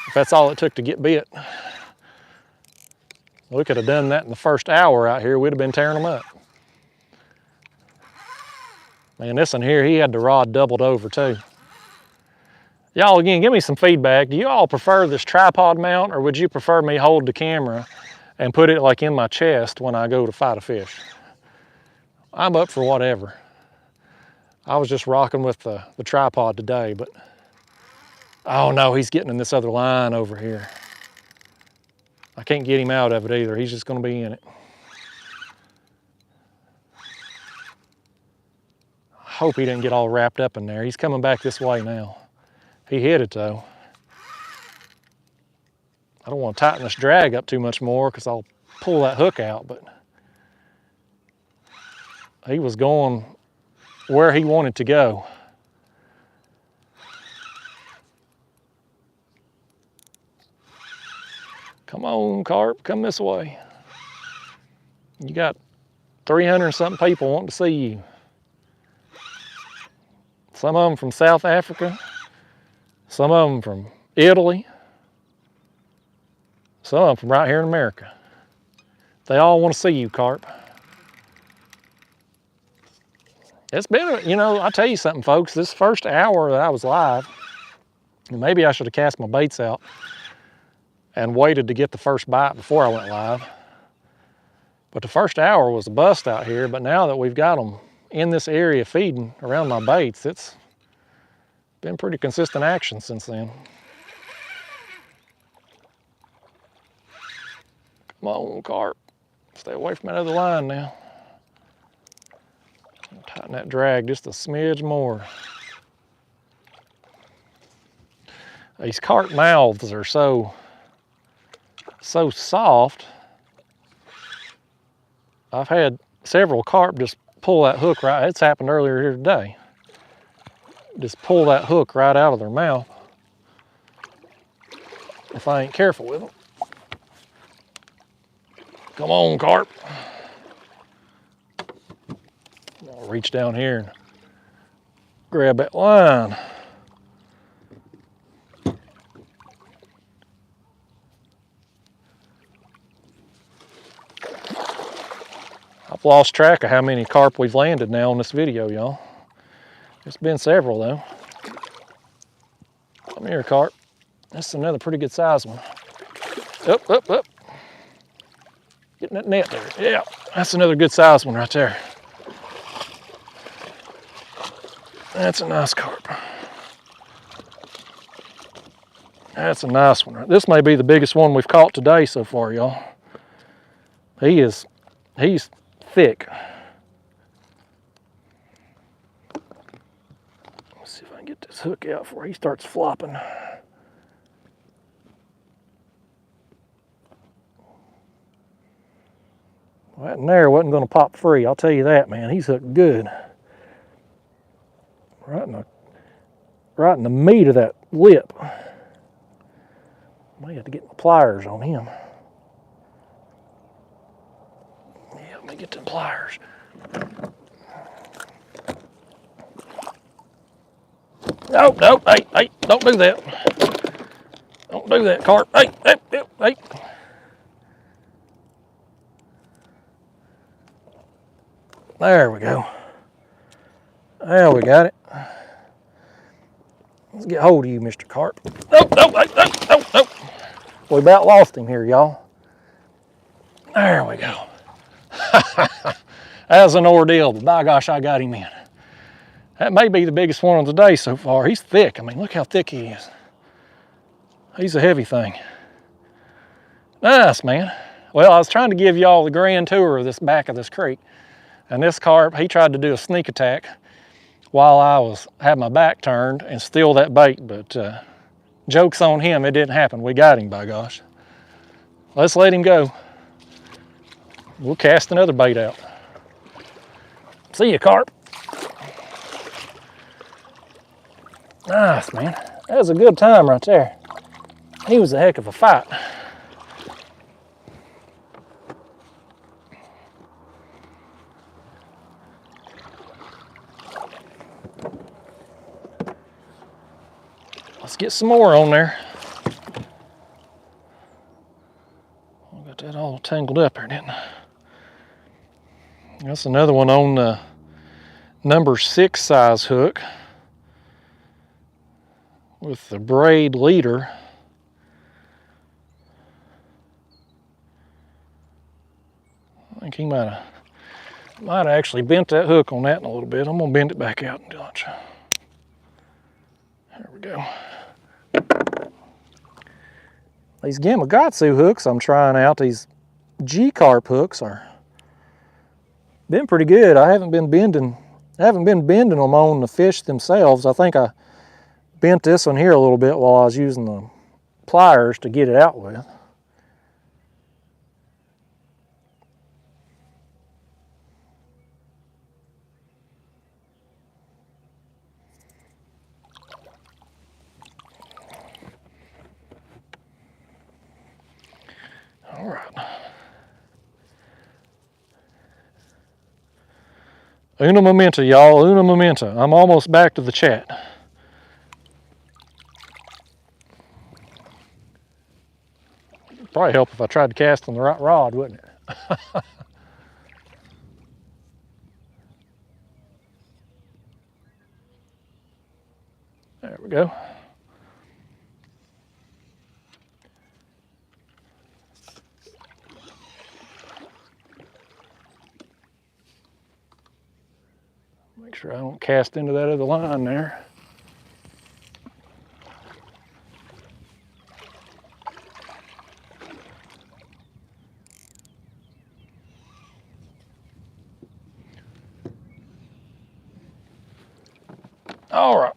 if that's all it took to get bit. We could have done that in the first hour out here. We'd have been tearing them up. Man, this one here, he had the rod doubled over too. Y'all, again, give me some feedback. Do you all prefer this tripod mount, or would you prefer me hold the camera and put it like in my chest when I go to fight a fish? I'm up for whatever. I was just rocking with the tripod today, but oh no, he's getting in this other line over here. I can't get him out of it either. He's just gonna be in it. I hope he didn't get all wrapped up in there. He's coming back this way now. He hit it though. I don't want to tighten this drag up too much more because I'll pull that hook out, but he was going where he wanted to go. Come on, Carp, come this way. You got 300 and something people wanting to see you. Some of them from South Africa, some of them from Italy, some of them from right here in America. They all want to see you, Carp. It's been, you know, I'll tell you something, folks. This first hour that I was live, and maybe I should have cast my baits out and waited to get the first bite before I went live. But the first hour was a bust out here, but now that we've got them in this area feeding around my baits, it's been pretty consistent action since then. Come on, Carp. Stay away from that other line now. Tighten that drag just a smidge more. These carp mouths are so soft. I've had several carp just pull that hook right. It's happened earlier here today. Just pull that hook right out of their mouth if I ain't careful with them. Come on, carp. I'll reach down here and grab that line. I've lost track of how many carp we've landed now on this video, y'all. It's been several though. Come here, carp. That's another pretty good size one. Up, up, up. Getting that net there. Yeah, that's another good size one right there. That's a nice carp. That's a nice one. This may be the biggest one we've caught today so far, y'all. He's thick. Let's see if I can get this hook out before he starts flopping. Well, that in there wasn't going to pop free, I'll tell you that, man. He's hooked good. Right in the meat of that lip. Might have to get my pliers on him. Yeah, let me get them pliers. No, no, hey, don't do that. Don't do that, carp. Hey. There we go. There we got it. Let's get hold of you, Mr. Carp. No. We about lost him here, y'all. There we go. That was an ordeal, but by gosh, I got him in. That may be the biggest one of the day so far. He's thick. I mean, look how thick he is. He's a heavy thing. Nice, man. Well, I was trying to give y'all the grand tour of this back of this creek. And this carp, he tried to do a sneak attack while I had my back turned and steal that bait, but joke's on him, it didn't happen. We got him, by gosh. Let's let him go. We'll cast another bait out. See you, carp. Nice, man. That was a good time right there. He was a heck of a fight. Let's get some more on there. I got that all tangled up there, didn't I? That's another one on the number 6 size hook with the braid leader. I think he might have actually bent that hook on that in a little bit. I'm gonna bend it back out and watch. There we go. These Gamakatsu hooks I'm trying out, these G-Carp hooks, are been pretty good. I haven't been bending them on the fish themselves. I think I bent this one here a little bit while I was using the pliers to get it out with. All right. Una momenta, y'all. Una momenta. I'm almost back to the chat. It'd probably help if I tried to cast on the right rod, wouldn't it? There we go. Make sure I don't cast into that other line there. All right.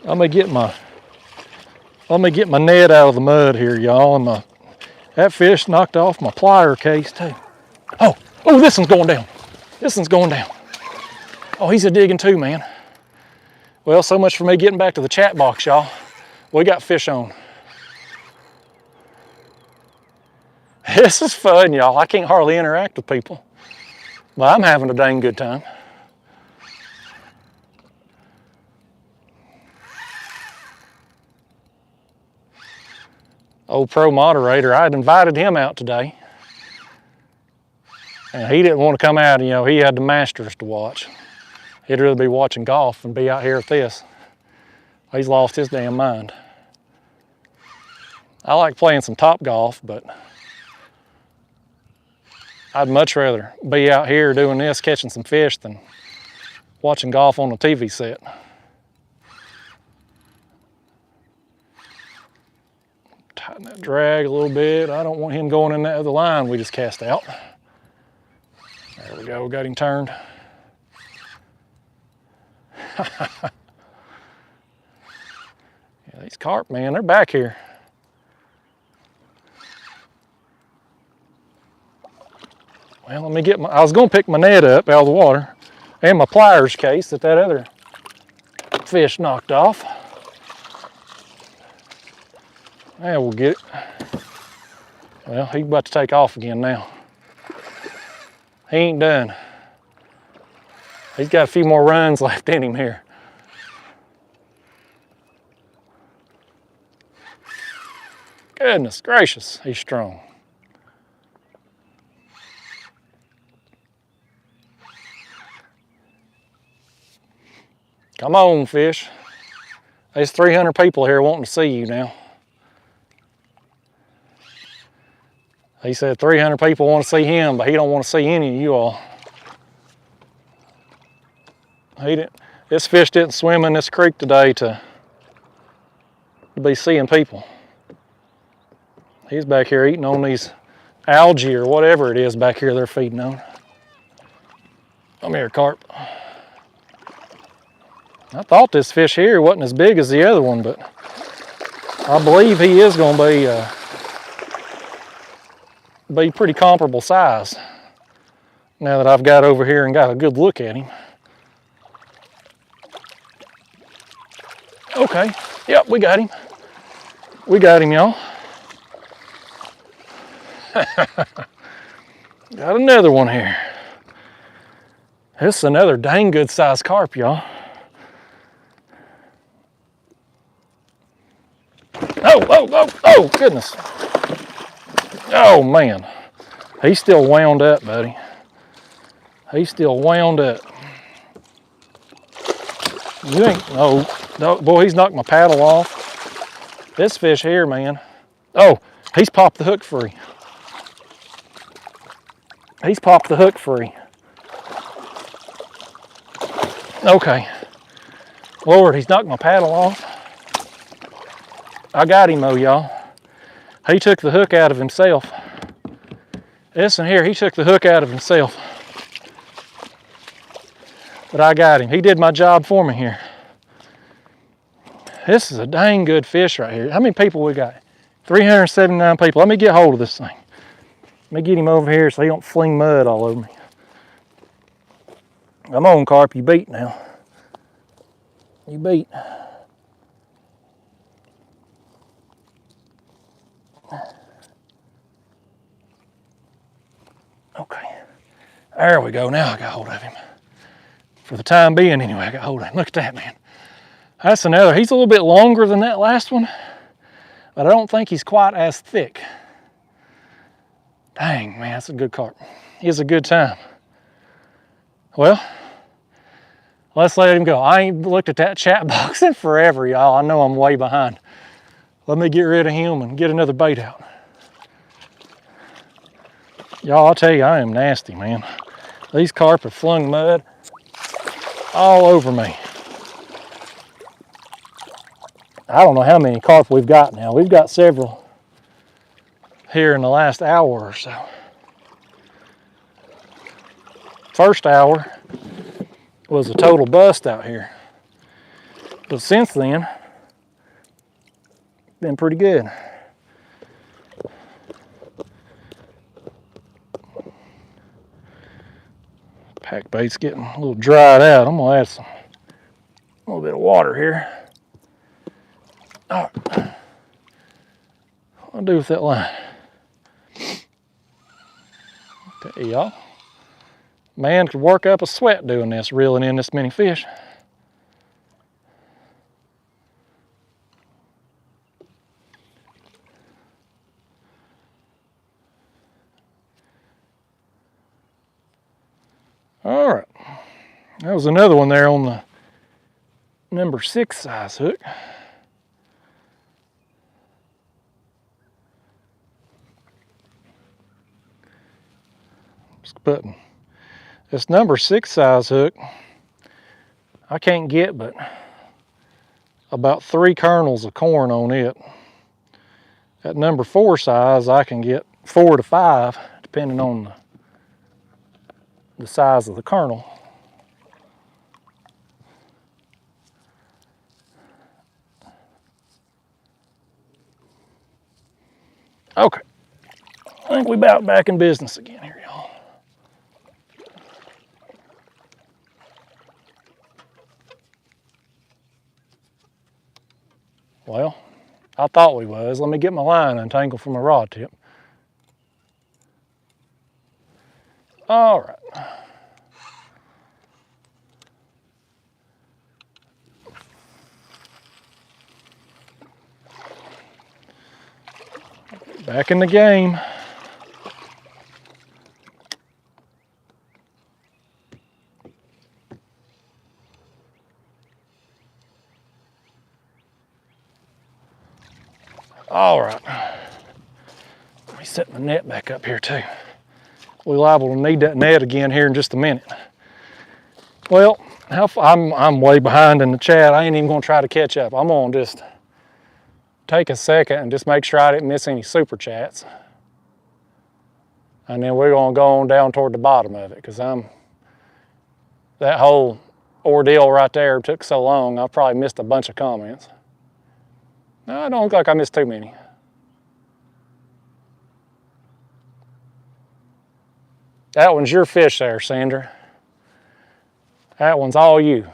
I'm gonna get my net out of the mud here, y'all, and That fish knocked off my plier case too. Oh, this one's going down. This one's going down. Oh, he's a digging too, man. Well, so much for me getting back to the chat box, y'all. We got fish on. This is fun, y'all. I can't hardly interact with people, but I'm having a dang good time. Old pro moderator, I had invited him out today, and he didn't want to come out. You know, he had the Masters to watch. He'd rather be watching golf and be out here at this. He's lost his damn mind. I like playing some top golf, but I'd much rather be out here doing this, catching some fish, than watching golf on a TV set. Tighten that drag a little bit. I don't want him going in that other line we just cast out. There we go, got him turned. Yeah, these carp, man, they're back here. Well, let me get I was gonna pick my net up out of the water and my pliers case that other fish knocked off. Yeah, we'll get it. Well, he's about to take off again now. He ain't done. He's got a few more runs left in him here. Goodness gracious, he's strong. Come on, fish. There's 300 people here wanting to see you now. He said 300 people want to see him, but he don't want to see any of you all. This fish didn't swim in this creek today to be seeing people. He's back here eating on these algae or whatever it is back here they're feeding on. Come here, carp. I thought this fish here wasn't as big as the other one, but I believe he is going to be pretty comparable size now that I've got over here and got a good look at him. Okay, yep, we got him. We got him, y'all. Got another one here. This is another dang good sized carp, y'all. Oh, goodness. Oh, man. He's still wound up, buddy. He's still wound up. You ain't, no, boy, he's knocked my paddle off. This fish here, man. Oh, he's popped the hook free. He's popped the hook free. Okay. Lord, he's knocked my paddle off. I got him though, y'all. He took the hook out of himself. This one here, he took the hook out of himself. But I got him. He did my job for me here. This is a dang good fish right here. How many people we got? 379 people. Let me get hold of this thing. Let me get him over here so he don't fling mud all over me. Come on, Carp, you beat now. You beat. Okay, there we go. Now I got hold of him. For the time being anyway, I got hold of him. Look at that, man. That's another. He's a little bit longer than that last one, but I don't think he's quite as thick. Dang, man, that's a good carp. He's a good time. Well, let's let him go. I ain't looked at that chat box in forever, y'all. I know I'm way behind. Let me get rid of him and get another bait out. Y'all, I'll tell you, I am nasty, man. These carp have flung mud all over me. I don't know how many carp we've got now. We've got several here in the last hour or so. First hour was a total bust out here. But since then, been pretty good. Hack bait's getting a little dried out. I'm gonna add a little bit of water here. All right. What do I do with that line? Okay, y'all. Man could work up a sweat doing this, reeling in this many fish. All right, that was another one there on the number 6 size hook. Just putting this number 6 size hook, I can't get but about 3 kernels of corn on it. At number 4 size, I can get 4 to 5, depending on the size of the kernel. Okay, I think we about back in business again here, y'all. Well, I thought we was. Let me get my line untangled from my rod tip. All right. Back in the game. All right. Let me set my net back up here too. We're liable to need that net again here in just a minute. Well, I'm way behind in the chat. I ain't even gonna try to catch up. I'm gonna just take a second and just make sure I didn't miss any super chats. And then we're gonna go on down toward the bottom of it, because that whole ordeal right there took so long, I probably missed a bunch of comments. No, I don't look like I missed too many. That one's your fish there, Sandra. That one's all you.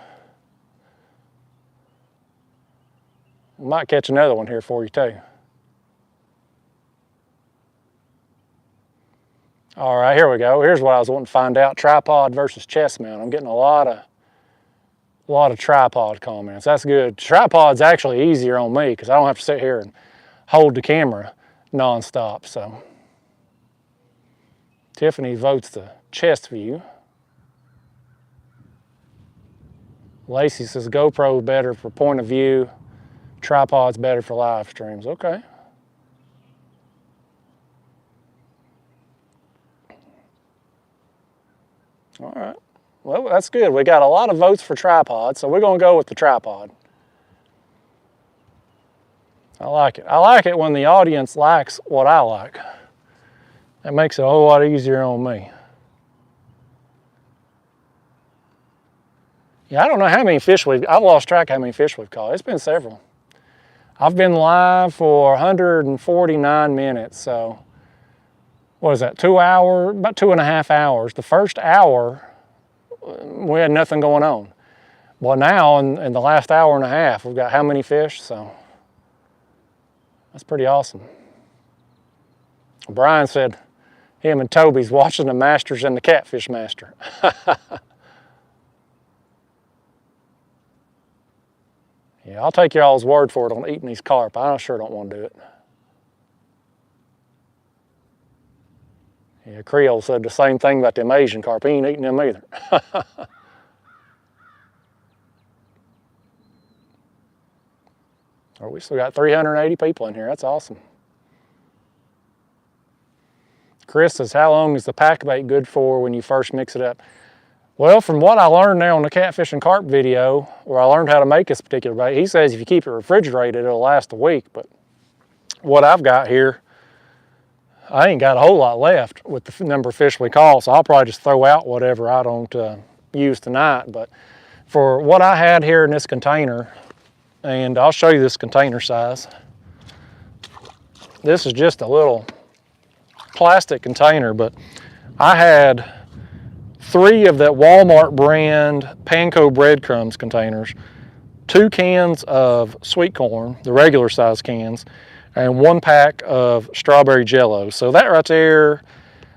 We might catch another one here for you too. All right, here we go. Here's what I was wanting to find out: tripod versus chest mount. I'm getting a lot of tripod comments. That's good. Tripod's actually easier on me because I don't have to sit here and hold the camera nonstop. So Tiffany votes the chest view. Lacey says GoPro better for point of view. Tripod's better for live streams. Okay. All right. Well, that's good. We got a lot of votes for tripod, so we're going to go with the tripod. I like it. I like it when the audience likes what I like. That makes it a whole lot easier on me. Yeah, I don't know how many fish I've lost track of how many fish we've caught. It's been several. I've been live for 149 minutes, so what is that, 2 hours, about 2.5 hours. The first hour, we had nothing going on. Well, now in the last hour and a half, we've got how many fish? So that's pretty awesome. Brian said him and Toby's watching the Masters and the Catfish Master. Yeah, I'll take y'all's word for it on eating these carp. I sure don't want to do it. Yeah, Creole said the same thing about them Asian carp. He ain't eating them either. Oh, we still got 380 people in here. That's awesome. Chris says, how long is the pack bait good for when you first mix it up? Well, from what I learned there on the catfish and carp video, where I learned how to make this particular bait, he says if you keep it refrigerated, it'll last a week. But what I've got here, I ain't got a whole lot left with the number of fish we caught, so I'll probably just throw out whatever I don't use tonight. But for what I had here in this container, and I'll show you this container size. This is just a little plastic container, but I had 3 of that Walmart brand panko breadcrumbs containers, 2 cans of sweet corn, the regular size cans, and 1 pack of strawberry jello. So that right there,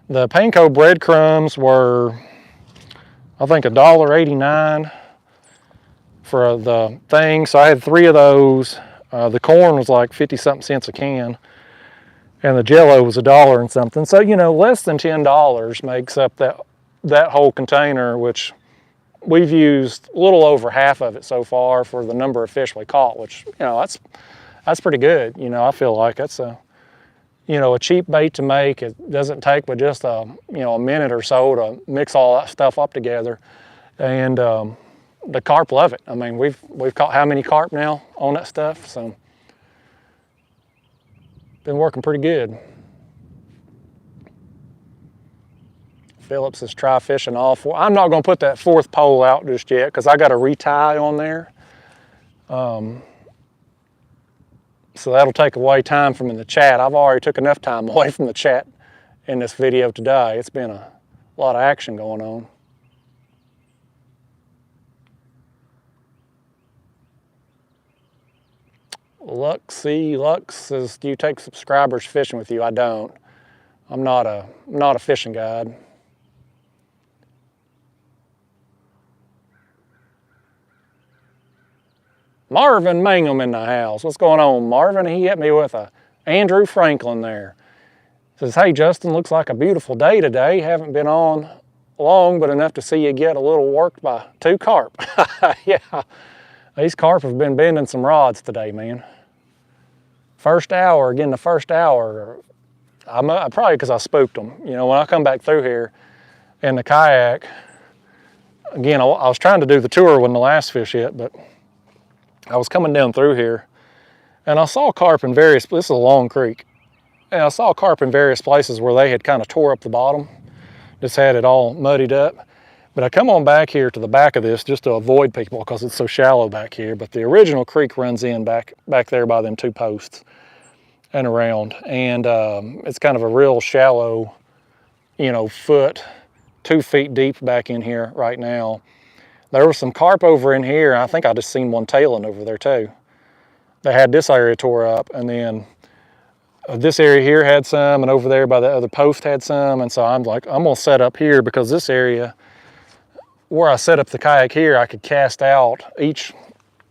the panko breadcrumbs were, I think, $1.89 for the thing. So I had 3 of those. The corn was like 50-something cents a can, and the jello was $1 and something. So, you know, less than $10 makes up that whole container, which we've used a little over half of it so far for the number of fish we caught, which, you know, that's pretty good. You know, I feel like that's a cheap bait to make. It doesn't take but just a minute or so to mix all that stuff up together, and the carp love it. I mean, we've caught how many carp now on that stuff, so been working pretty good. Phillips is try fishing all 4. I'm not going to put that 4th pole out just yet because I got to retie on there. So that'll take away time from in the chat. I've already took enough time away from the chat in this video today. It's been a lot of action going on. Lux says, do you take subscribers fishing with you? I don't. I'm not a fishing guide. Marvin Mangum in the house. What's going on, Marvin? He hit me with a Andrew Franklin there. Says, hey, Justin, looks like a beautiful day today. Haven't been on long, but enough to see you get a little worked by 2 carp. Yeah, these carp have been bending some rods today, man. First hour, again, the first hour, probably because I spooked them. You know, when I come back through here in the kayak, again, I was trying to do the tour when the last fish hit, but I was coming down through here and I saw carp in this is a long creek, and I saw carp in various places where they had kind of tore up the bottom, just had it all muddied up. But I come on back here to the back of this just to avoid people because it's so shallow back here. But the original creek runs in back there by them 2 posts and around. And it's kind of a real shallow, 2 feet deep back in here right now. There was some carp over in here. I think I just seen one tailing over there too. They had this area tore up, and then this area here had some, and over there by the other post had some. And so I'm like, I'm gonna set up here because this area, where I set up the kayak here, I could cast out each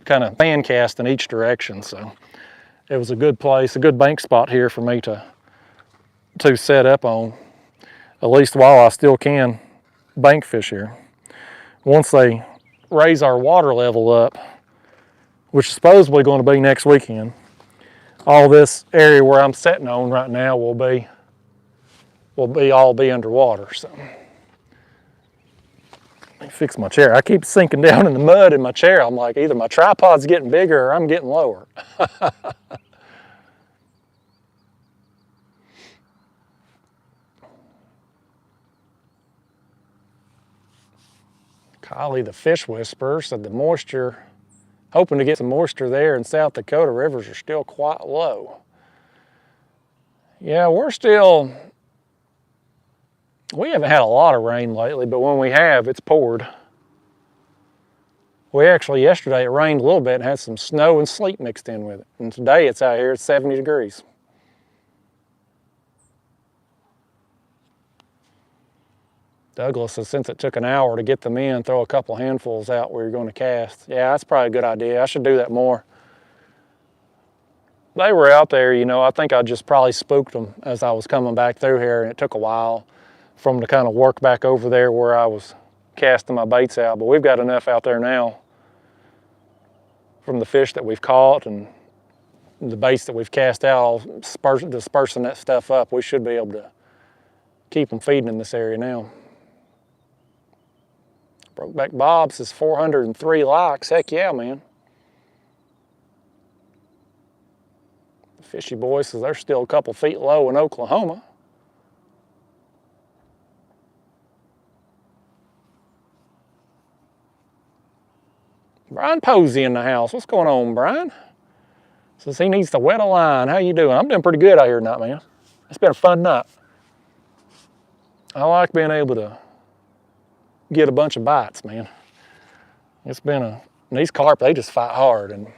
kind of fan cast in each direction. So it was a good place, a good bank spot here for me to set up on, at least while I still can bank fish here. Once they raise our water level up, which is supposedly going to be next weekend, all this area where I'm sitting on right now will all be underwater. So let me fix my chair. I keep sinking down in the mud in my chair. I'm like, either my tripod's getting bigger or I'm getting lower. Kylie the Fish Whisperer said the moisture, hoping to get some moisture there in South Dakota rivers are still quite low. Yeah, we haven't had a lot of rain lately, but when we have, it's poured. Yesterday it rained a little bit and had some snow and sleet mixed in with it. And today it's out here, it's 70 degrees. Douglas says, since it took an hour to get them in, throw a couple handfuls out where you're going to cast. Yeah, that's probably a good idea. I should do that more. They were out there, I think I just probably spooked them as I was coming back through here, and it took a while for them to kind of work back over there where I was casting my baits out. But we've got enough out there now from the fish that we've caught and the baits that we've cast out, dispersing that stuff up. We should be able to keep them feeding in this area now. Brokeback Bob says 403 likes. Heck yeah, man. The Fishy Boy says they're still a couple feet low in Oklahoma. Brian Posey in the house. What's going on, Brian? Says he needs to wet a line. How you doing? I'm doing pretty good out here tonight, man. It's been a fun night. I like being able to get a bunch of bites, man. It's been and these carp, they just fight hard. And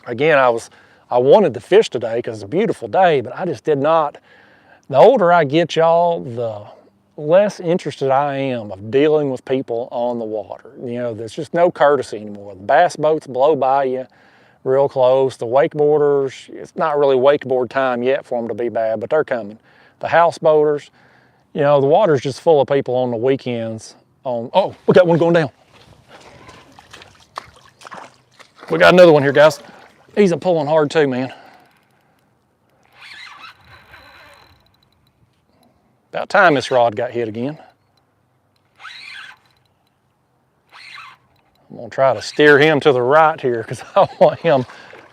again, I wanted to fish today because it's a beautiful day, but I just did not. The older I get, y'all, the less interested I am of dealing with people on the water. You know, there's just no courtesy anymore. The bass boats blow by you real close. The wakeboarders, it's not really wakeboard time yet for them to be bad, but they're coming. The houseboaters, you know, the water's just full of people on the weekends. Oh, we got one going down. We got another one here, guys. He's pulling hard too, man. About time this rod got hit again. I'm gonna try to steer him to the right here because I want him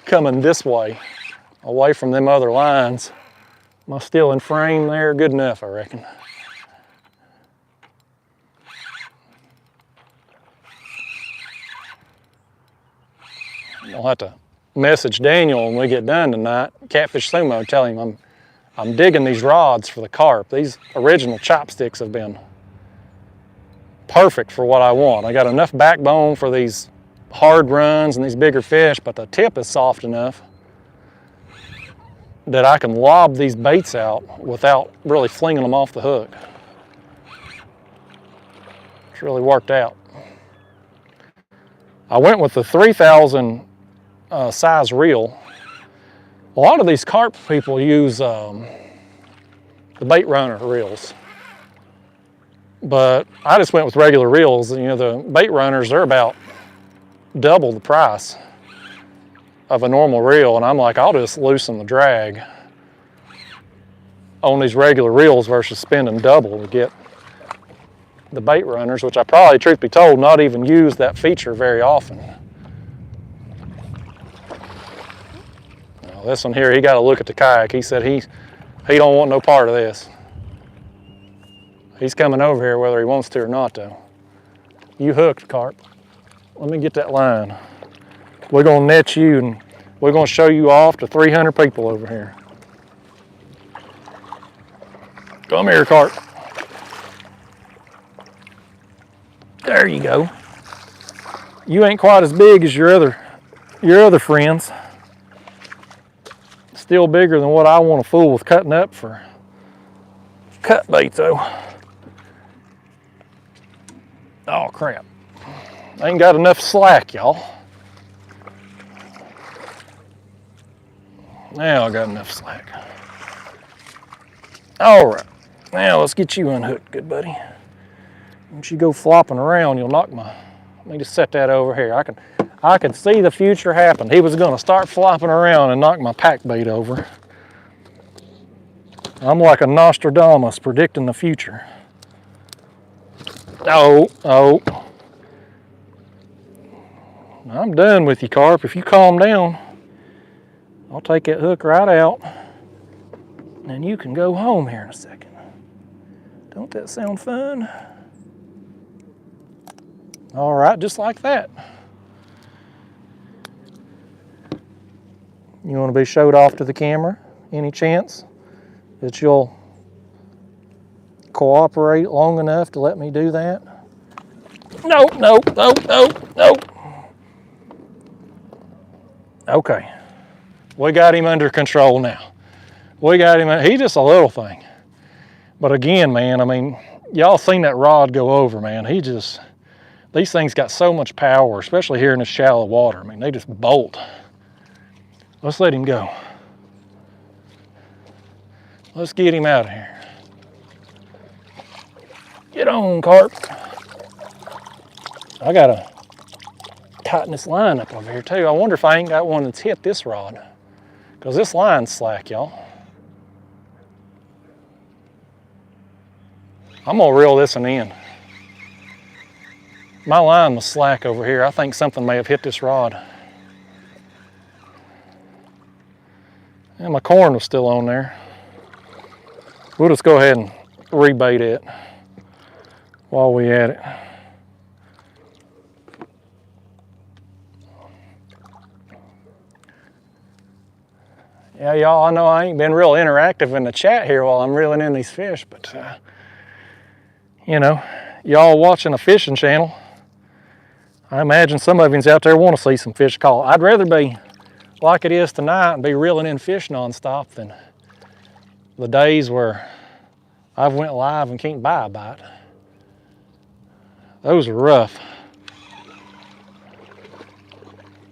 coming this way, away from them other lines. Am I still in frame there? Good enough, I reckon. I'll have to message Daniel when we get done tonight, Catfish Sumo, tell him I'm digging these rods for the carp. These original chopsticks have been perfect for what I want. I got enough backbone for these hard runs and these bigger fish, but the tip is soft enough that I can lob these baits out without really flinging them off the hook. It's really worked out. I went with the 3,000 size reel. A lot of these carp people use the bait runner reels, but I just went with regular reels. You know, the bait runners, they're about double the price of a normal reel, and I'm like, I'll just loosen the drag on these regular reels versus spending double to get the bait runners, which I probably, truth be told, not even use that feature very often. Now, this one here, he got to look at the kayak. He said he don't want no part of this. He's coming over here whether he wants to or not, though. You hooked, carp. Let me get that line. We're gonna net you and we're gonna show you off to 300 people over here. Come here, carp. There you go. You ain't quite as big as your other friends. Still bigger than what I want to fool with cutting up for cut bait though. Oh crap. I ain't got enough slack, y'all. Now I got enough slack. All right, now let's get you unhooked, good buddy. Once you go flopping around, you'll knock my, let me just set that over here. I could see the future happen. He was gonna start flopping around and knock my pack bait over. I'm like a Nostradamus predicting the future. Oh. I'm done with you, carp. If you calm down, I'll take that hook right out and you can go home here in a second. Don't that sound fun? All right, just like that. You want to be showed off to the camera? Any chance that you'll cooperate long enough to let me do that? Nope. Okay, we got him under control now. We got him, he's just a little thing. But again, man, I mean, y'all seen that rod go over, man. These things got so much power, especially here in this shallow water. I mean, they just bolt. Let's let him go. Let's get him out of here. Get on, carp. I gotta tighten this line up over here too. I wonder if I ain't got one that's hit this rod, because this line's slack, y'all. I'm gonna reel this one in. My line was slack over here. I think something may have hit this rod. And my corn was still on there. We'll just go ahead and rebait it while we at it. Yeah, y'all, I know I ain't been real interactive in the chat here while I'm reeling in these fish, but you know, y'all watching a fishing channel, I imagine some of yous out there want to see some fish caught. I'd rather be like it is tonight and be reeling in fish nonstop than the days where I've went live and can't buy a bite. Those are rough.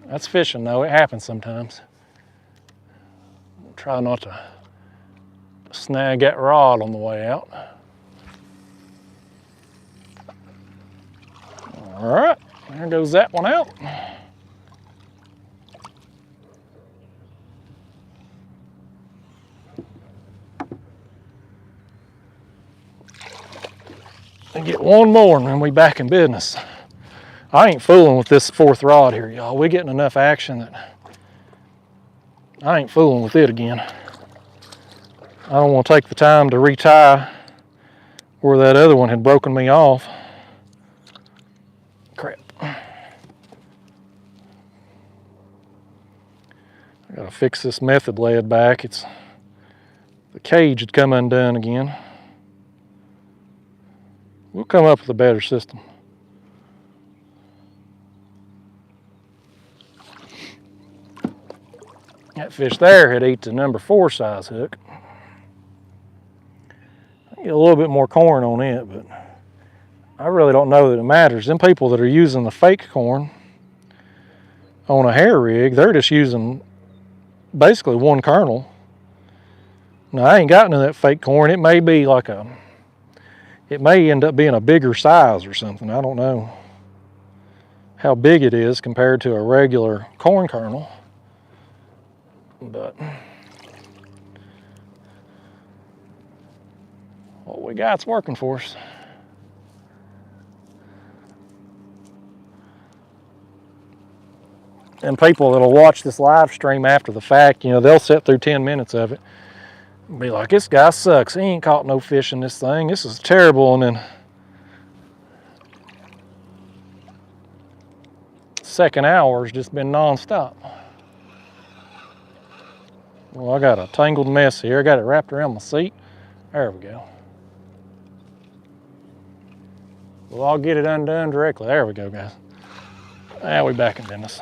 That's fishing though, it happens sometimes. Try not to snag that rod on the way out. All right, there goes that one out. And get one more and then we back in business. I ain't fooling with this fourth rod here, y'all. We getting enough action that I ain't fooling with it again. I don't want to take the time to retie where that other one had broken me off. Crap. I gotta fix this method lead back. The cage had come undone again. We'll come up with a better system. That fish there had ate the number 4 size hook. I get a little bit more corn on it, but I really don't know that it matters. Them people that are using the fake corn on a hair rig, they're just using basically one kernel. Now I ain't got none of that fake corn. It may be like it may end up being a bigger size or something. I don't know how big it is compared to a regular corn kernel. But what we got's working for us. And people that'll watch this live stream after the fact, you know, they'll sit through 10 minutes of it and be like, this guy sucks. He ain't caught no fish in this thing. This is terrible. And then second hour's just been nonstop. Well, I got a tangled mess here. I got it wrapped around my seat. There we go. Well, I'll get it undone directly. There we go, guys. Now we back in business.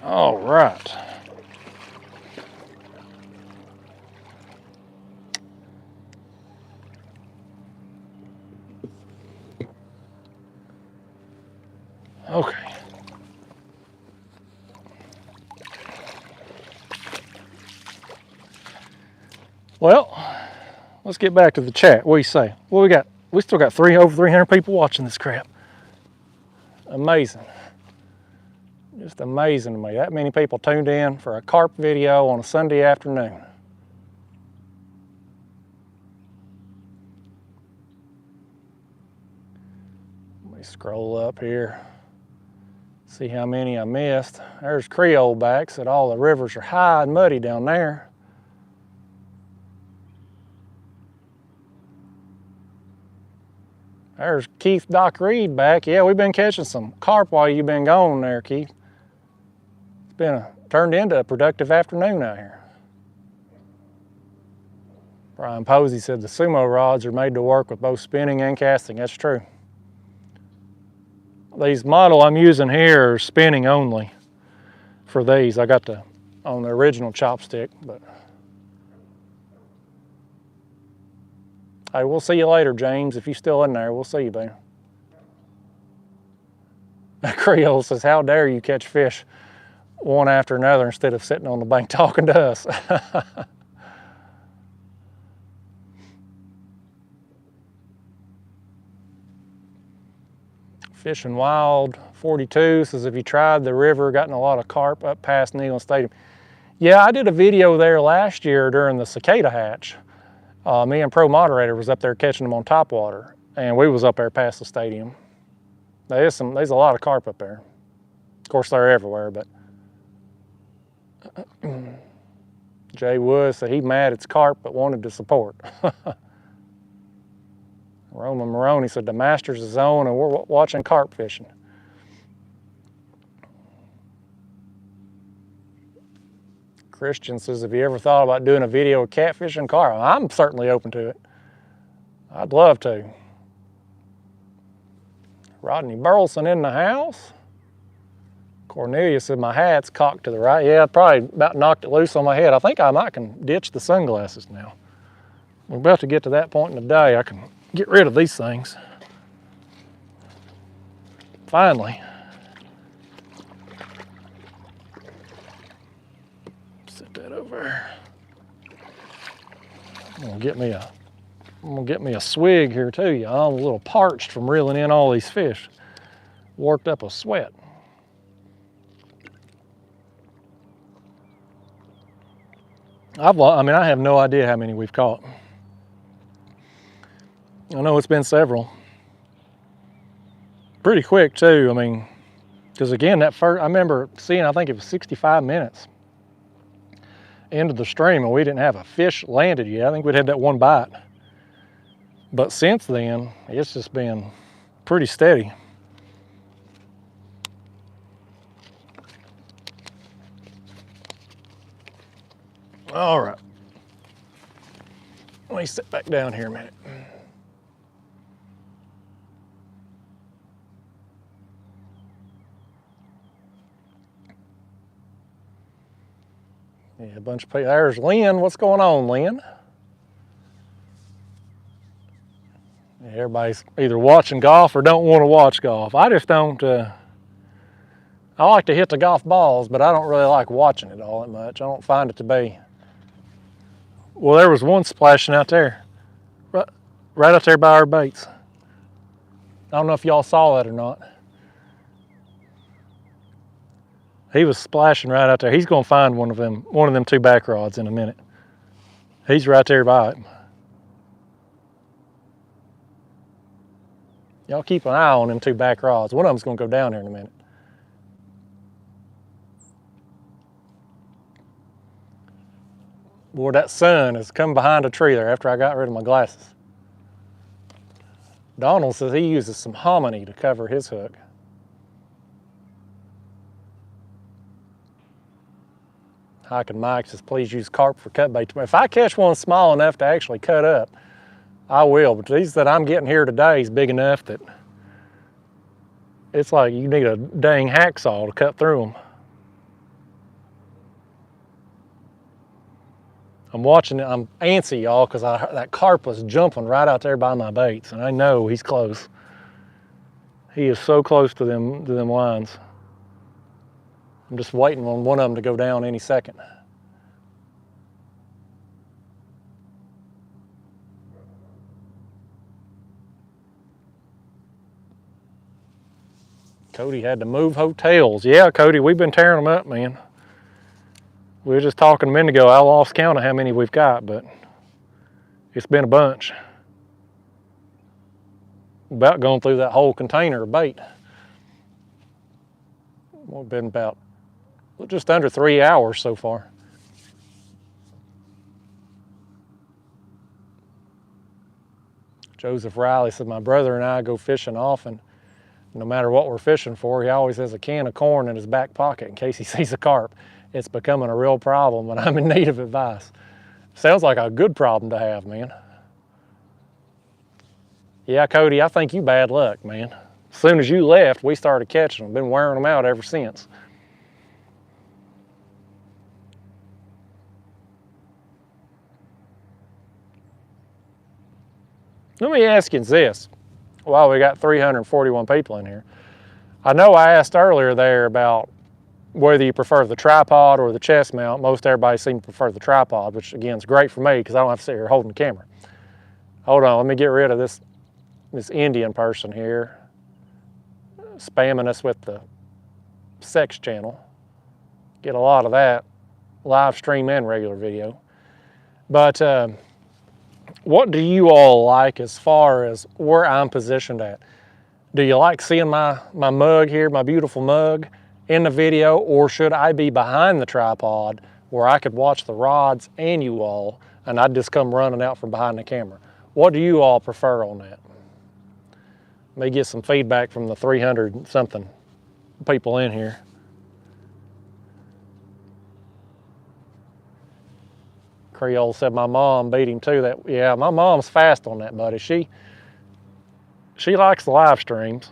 All right. Okay. Well, let's get back to the chat. What do you say? What we got? We still got over 300 people watching this crap. Amazing. Just amazing to me. That many people tuned in for a carp video on a Sunday afternoon. Let me scroll up here. See how many I missed. There's Creole back. Said all the rivers are high and muddy down there. There's Keith Doc Reed back. Yeah, we've been catching some carp while you've been gone there, Keith. It's been turned into a productive afternoon out here. Brian Posey said the sumo rods are made to work with both spinning and casting. That's true. These model I'm using here are spinning only for these. I got on the original chopstick, but hey, we'll see you later, James. If you're still in there, we'll see you, baby. Creole says, how dare you catch fish one after another instead of sitting on the bank talking to us. Fishing Wild 42 says, have you tried the river, gotten a lot of carp up past Neyland Stadium? Yeah, I did a video there last year during the cicada hatch. Me and Pro Moderator was up there catching them on topwater, and we was up there past the stadium. There's a lot of carp up there. Of course, they're everywhere, but Jay Wood said he mad it's carp, but wanted to support. Roman Maroney said the Masters is on and we're watching carp fishing. Christian says, have you ever thought about doing a video of catfish and carp? I'm certainly open to it. I'd love to. Rodney Burleson in the house. Cornelia said my hat's cocked to the right. Yeah, I probably about knocked it loose on my head. I think I might can ditch the sunglasses now. We're about to get to that point in the day. I can get rid of these things. Finally. Set that over. I'm gonna get me a swig here too, y'all. I'm a little parched from reeling in all these fish. Worked up a sweat. I have no idea how many we've caught. I know it's been several. Pretty quick too, I mean, because again, I remember seeing, I think it was 65 minutes into the stream and we didn't have a fish landed yet. I think we'd had that one bite. But since then, it's just been pretty steady. All right. Let me sit back down here a minute. Yeah, a bunch of people. There's Lynn. What's going on, Lynn? Yeah, everybody's either watching golf or don't want to watch golf. I just don't. I like to hit the golf balls, but I don't really like watching it all that much. I don't find it to be. Well, there was one splashing out there, right out there by our baits. I don't know if y'all saw that or not. He was splashing right out there. He's going to find one of them two back rods in a minute. He's right there by it. Y'all keep an eye on them two back rods. One of them's going to go down here in a minute. Boy, that sun has come behind a tree there after I got rid of my glasses. Donald says he uses some hominy to cover his hook. Hike and Mike says, please use carp for cut bait. If I catch one small enough to actually cut up, I will. But these that I'm getting here today is big enough that it's like you need a dang hacksaw to cut through them. I'm watching it, I'm antsy, y'all, because that carp was jumping right out there by my baits, and I know he's close. He is so close to them lines. I'm just waiting on one of them to go down any second. Cody had to move hotels. Yeah, Cody, we've been tearing them up, man. We were just talking a minute ago, I lost count of how many we've got, but it's been a bunch. About going through that whole container of bait. We've been about just under 3 hours so far. Joseph Riley said, my brother and I go fishing often. No matter what we're fishing for, he always has a can of corn in his back pocket in case he sees a carp. It's becoming a real problem and I'm in need of advice. Sounds like a good problem to have, man. Yeah, Cody, I think you bad luck, man. As soon as you left, we started catching them. Been wearing them out ever since. Let me ask you this. Well, we got 341 people in here. I know I asked earlier there about whether you prefer the tripod or the chest mount. Most everybody seems to prefer the tripod, which again is great for me because I don't have to sit here holding the camera. Hold on, let me get rid of this Indian person here spamming us with the sex channel. Get a lot of that live stream and regular video. But what do you all like as far as where I'm positioned at? Do you like seeing my mug here, my beautiful mug in the video, or should I be behind the tripod where I could watch the rods and you all and I'd just come running out from behind the camera? What do you all prefer on that? Let me get some feedback from the 300 something people in here. Creole said my mom beat him too. That, yeah, my mom's fast on that, buddy. She likes the live streams.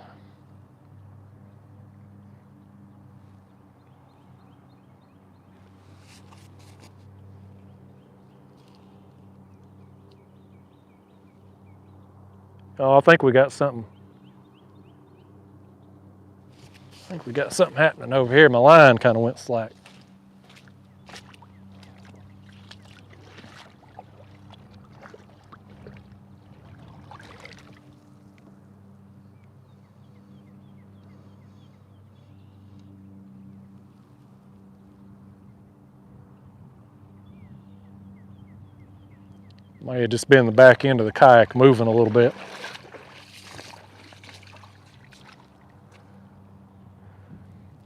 Oh, I think we got something. I think we got something happening over here. My line kind of went slack. May have just been the back end of the kayak moving a little bit.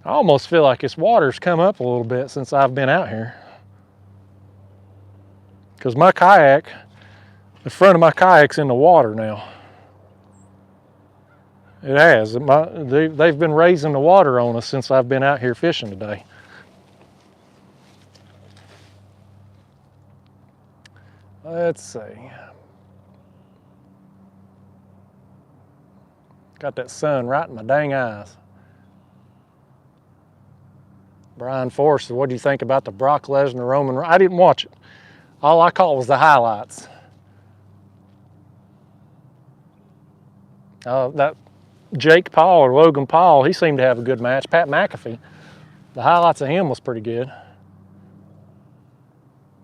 I almost feel like this water's come up a little bit since I've been out here. Because my kayak, the front of my kayak's in the water now. It has. They've been raising the water on us since I've been out here fishing today. Let's see. Got that sun right in my dang eyes. Brian Forster, what do you think about the Brock Lesnar Roman? I didn't watch it. All I caught was the highlights. That Jake Paul or Logan Paul, he seemed to have a good match. Pat McAfee, the highlights of him was pretty good.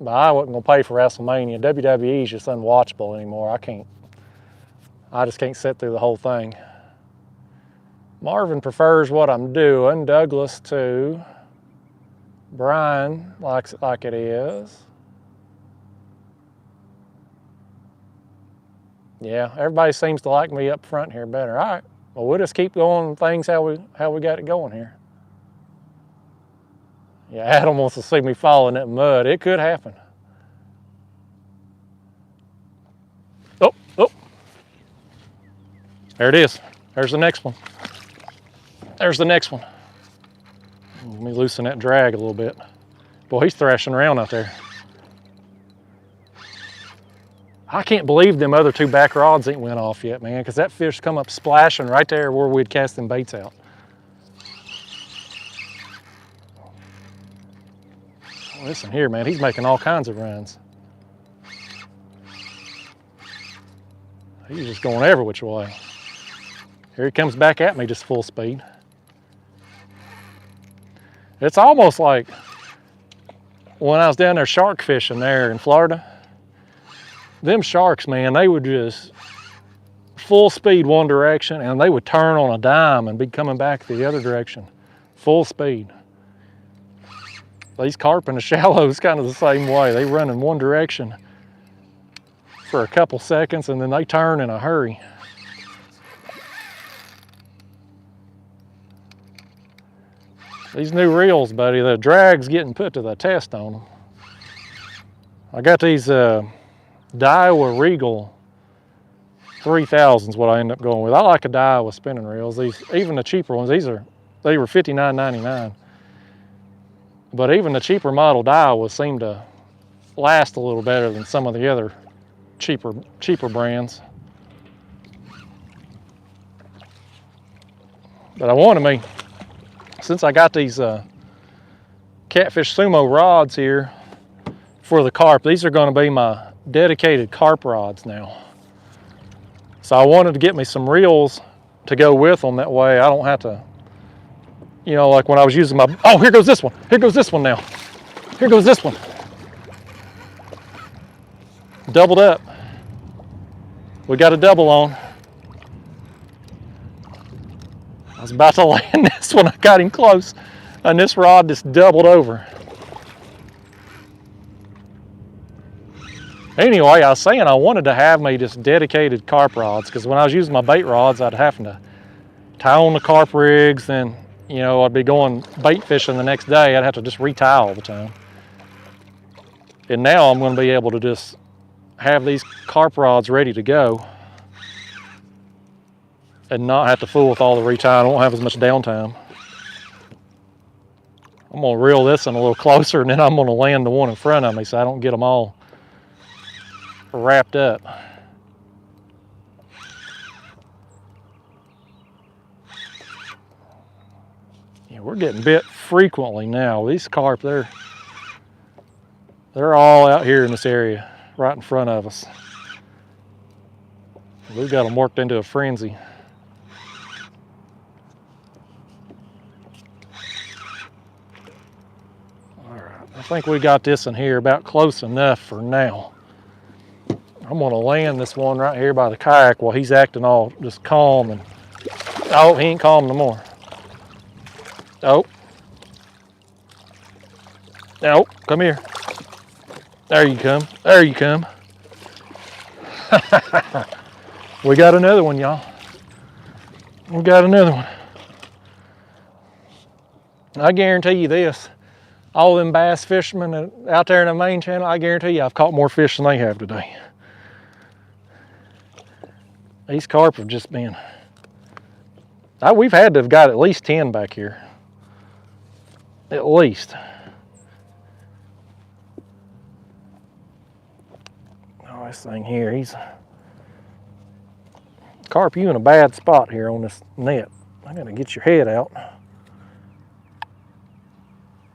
But I wasn't going to pay for WrestleMania. WWE is just unwatchable anymore. I just can't sit through the whole thing. Marvin prefers what I'm doing. Douglas too. Brian likes it like it is. Yeah, everybody seems to like me up front here better. All right, well, we'll just keep going with things how we got it going here. Yeah, Adam wants to see me fall in that mud. It could happen. Oh, oh. There it is. There's the next one. There's the next one. Let me loosen that drag a little bit. Boy, he's thrashing around out there. I can't believe them other two back rods ain't went off yet, man, because that fish come up splashing right there where we'd cast them baits out. Listen here, man, he's making all kinds of runs. He's just going every which way. Here he comes back at me just full speed. It's almost like when I was down there shark fishing there in Florida. Them sharks, man, they would just full speed one direction and they would turn on a dime and be coming back the other direction. Full speed. These carp in the shallows kind of the same way. They run in one direction for a couple seconds and then they turn in a hurry. These new reels, buddy, the drag's getting put to the test on them. I got these Daiwa Regal 3000s, what I end up going with. I like a Daiwa spinning reels. These, even the cheaper ones, they were $59.99. But even the cheaper model Daiwas seem to last a little better than some of the other cheaper brands. But I wanted me, since I got these Catfish Sumo rods here for the carp, these are going to be my dedicated carp rods now. So I wanted to get me some reels to go with them. That way I don't have to, you know, like when I was using my, oh, here goes this one. Here goes this one now. Here goes this one. Doubled up. We got a double on. I was about to land this one. I got him close, and this rod just doubled over. Anyway, I was saying I wanted to have me just dedicated carp rods, because when I was using my bait rods, I'd have to tie on the carp rigs, then, you know, I'd be going bait fishing the next day. I'd have to just retie all the time. And now I'm going to be able to just have these carp rods ready to go and not have to fool with all the retie. I won't have as much downtime. I'm going to reel this in a little closer, and then I'm going to land the one in front of me so I don't get them all are wrapped up. Yeah, we're getting bit frequently now. These carp, they're all out here in this area, right in front of us. We've got them worked into a frenzy. All right, I think we got this in here about close enough for now. I'm gonna land this one right here by the kayak while he's acting all just calm and, oh, he ain't calm no more. Oh. Oh, come here. There you come, there you come. We got another one, y'all. We got another one. I guarantee you this, all them bass fishermen out there in the main channel, I guarantee you I've caught more fish than they have today. These carp have just been, we've had to have got at least 10 back here. At least. Oh, this thing here, Carp, you in a bad spot here on this net. I gotta get your head out.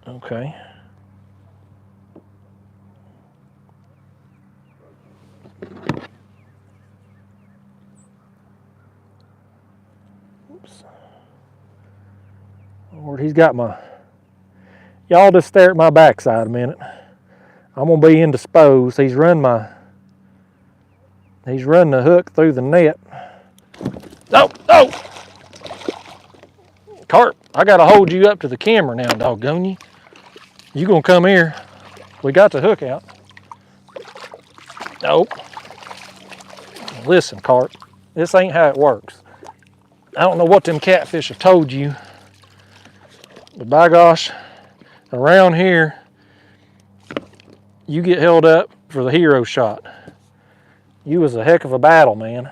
Okay. Oops. Lord, he's got my, y'all just stare at my backside a minute. I'm gonna be indisposed. He's run the hook through the net. Oh, oh! Carp, I gotta hold you up to the camera now, doggone you. You gonna come here. We got the hook out. Oh. Listen, Carp, this ain't how it works. I don't know what them catfish have told you, but by gosh, around here, you get held up for the hero shot. You was a heck of a battle, man.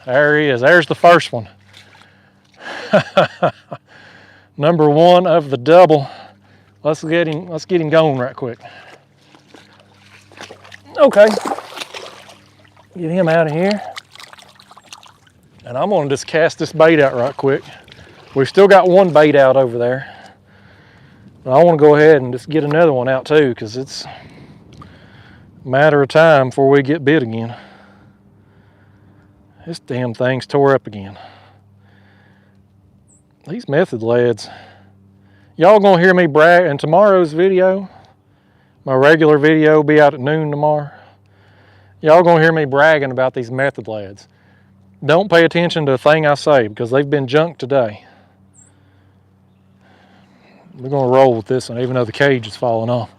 There he is. There's the first one. Number one of the double. Let's get him going right quick. Okay. Get him out of here. And I'm gonna just cast this bait out right quick. We've still got one bait out over there. But I wanna go ahead and just get another one out too, because it's a matter of time before we get bit again. This damn thing's tore up again. These method lads. Y'all gonna hear me brag in tomorrow's video. My regular video will be out at noon tomorrow. Y'all gonna hear me bragging about these method lads. Don't pay attention to a thing I say because they've been junked today. We're gonna roll with this one even though the cage is falling off.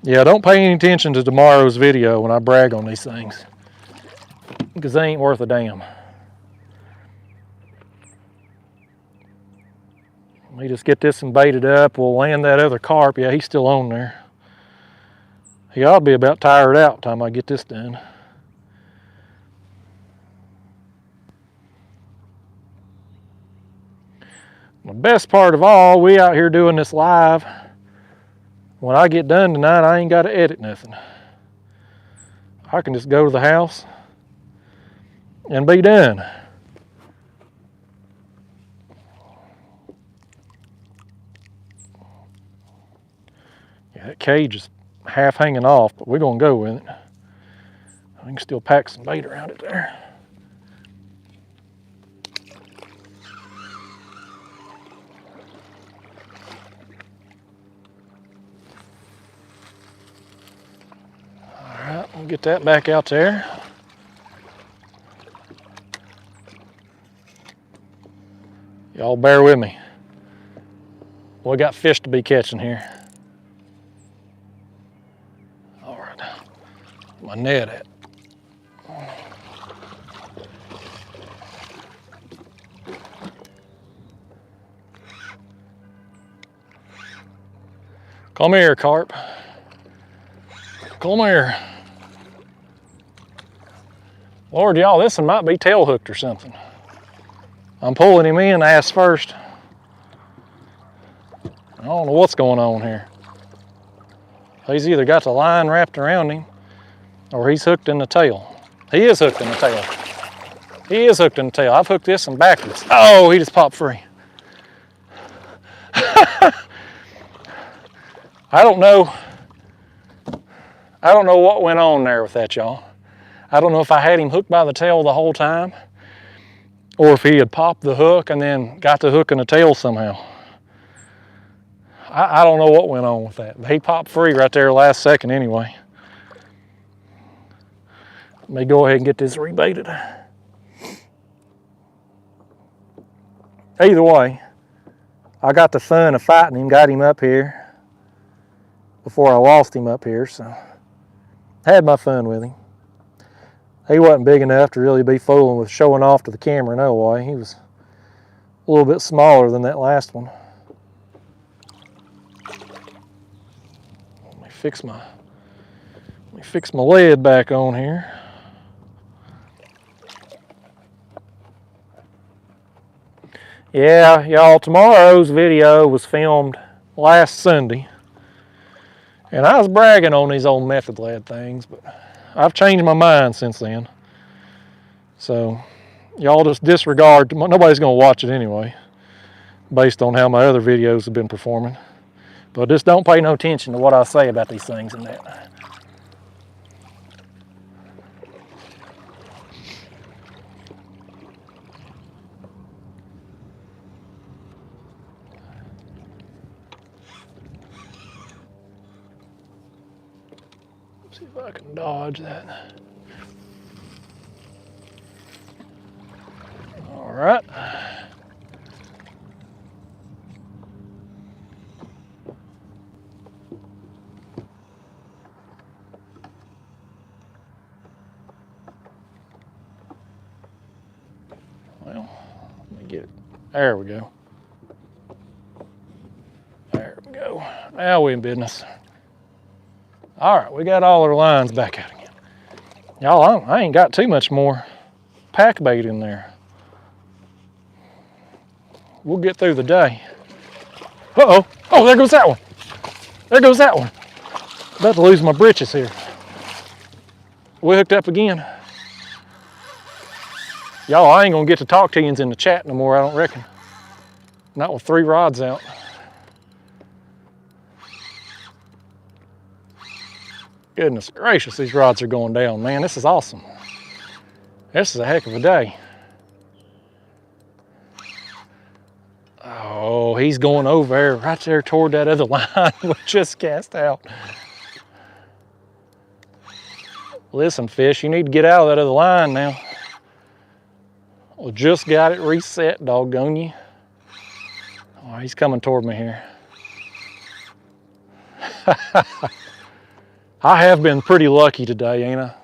Yeah, don't pay any attention to tomorrow's video when I brag on these things, because they ain't worth a damn. Let me just get this one baited up. We'll land that other carp. Yeah, he's still on there. He ought to be about tired out by the time I get this done. The best part of all, we out here doing this live. When I get done tonight, I ain't got to edit nothing. I can just go to the house and be done. Yeah, that cage is half hanging off, but we're gonna go with it. I can still pack some bait around it there. All right, we'll get that back out there. Y'all bear with me. We got fish to be catching here. All right, my net at? Come here, carp. Come here. Lord, y'all, this one might be tail hooked or something. I'm pulling him in ass first. I don't know what's going on here. He's either got the line wrapped around him or he's hooked in the tail. He is hooked in the tail. He is hooked in the tail. I've hooked this one backwards. Oh, he just popped free. I don't know what went on there with that, y'all. I don't know if I had him hooked by the tail the whole time or if he had popped the hook and then got the hook in the tail somehow. I don't know what went on with that. But he popped free right there last second anyway. Let me go ahead and get this rebaited. Either way, I got the fun of fighting him, got him up here before I lost him up here, so had my fun with him. He wasn't big enough to really be fooling with showing off to the camera, no way. He was a little bit smaller than that last one. Let me fix my lead back on here. Yeah, y'all, tomorrow's video was filmed last Sunday. And I was bragging on these old method lead things, but I've changed my mind since then. So, y'all just disregard, nobody's gonna watch it anyway, based on how my other videos have been performing. But just don't pay no attention to what I say about these things and that. See if I can dodge that. All right. Well, let me get it. There we go. There we go. Now we're in business. All right, we got all our lines back out again. Y'all, I ain't got too much more pack bait in there. We'll get through the day. Uh-oh. Oh, there goes that one. There goes that one. About to lose my britches here. We hooked up again. Y'all, I ain't gonna get to talk to yous in the chat no more, I don't reckon. Not with 3 rods out. Goodness gracious, these rods are going down, man. This is awesome. This is a heck of a day. Oh, he's going over there, right there toward that other line we just cast out. Listen, fish, you need to get out of that other line now. We just got it reset, doggone you. Oh, he's coming toward me here. I have been pretty lucky today, ain't I?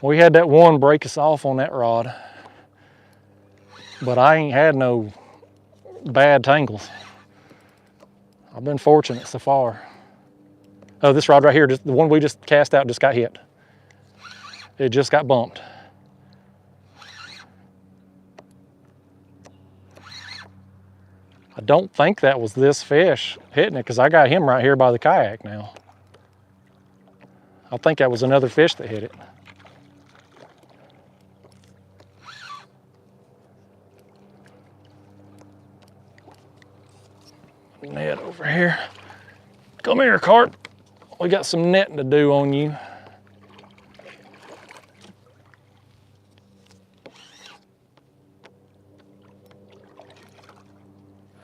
We had that one break us off on that rod, but I ain't had no bad tangles. I've been fortunate so far. Oh, this rod right here, the one we just cast out, just got hit. It just got bumped. I don't think that was this fish hitting it because I got him right here by the kayak now. I think that was another fish that hit it. Net over here. Come here, Carp. We got some netting to do on you.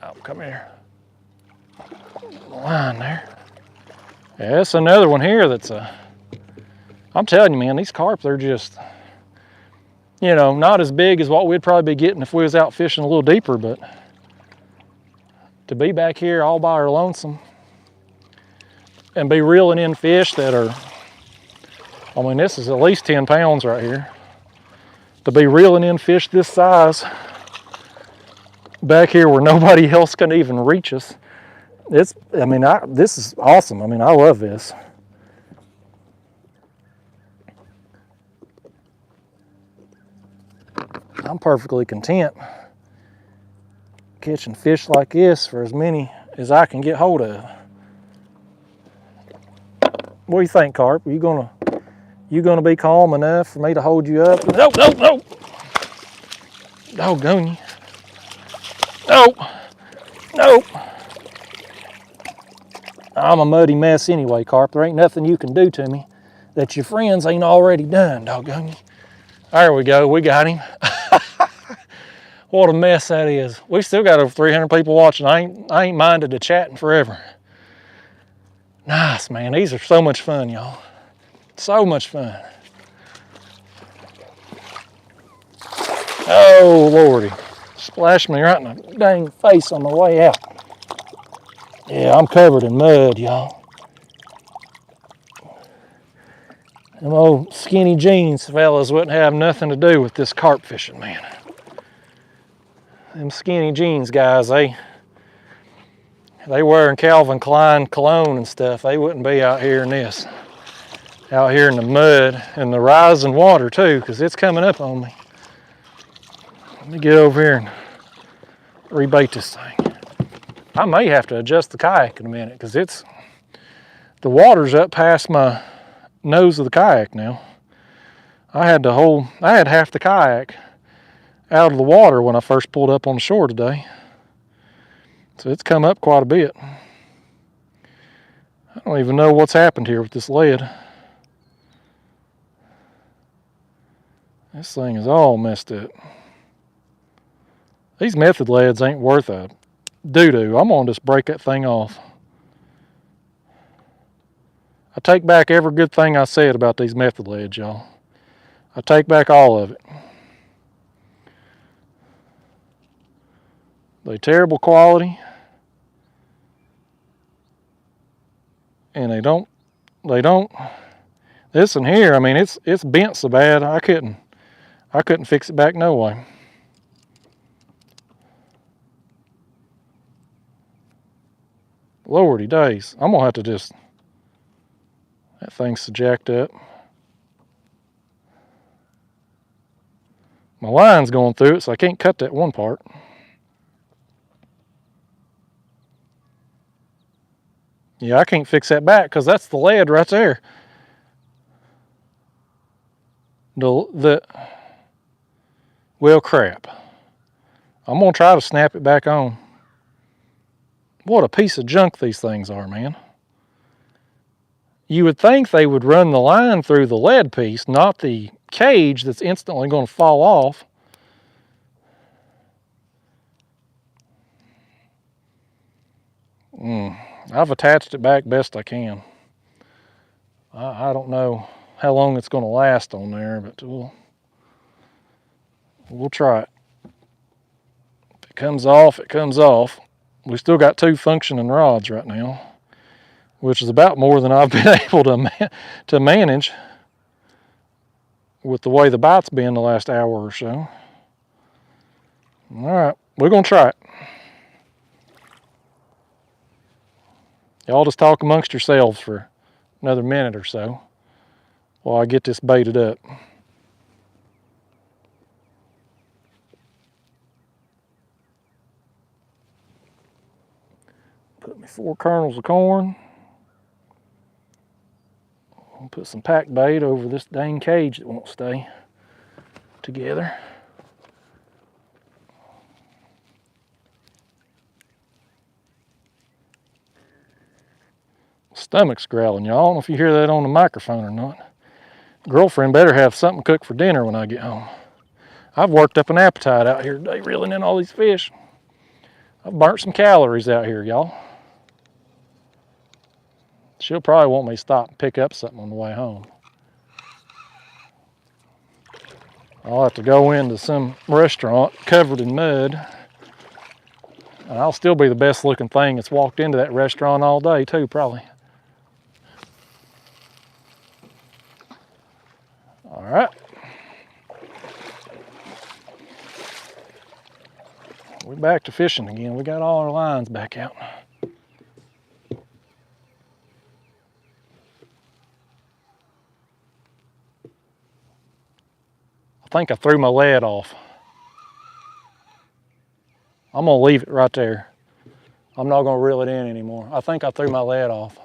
Oh, come here. Line there. Yeah, that's another one here that's I'm telling you, man, these carp, they're just, you know, not as big as what we'd probably be getting if we was out fishing a little deeper, but to be back here all by our lonesome and be reeling in fish that are, I mean, this is at least 10 pounds right here. To be reeling in fish this size back here where nobody else can even reach us. It's, I mean, this is awesome. I mean, I love this. I'm perfectly content catching fish like this for as many as I can get hold of. What do you think, Carp? Are you gonna be calm enough for me to hold you up? No, no, no! Doggone you. No, no. I'm a muddy mess anyway, Carp. There ain't nothing you can do to me that your friends ain't already done, doggone you. There we go, we got him. What a mess that is. We still got over 300 people watching. I ain't minded the chatting forever. Nice, man. These are so much fun, y'all. So much fun. Oh, Lordy. Splashed me right in the dang face on the way out. Yeah, I'm covered in mud, y'all. Them old skinny jeans fellas wouldn't have nothing to do with this carp fishing, man. Them skinny jeans guys, they wearing Calvin Klein cologne and stuff. They wouldn't be out here in this. Out here in the mud and the rising water too, because it's coming up on me. Let me get over here and rebait this thing. I may have to adjust the kayak in a minute because the water's up past my nose of the kayak now. I had half the kayak out of the water when I first pulled up on the shore today. So it's come up quite a bit. I don't even know what's happened here with this lead. This thing is all messed up. These method leads ain't worth a doo-doo. I'm gonna just break that thing off. I take back every good thing I said about these method leads, y'all. I take back all of it. They're terrible quality. And they don't, this one here, I mean, it's bent so bad, I couldn't fix it back no way. Lordy days, I'm gonna have to just, that thing's so jacked up. My line's going through it, so I can't cut that one part. Yeah, I can't fix that back because that's the lead right there. Well, crap. I'm gonna try to snap it back on. What a piece of junk these things are, man. You would think they would run the line through the lead piece, not the cage that's instantly going to fall off. I've attached it back best I can. I don't know how long it's going to last on there, but we'll try it. If it comes off, it comes off. We still got 2 functioning rods right now, which is about more than I've been able to manage with the way the bite's been the last hour or so. All right, we're going to try it. Y'all just talk amongst yourselves for another minute or so while I get this baited up. Put me 4 kernels of corn. I'll put some pack bait over this dang cage that won't stay together. Stomach's growling, y'all. I don't know if you hear that on the microphone or not. Girlfriend better have something cooked for dinner when I get home. I've worked up an appetite out here today reeling in all these fish. I've burnt some calories out here, y'all. She'll probably want me to stop and pick up something on the way home. I'll have to go into some restaurant covered in mud. And I'll still be the best looking thing that's walked into that restaurant all day too, probably. All right. We're back to fishing again. We got all our lines back out. I think I threw my lead off. I'm gonna leave it right there. I'm not gonna reel it in anymore. I think I threw my lead off.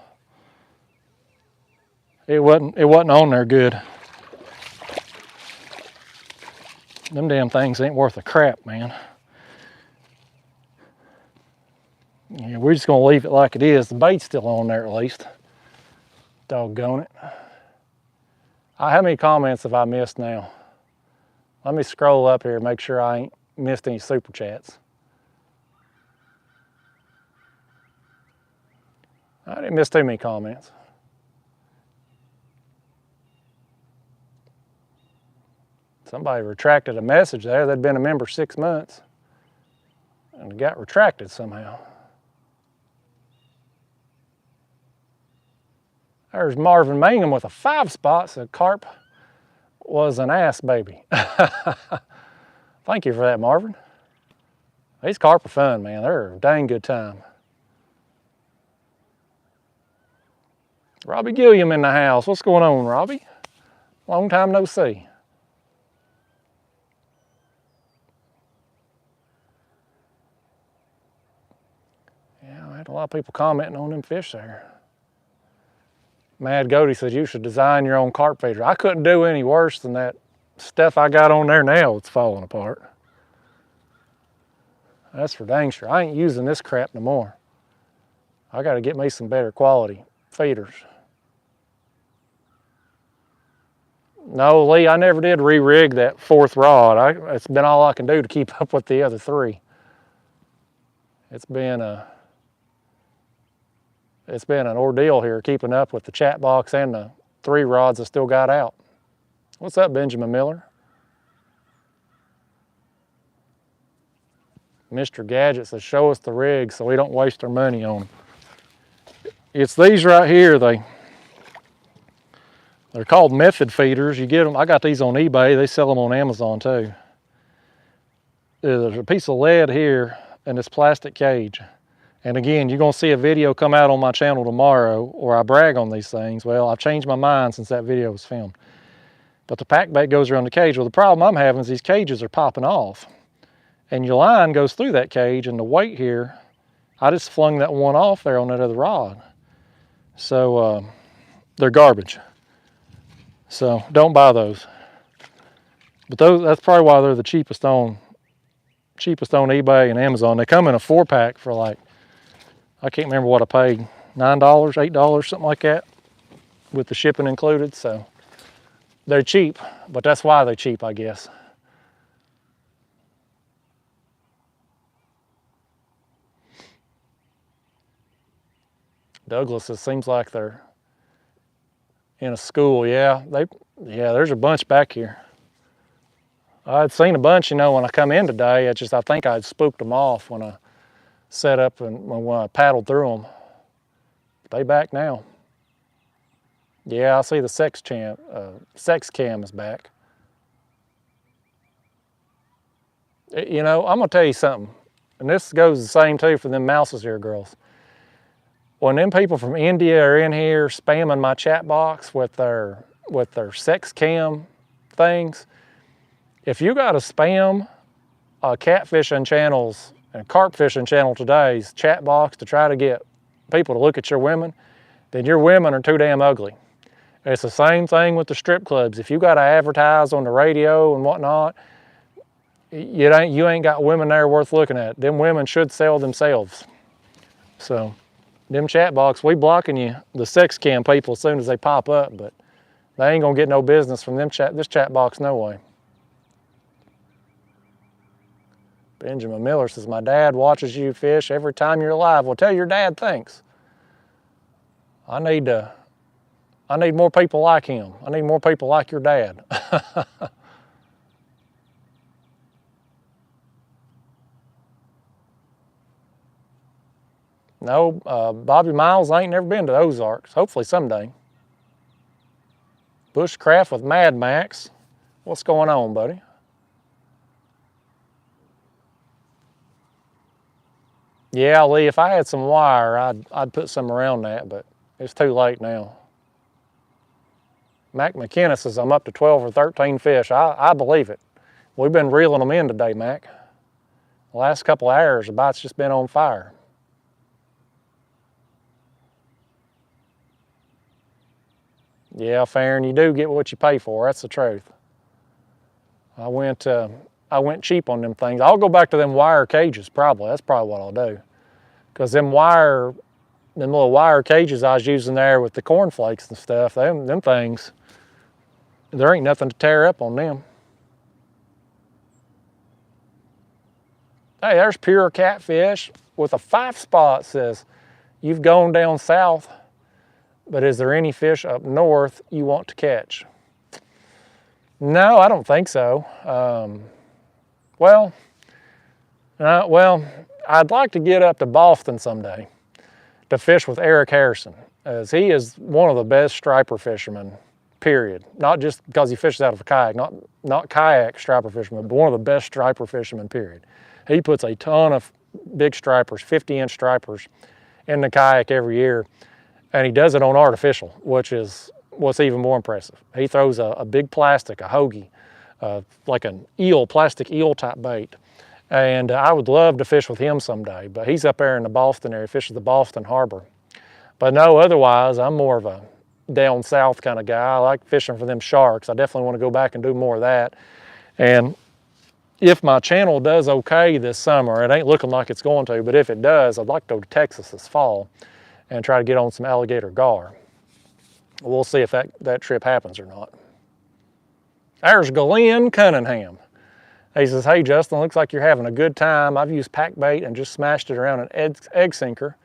It wasn't on there good. Them damn things ain't worth a crap, man. Yeah, we're just gonna leave it like it is. The bait's still on there at least. Doggone it. How many comments have I missed now? Let me scroll up here and make sure I ain't missed any super chats. I didn't miss too many comments. Somebody retracted a message there. They'd been a member 6 months and it got retracted somehow. There's Marvin Mangum with a 5 spot, so Carp was an ass baby. Thank you for that, Marvin. These carp are fun, man. They're a dang good time. Robbie Gilliam in the house. What's going on, Robbie? Long time no see. Yeah, I had a lot of people commenting on them fish there. Mad Goaty said you should design your own carp feeder. I couldn't do any worse than that stuff I got on there now. It's falling apart. That's for dang sure. I ain't using this crap no more. I got to get me some better quality feeders. No, Lee, I never did re-rig that 4th rod. It's been all I can do to keep up with the other 3. It's been an ordeal here keeping up with the chat box and the 3 rods I still got out. What's up, Benjamin Miller? Mr. Gadget says, show us the rigs so we don't waste our money on them. It's these right here. They're called method feeders. You get them. I got these on eBay. They sell them on Amazon too. There's a piece of lead here and this plastic cage. And again, you're going to see a video come out on my channel tomorrow where I brag on these things. Well, I've changed my mind since that video was filmed. But the pack bait goes around the cage. Well, the problem I'm having is these cages are popping off. And your line goes through that cage, and the weight here, I just flung that one off there on that other rod. So they're garbage. So don't buy those. But that's probably why they're the cheapest on eBay and Amazon. They come in a 4-pack for like, I can't remember what I paid, $9, $8, something like that, with the shipping included. So they're cheap, but that's why they're cheap, I guess. Douglas, it seems like they're in a school. Yeah, there's a bunch back here. I'd seen a bunch, when I come in today. I think I'd spooked them off when I set up and when I paddled through them. They back now. Yeah, I see the sex cam is back. I'm gonna tell you something, and this goes the same too for them mouses here, girls. When them people from India are in here spamming my chat box with their sex cam things, if you got to spam a catfishing channels and carp fishing channel today's chat box to try to get people to look at your women, then your women are too damn ugly. It's the same thing with the strip clubs. If you got to advertise on the radio and whatnot, you ain't got women there worth looking at. Them women should sell themselves. So them chat box, we blocking you, the sex cam people, as soon as they pop up, but they ain't gonna get no business from this chat box, no way. Benjamin Miller says, my dad watches you fish every time you're live. Well, tell your dad thanks. I need more people like him. I need more people like your dad. No, Bobby Miles, I ain't never been to the Ozarks. Hopefully someday. Bushcraft with Mad Max. What's going on, buddy? Yeah, Lee, if I had some wire, I'd put some around that, but it's too late now. Mac McKenna says I'm up to 12 or 13 fish. I believe it. We've been reeling them in today, Mac. The last couple of hours, the bite's just been on fire. Yeah, Farron, you do get what you pay for. That's the truth. I went cheap on them things. I'll go back to them wire cages probably. That's probably what I'll do. Because them little wire cages I was using there with the cornflakes and stuff, them things, there ain't nothing to tear up on them. Hey, there's pure catfish with a 5 spot. Says, you've gone down south, but is there any fish up north you want to catch? No, I don't think so. Well, I'd like to get up to Boston someday to fish with Eric Harrison, as he is one of the best striper fishermen, period. Not just because he fishes out of a kayak, not kayak striper fisherman, but one of the best striper fishermen, period. He puts a ton of big stripers, 50-inch stripers, in the kayak every year, and he does it on artificial, which is what's even more impressive. He throws a big plastic, a Hobie, like an eel, plastic eel type bait. And I would love to fish with him someday, but he's up there in the Boston area, fishes the Boston Harbor. But no, otherwise, I'm more of a down south kind of guy. I like fishing for them sharks. I definitely want to go back and do more of that. And if my channel does okay this summer, it ain't looking like it's going to, but if it does, I'd like to go to Texas this fall and try to get on some alligator gar. We'll see if that trip happens or not. There's Glenn Cunningham. He says, hey Justin, looks like you're having a good time. I've used pack bait and just smashed it around an egg sinker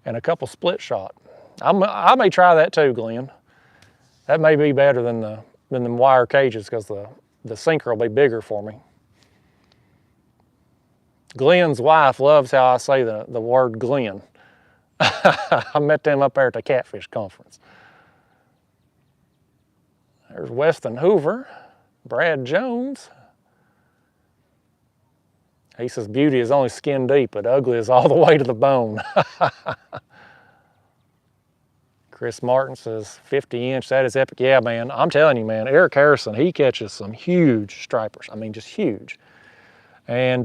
and a couple split shot. I may try that too, Glenn. That may be better than the wire cages because the sinker will be bigger for me. Glenn's wife loves how I say the word Glenn. I met them up there at the Catfish Conference. There's Weston Hoover, Brad Jones. He says beauty is only skin deep, but ugly is all the way to the bone. Chris Martin says 50-inch, that is epic. Yeah, man, I'm telling you, man, Eric Harrison, he catches some huge stripers. I mean, just huge. And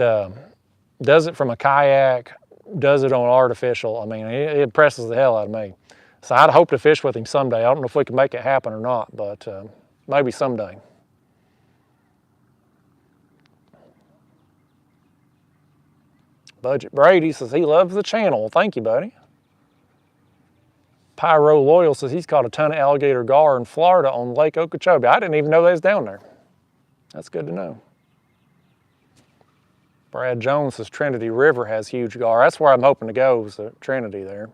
does it from a kayak, does it on artificial. I mean, it impresses the hell out of me. So I'd hope to fish with him someday. I don't know if we can make it happen or not, but maybe someday. Budget Brady says he loves the channel. Thank you, buddy. Pyro Loyal says he's caught a ton of alligator gar in Florida on Lake Okeechobee. I didn't even know they was down there. That's good to know. Brad Jones says Trinity River has huge gar. That's where I'm hoping to go, is Trinity there.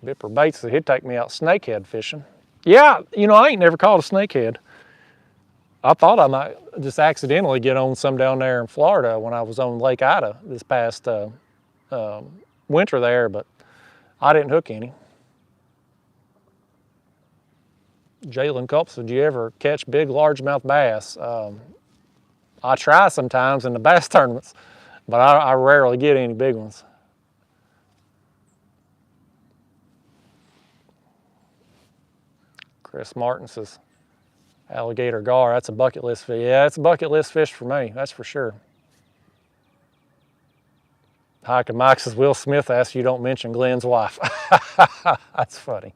Bipper Bates said he'd take me out snakehead fishing. Yeah, you know, I ain't never caught a snakehead. I thought I might just accidentally get on some down there in Florida when I was on Lake Ida this past winter there, but I didn't hook any. Jalen Culp said, did you ever catch big largemouth bass? I try sometimes in the bass tournaments, but I rarely get any big ones. Chris Martin says, alligator gar, that's a bucket list fish. Yeah, it's a bucket list fish for me, that's for sure. Hike and Mike says, Will Smith asks you don't mention Glenn's wife. That's funny.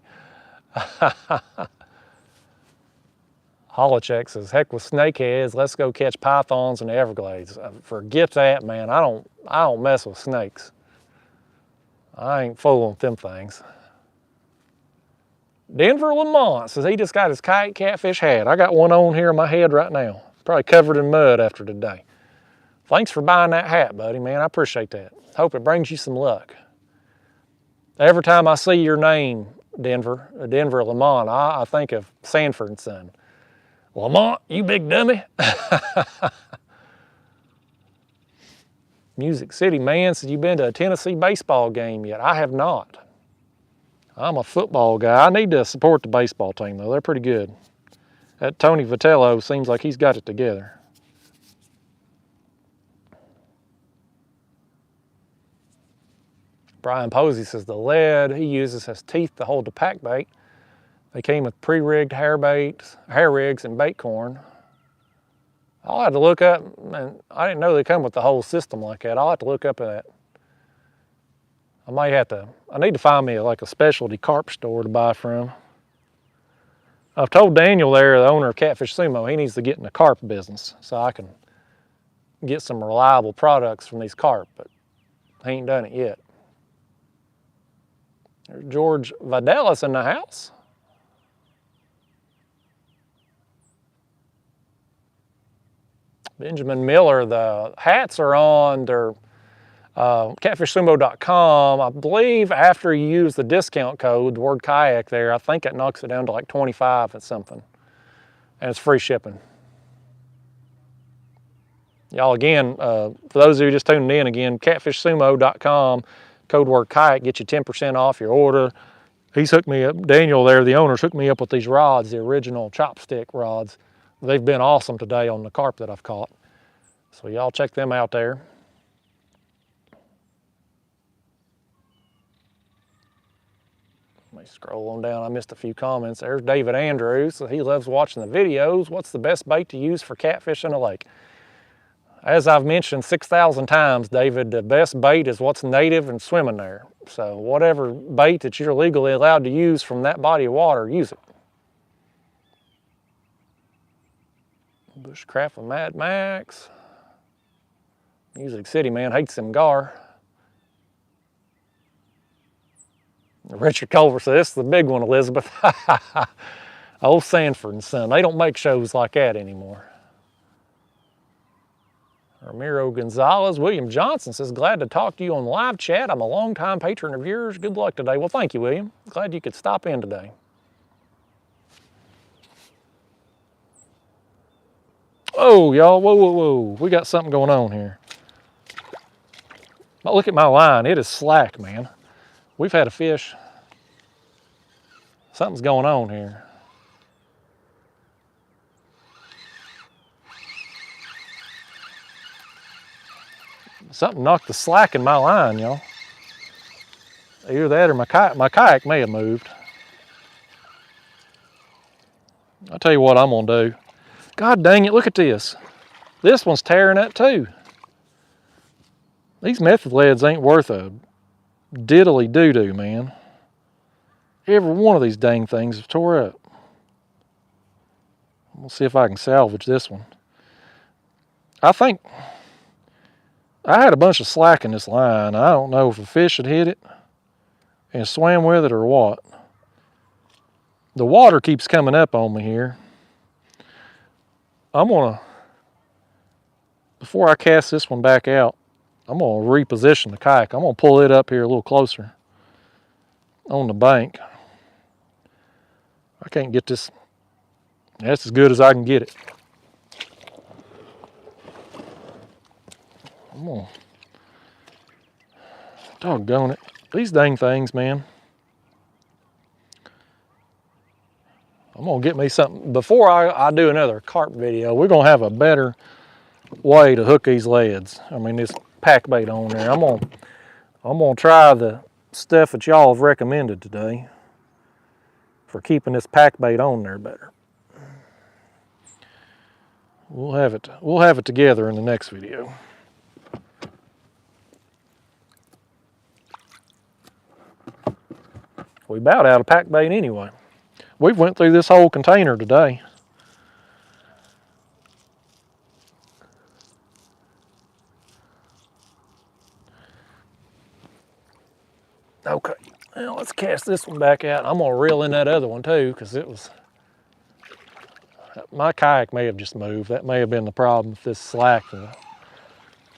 Holocheck says, heck with snakeheads, let's go catch pythons in the Everglades. Forget that, man. I don't mess with snakes. I ain't fooling with them things. Denver Lamont says he just got his kayak catfish hat. I got one on here in my head right now. Probably covered in mud after today. Thanks for buying that hat, buddy, man. I appreciate that. Hope it brings you some luck. Every time I see your name, Denver Lamont, I think of Sanford and Son. Lamont, you big dummy. Music City Man says, you been to a Tennessee baseball game yet? I have not. I'm a football guy. I need to support the baseball team, though. They're pretty good. That Tony Vitello seems like he's got it together. Brian Posey says the lead he uses has teeth to hold the pack bait. They came with pre-rigged hair rigs and bait corn. I'll have to look up, and I didn't know they come with the whole system like that. I'll have to look up at I need to find me like a specialty carp store to buy from. I've told Daniel there, the owner of Catfish Sumo, he needs to get in the carp business so I can get some reliable products from these carp, but he ain't done it yet. There's George Videlis in the house. Benjamin Miller, the hats are on their catfishsumo.com. I believe after you use the discount code, the word kayak there, I think it knocks it down to like 25 or something. And it's free shipping. Y'all, again, for those of you just tuning in again, catfishsumo.com, code word kayak, get you 10% off your order. He's hooked me up, Daniel there, the owner's hooked me up with these rods, the original chopstick rods. They've been awesome today on the carp that I've caught. So y'all check them out there. Let me scroll on down, I missed a few comments. There's David Andrews, he loves watching the videos. What's the best bait to use for catfish in a lake? As I've mentioned 6,000 times, David, the best bait is what's native and swimming there. So whatever bait that you're legally allowed to use from that body of water, use it. Bushcraft with Mad Max. Music City Man hates them gar. Richard Culver said, this is the big one, Elizabeth. Old Sanford and Son, they don't make shows like that anymore. Ramiro Gonzalez, William Johnson says, glad to talk to you on the live chat. I'm a longtime patron of yours. Good luck today. Well, thank you, William. Glad you could stop in today. Oh, y'all, whoa, whoa, whoa. We got something going on here. But look at my line. It is slack, man. We've had a fish. Something's going on here. Something knocked the slack in my line, y'all. Either that or my kayak may have moved. I'll tell you what I'm gonna do. God dang it, look at this. This one's tearing up too. These method leads ain't worth a diddly doo-doo, man. Every one of these dang things is tore up. We'll see if I can salvage this one. I think I had a bunch of slack in this line. I don't know if a fish had hit it and swam with it or what. The water keeps coming up on me here. I'm gonna, before I cast this one back out, I'm gonna reposition the kayak. I'm gonna pull it up here a little closer on the bank. I can't get this, that's as good as I can get it. I'm gonna, doggone it. These dang things, man. I'm gonna get me something. Before I do another carp video, we're gonna have a better way to hook these leads. I mean, this pack bait on there. I'm gonna try the stuff that y'all have recommended today for keeping this pack bait on there better. We'll have it together in the next video. We about out of pack bait anyway. We've went through this whole container today. Okay, now let's cast this one back out. I'm gonna reel in that other one too, because it was, my kayak may have just moved. That may have been the problem with this slack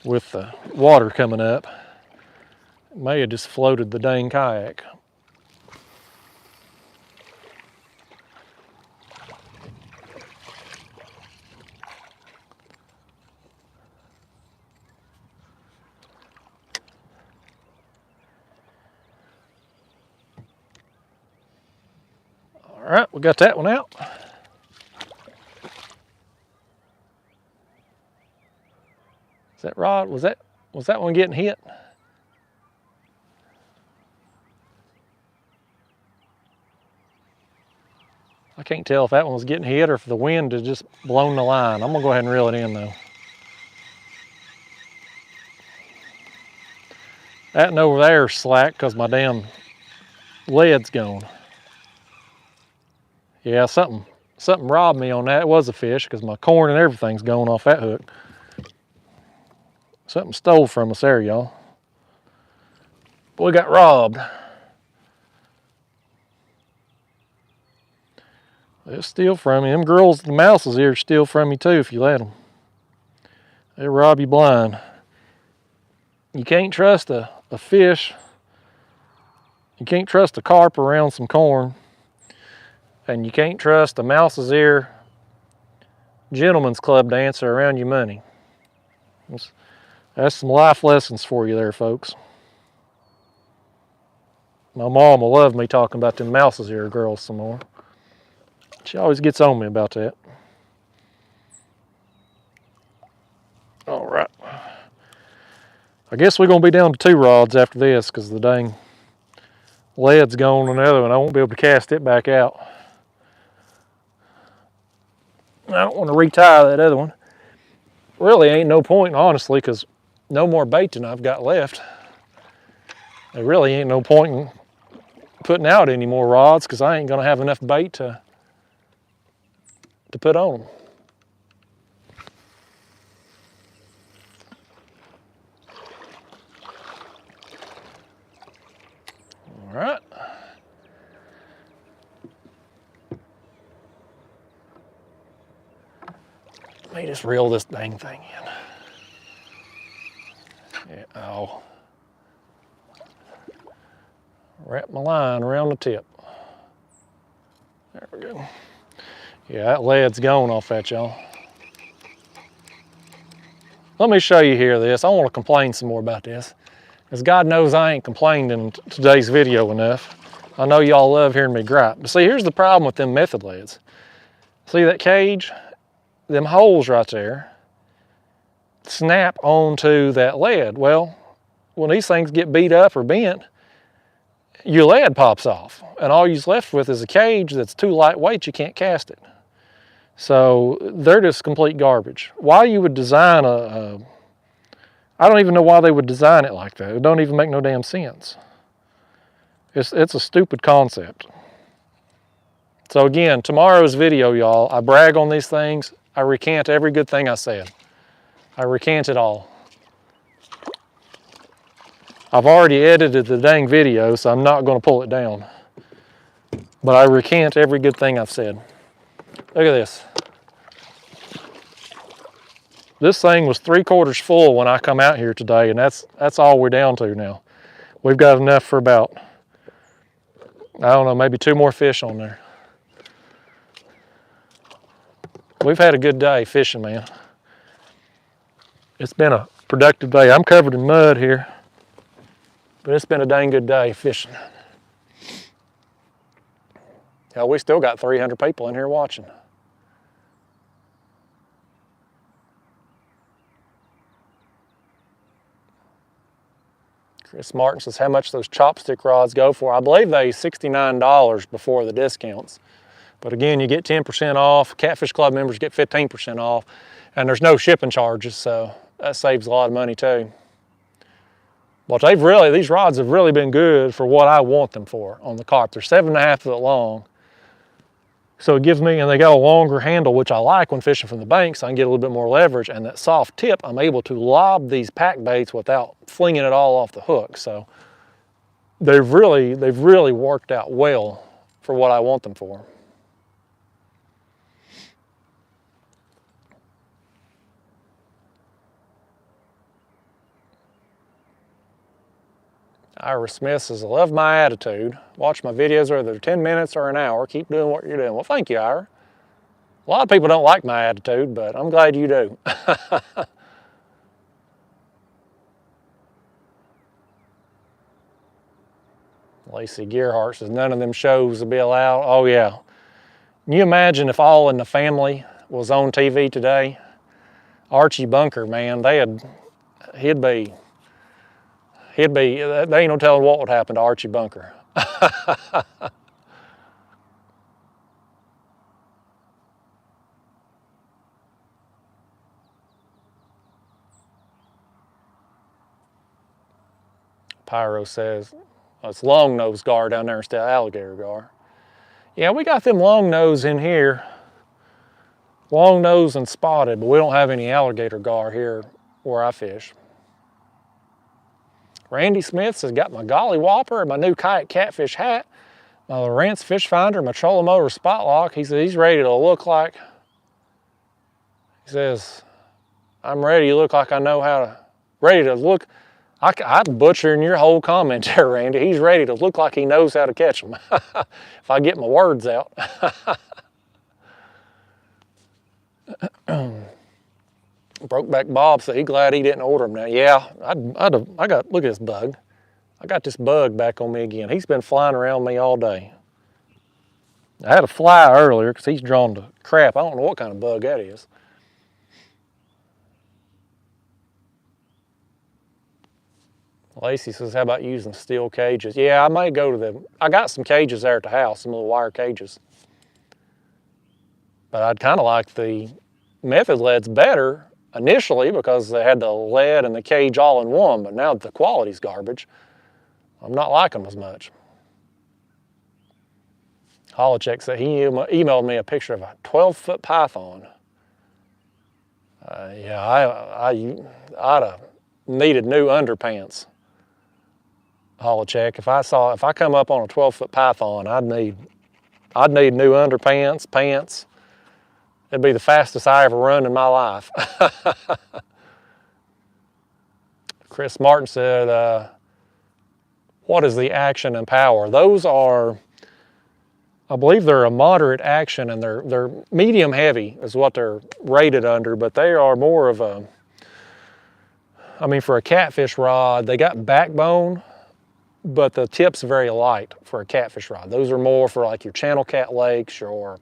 with the water coming up. It may have just floated the dang kayak. All right, we got that one out. Is that rod? Was that one getting hit? I can't tell if that one was getting hit or if the wind had just blown the line. I'm gonna go ahead and reel it in though. That and over there is slack because my damn lead's gone. Yeah, something robbed me on that. It was a fish because my corn and everything's gone off that hook. Something stole from us there, y'all. But we got robbed. They'll steal from you. Them girls, the mouses here, steal from you too if you let them. They'll rob you blind. You can't trust a fish. You can't trust a carp around some corn. And you can't trust a mouse's ear gentleman's club dancer around your money. That's some life lessons for you there, folks. My mom will love me talking about them mouse's ear girls some more. She always gets on me about that. All right. I guess we're going to be down to 2 rods after this because the dang lead's gone on the other one. I won't be able to cast it back out. I don't want to retie that other one. Really ain't no point, honestly, because no more bait than I've got left. There really ain't no point in putting out any more rods because I ain't going to have enough bait to put on them. All right. Let me just reel this dang thing in. Yeah, oh. Wrap my line around the tip. There we go. Yeah, that lead's gone off that, y'all. Let me show you here this. I want to complain some more about this. Because God knows I ain't complained in today's video enough. I know y'all love hearing me gripe. But see, here's the problem with them method leads. See that cage? Them holes right there snap onto that lead. Well, when these things get beat up or bent, your lead pops off. And all you're left with is a cage that's too lightweight, you can't cast it. So they're just complete garbage. Why you would design I don't even know why they would design it like that. It don't even make no damn sense. It's a stupid concept. So again, tomorrow's video, y'all, I brag on these things. I recant every good thing I said. I recant it all. I've already edited the dang video, so I'm not going to pull it down. But I recant every good thing I've said. Look at this. This thing was 3/4 full when I come out here today, and that's all we're down to now. We've got enough for about, I don't know, maybe 2 more fish on there. We've had a good day fishing, man. It's been a productive day. I'm covered in mud here, but it's been a dang good day fishing. Hell, we still got 300 people in here watching. Chris Martin says, how much those chopstick rods go for? I believe they $69 before the discounts. But again, you get 10% off. Catfish Club members get 15% off. And there's no shipping charges, so that saves a lot of money too. But these rods have really been good for what I want them for on the carp. They're 7.5 foot long. So it gives me, and they got a longer handle, which I like when fishing from the bank, so I can get a little bit more leverage. And that soft tip, I'm able to lob these pack baits without flinging it all off the hook. So they've really worked out well for what I want them for. Ira Smith says, I love my attitude. Watch my videos whether they're 10 minutes or an hour. Keep doing what you're doing. Well, thank you, Ira. A lot of people don't like my attitude, but I'm glad you do. Lacey Gearhart says, none of them shows will be allowed. Oh, yeah. Can you imagine if All in the Family was on TV today? Archie Bunker, man, they ain't no telling what would happen to Archie Bunker. Pyro says, oh, it's long nose gar down there instead of alligator gar. Yeah, we got them long nose in here. Long nose and spotted, but we don't have any alligator gar here where I fish. Randy Smith says, got my Golly Whopper, my new Kayak Catfish hat, my Lowrance fish finder, my trolling motor spot lock. He says he's ready to look like, he says, I'm ready, you look like I know how to, ready to look, I'm butchering your whole comment there, Randy. He's ready to look like he knows how to catch them. If I get my words out. Brokeback Bob said he's glad he didn't order them now. Yeah, I got, look at this bug. I got this bug back on me again. He's been flying around me all day. I had a fly earlier because he's drawn to crap. I don't know what kind of bug that is. Lacey says, how about using steel cages? Yeah, I may go to them. I got some cages there at the house, some little wire cages. But I'd kind of like the method leads better initially because they had the lead and the cage all in one, but now the quality's garbage. I'm not liking them as much. Holocheck said he emailed me a picture of a 12-foot python. Yeah, I'd have needed new underpants. Holocheck, if I come up on a 12-foot python, I'd need new underpants, pants. It'd be the fastest I ever run in my life. Chris Martin said, what is the action and power? Those are, I believe they're a moderate action and they're medium heavy is what they're rated under, but they are more of a, I mean, for a catfish rod, they got backbone, but the tip's very light for a catfish rod. Those are more for like your channel cat lakes or,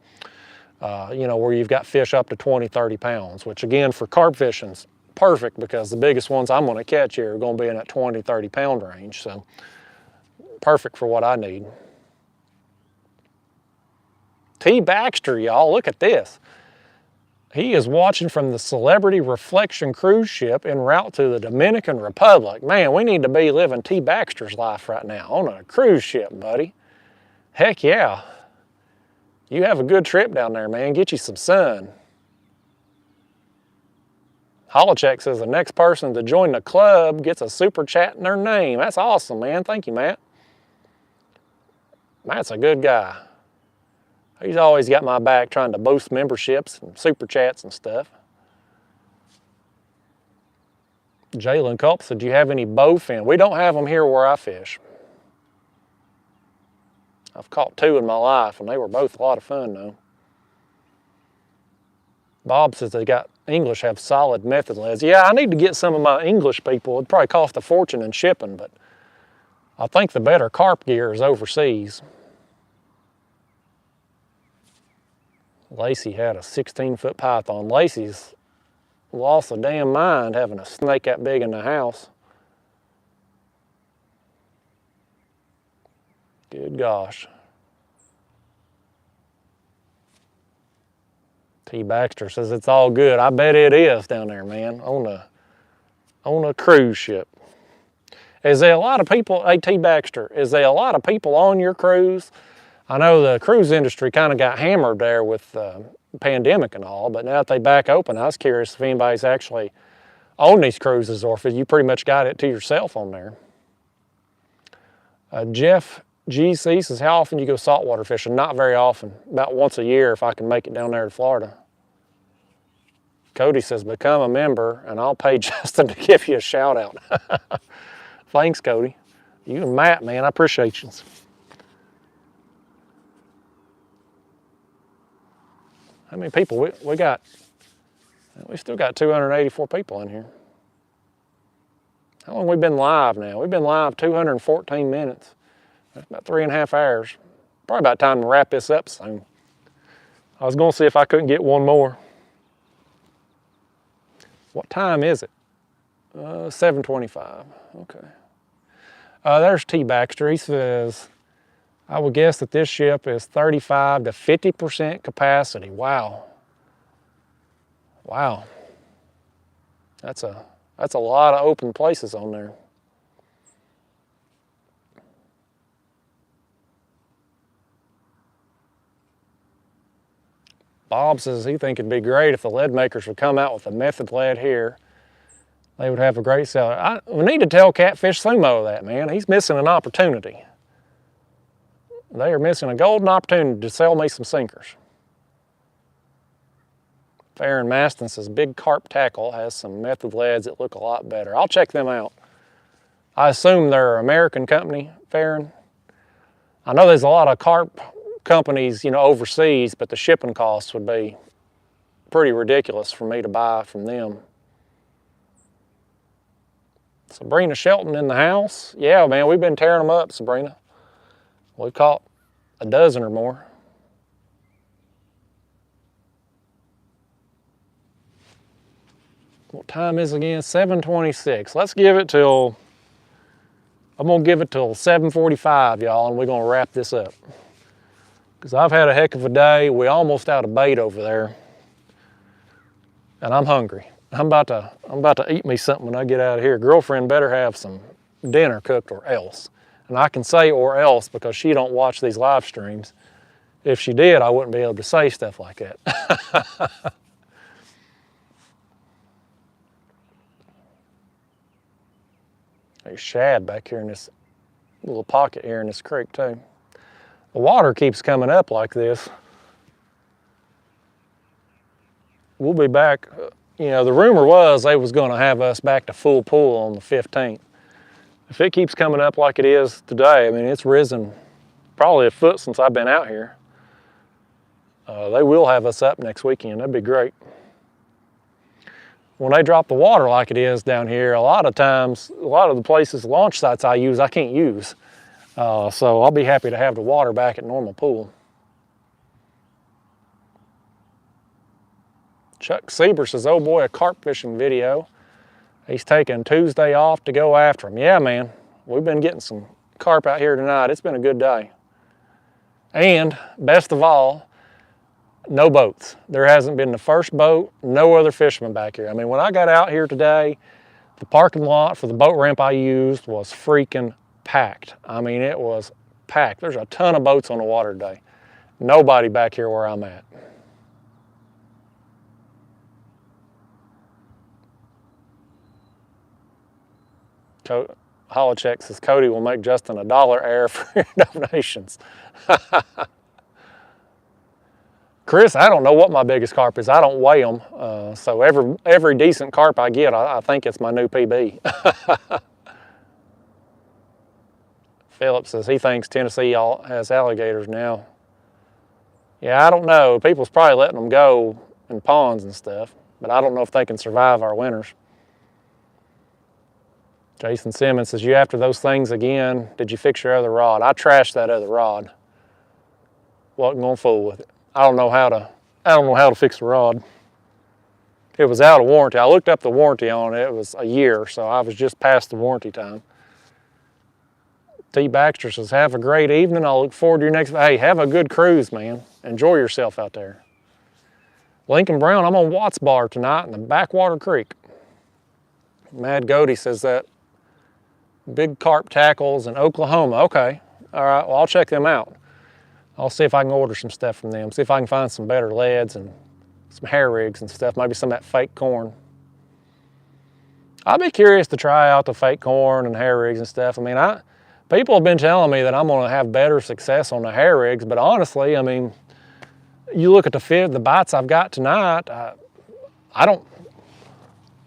you know, where you've got fish up to 20, 30 pounds, which again, for carp fishing's perfect because the biggest ones I'm gonna catch here are gonna be in that 20, 30 pound range. So perfect for what I need. T. Baxter, y'all, look at this. He is watching from the Celebrity Reflection cruise ship en route to the Dominican Republic. Man, we need to be living T. Baxter's life right now on a cruise ship, buddy. Heck yeah. You have a good trip down there, man. Get you some sun. Holocheck says the next person to join the club gets a super chat in their name. That's awesome, man. Thank you, Matt. Matt's a good guy. He's always got my back trying to boost memberships and super chats and stuff. Jalen Culp said, do you have any bowfin? We don't have them here where I fish. I've caught 2 in my life, and they were both a lot of fun, though. Bob says they got English have solid method leads. Yeah, I need to get some of my English people. It'd probably cost a fortune in shipping, but I think the better carp gear is overseas. Lacey had a 16-foot python. Lacey's lost a damn mind having a snake that big in the house. Good gosh. T. Baxter says it's all good. I bet it is down there, man, on a cruise ship. Is there a lot of people, hey T. Baxter, is there a lot of people on your cruise? I know the cruise industry kind of got hammered there with the pandemic and all, but now that they back open, I was curious if anybody's actually on these cruises or if you pretty much got it to yourself on there. Jeff GC says, how often do you go saltwater fishing? Not very often, about once a year if I can make it down there to Florida. Cody says, become a member and I'll pay Justin to give you a shout out. Thanks, Cody. You and Matt, man, I appreciate you. How many people we got? We still got 284 people in here. How long have we been live now? We've been live 214 minutes. That's about 3.5 hours. Probably about time to wrap this up soon. I was gonna see if I couldn't get one more. What time is it? 7:25, okay. There's T. Baxter, he says, I would guess that this ship is 35 to 50% capacity. Wow. Wow. That's a lot of open places on there. Bob says he think it'd be great if the lead makers would come out with a method lead here. They would have a great seller. We need to tell Catfish Sumo that, man. He's missing an opportunity. They are missing a golden opportunity to sell me some sinkers. Farron Maston says Big Carp Tackle has some method leads that look a lot better. I'll check them out. I assume they're an American company, Farron. I know there's a lot of carp companies, you know, overseas, but the shipping costs would be pretty ridiculous for me to buy from them. Sabrina Shelton in the house. Yeah, man, we've been tearing them up, Sabrina. We've caught a dozen or more. What time is it again? 7:26. Let's give it till, I'm gonna give it till 7:45, y'all, and we're gonna wrap this up. Because I've had a heck of a day. We almost out of bait over there. And I'm hungry. I'm about to eat me something when I get out of here. Girlfriend better have some dinner cooked or else. And I can say or else because she don't watch these live streams. If she did, I wouldn't be able to say stuff like that. There's shad back here in this little pocket here in this creek too. The water keeps coming up like this. We'll be back. You know, the rumor was they was going to have us back to full pool on the 15th. If it keeps coming up like it is today, I mean, it's risen probably a foot since I've been out here. They will have us up next weekend. That'd be great. When they drop the water like it is down here, a lot of times, a lot of the places, launch sites I use, I can't use. So I'll be happy to have the water back at normal pool. Chuck Sieber says, oh boy, a carp fishing video. He's taking Tuesday off to go after them. Yeah, man, we've been getting some carp out here tonight. It's been a good day. And best of all, no boats. There hasn't been the first boat, no other fishermen back here. I mean, when I got out here today, the parking lot for the boat ramp I used was freaking packed. I mean, it was packed. There's a ton of boats on the water today. Nobody back here where I'm at. Holocheck says Cody will make Justin $1 air for your donations. Chris, I don't know what my biggest carp is. I don't weigh them. So every decent carp I get, I think it's my new PB. Philip says he thinks Tennessee has alligators now. Yeah, I don't know. People's probably letting them go in ponds and stuff, but I don't know if they can survive our winters. Jason Simmons says, you after those things again? Did you fix your other rod? I trashed that other rod. Wasn't gonna fool with it. I don't know how to fix the rod. It was out of warranty. I looked up the warranty on it. It was a year, so I was just past the warranty time. T. Baxter says, have a great evening. I'll look forward to your next. Hey, have a good cruise, man. Enjoy yourself out there. Lincoln Brown, I'm on Watts Bar tonight in the Backwater Creek. Mad Goaty says that Big Carp Tackles in Oklahoma. Okay, all right, well, I'll check them out. I'll see if I can order some stuff from them, see if I can find some better leads and some hair rigs and stuff, maybe some of that fake corn. I'll be curious to try out the fake corn and hair rigs and stuff. I mean, people have been telling me that I'm gonna have better success on the hair rigs, but honestly, I mean, you look at the bites I've got tonight, I don't,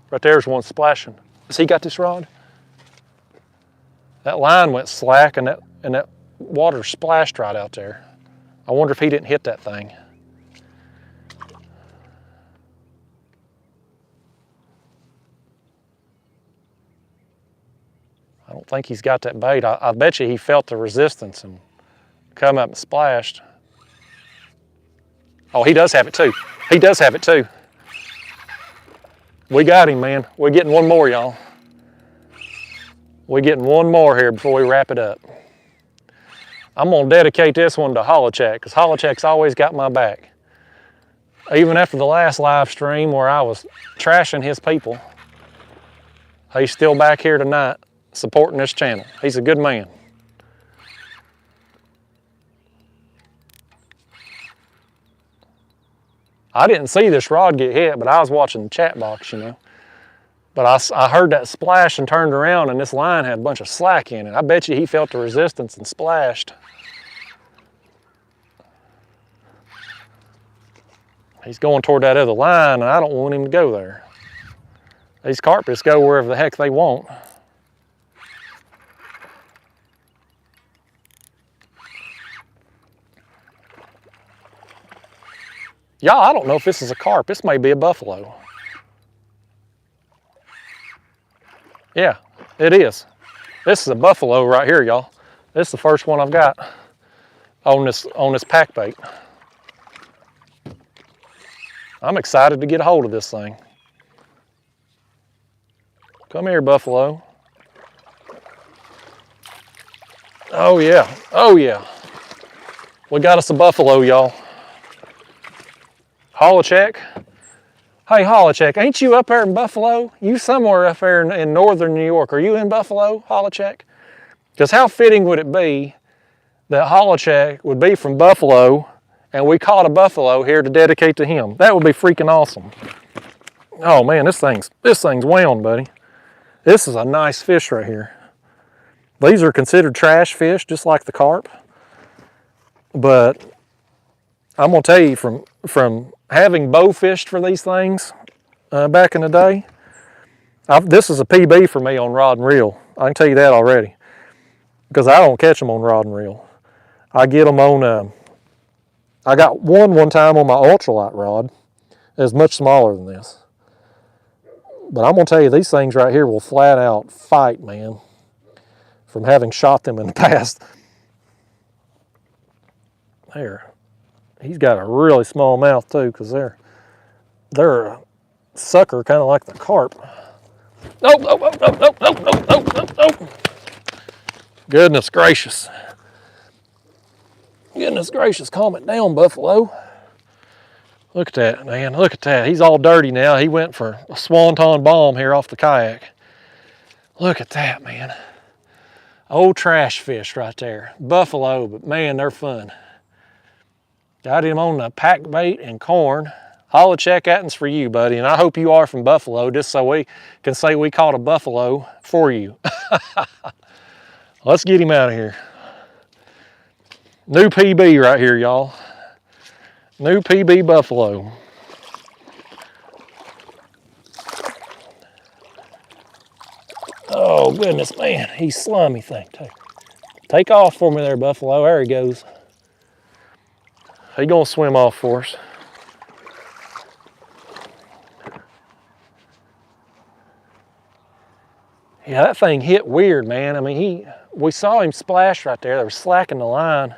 right there's one splashing. Has he got this rod? That line went slack and that water splashed right out there. I wonder if he didn't hit that thing. I don't think he's got that bait. I bet you he felt the resistance and come up and splashed. Oh, he does have it too. He does have it too. We got him, man. We're getting one more, y'all. We're getting one more here before we wrap it up. I'm gonna dedicate this one to Holocheck, because Holocheck's always got my back. Even after the last live stream where I was trashing his people, he's still back here tonight supporting this channel. He's a good man. I didn't see this rod get hit, but I was watching the chat box, you know. But I heard that splash and turned around, and this line had a bunch of slack in it. I bet you he felt the resistance and splashed. He's going toward that other line, and I don't want him to go there. These carp just go wherever the heck they want. Y'all, I don't know if this is a carp. This may be a buffalo. Yeah, it is. This is a buffalo right here, y'all. This is the first one I've got on this pack bait. I'm excited to get a hold of this thing. Come here, buffalo. Oh yeah, oh yeah. We got us a buffalo, y'all. Holocheck. Hey, Holocheck, ain't you up there in Buffalo? You somewhere up there in northern New York. Are you in Buffalo, Holocheck? Because how fitting would it be that Holocheck would be from Buffalo and we caught a buffalo here to dedicate to him? That would be freaking awesome. Oh man, this thing's wound, buddy. This is a nice fish right here. These are considered trash fish, just like the carp. But I'm gonna tell you, from having bow fished for these things back in the day, this is a PB for me on rod and reel. I can tell you that already, because I don't catch them on rod and reel. I get them on. I got one time on my ultralight rod. It's much smaller than this, but I'm gonna tell you, these things right here will flat out fight, man. From having shot them in the past. There. He's got a really small mouth too, because they're a sucker, kind of like the carp. Nope, nope, nope, nope, nope, nope, nope, nope, nope, nope. Goodness gracious. Goodness gracious, calm it down, buffalo. Look at that, man, look at that. He's all dirty now. He went for a swanton bomb here off the kayak. Look at that, man. Old trash fish right there. Buffalo, but man, they're fun. Got him on the pack bait and corn. Holocheck, that's for you, buddy. And I hope you are from Buffalo, just so we can say we caught a buffalo for you. Let's get him out of here. New PB right here, y'all. New PB buffalo. Oh, goodness, man. He's slimy thing, too. Take off for me there, buffalo. There he goes. He gonna swim off for us. Yeah, that thing hit weird, man. I mean, we saw him splash right there. They were slacking the line.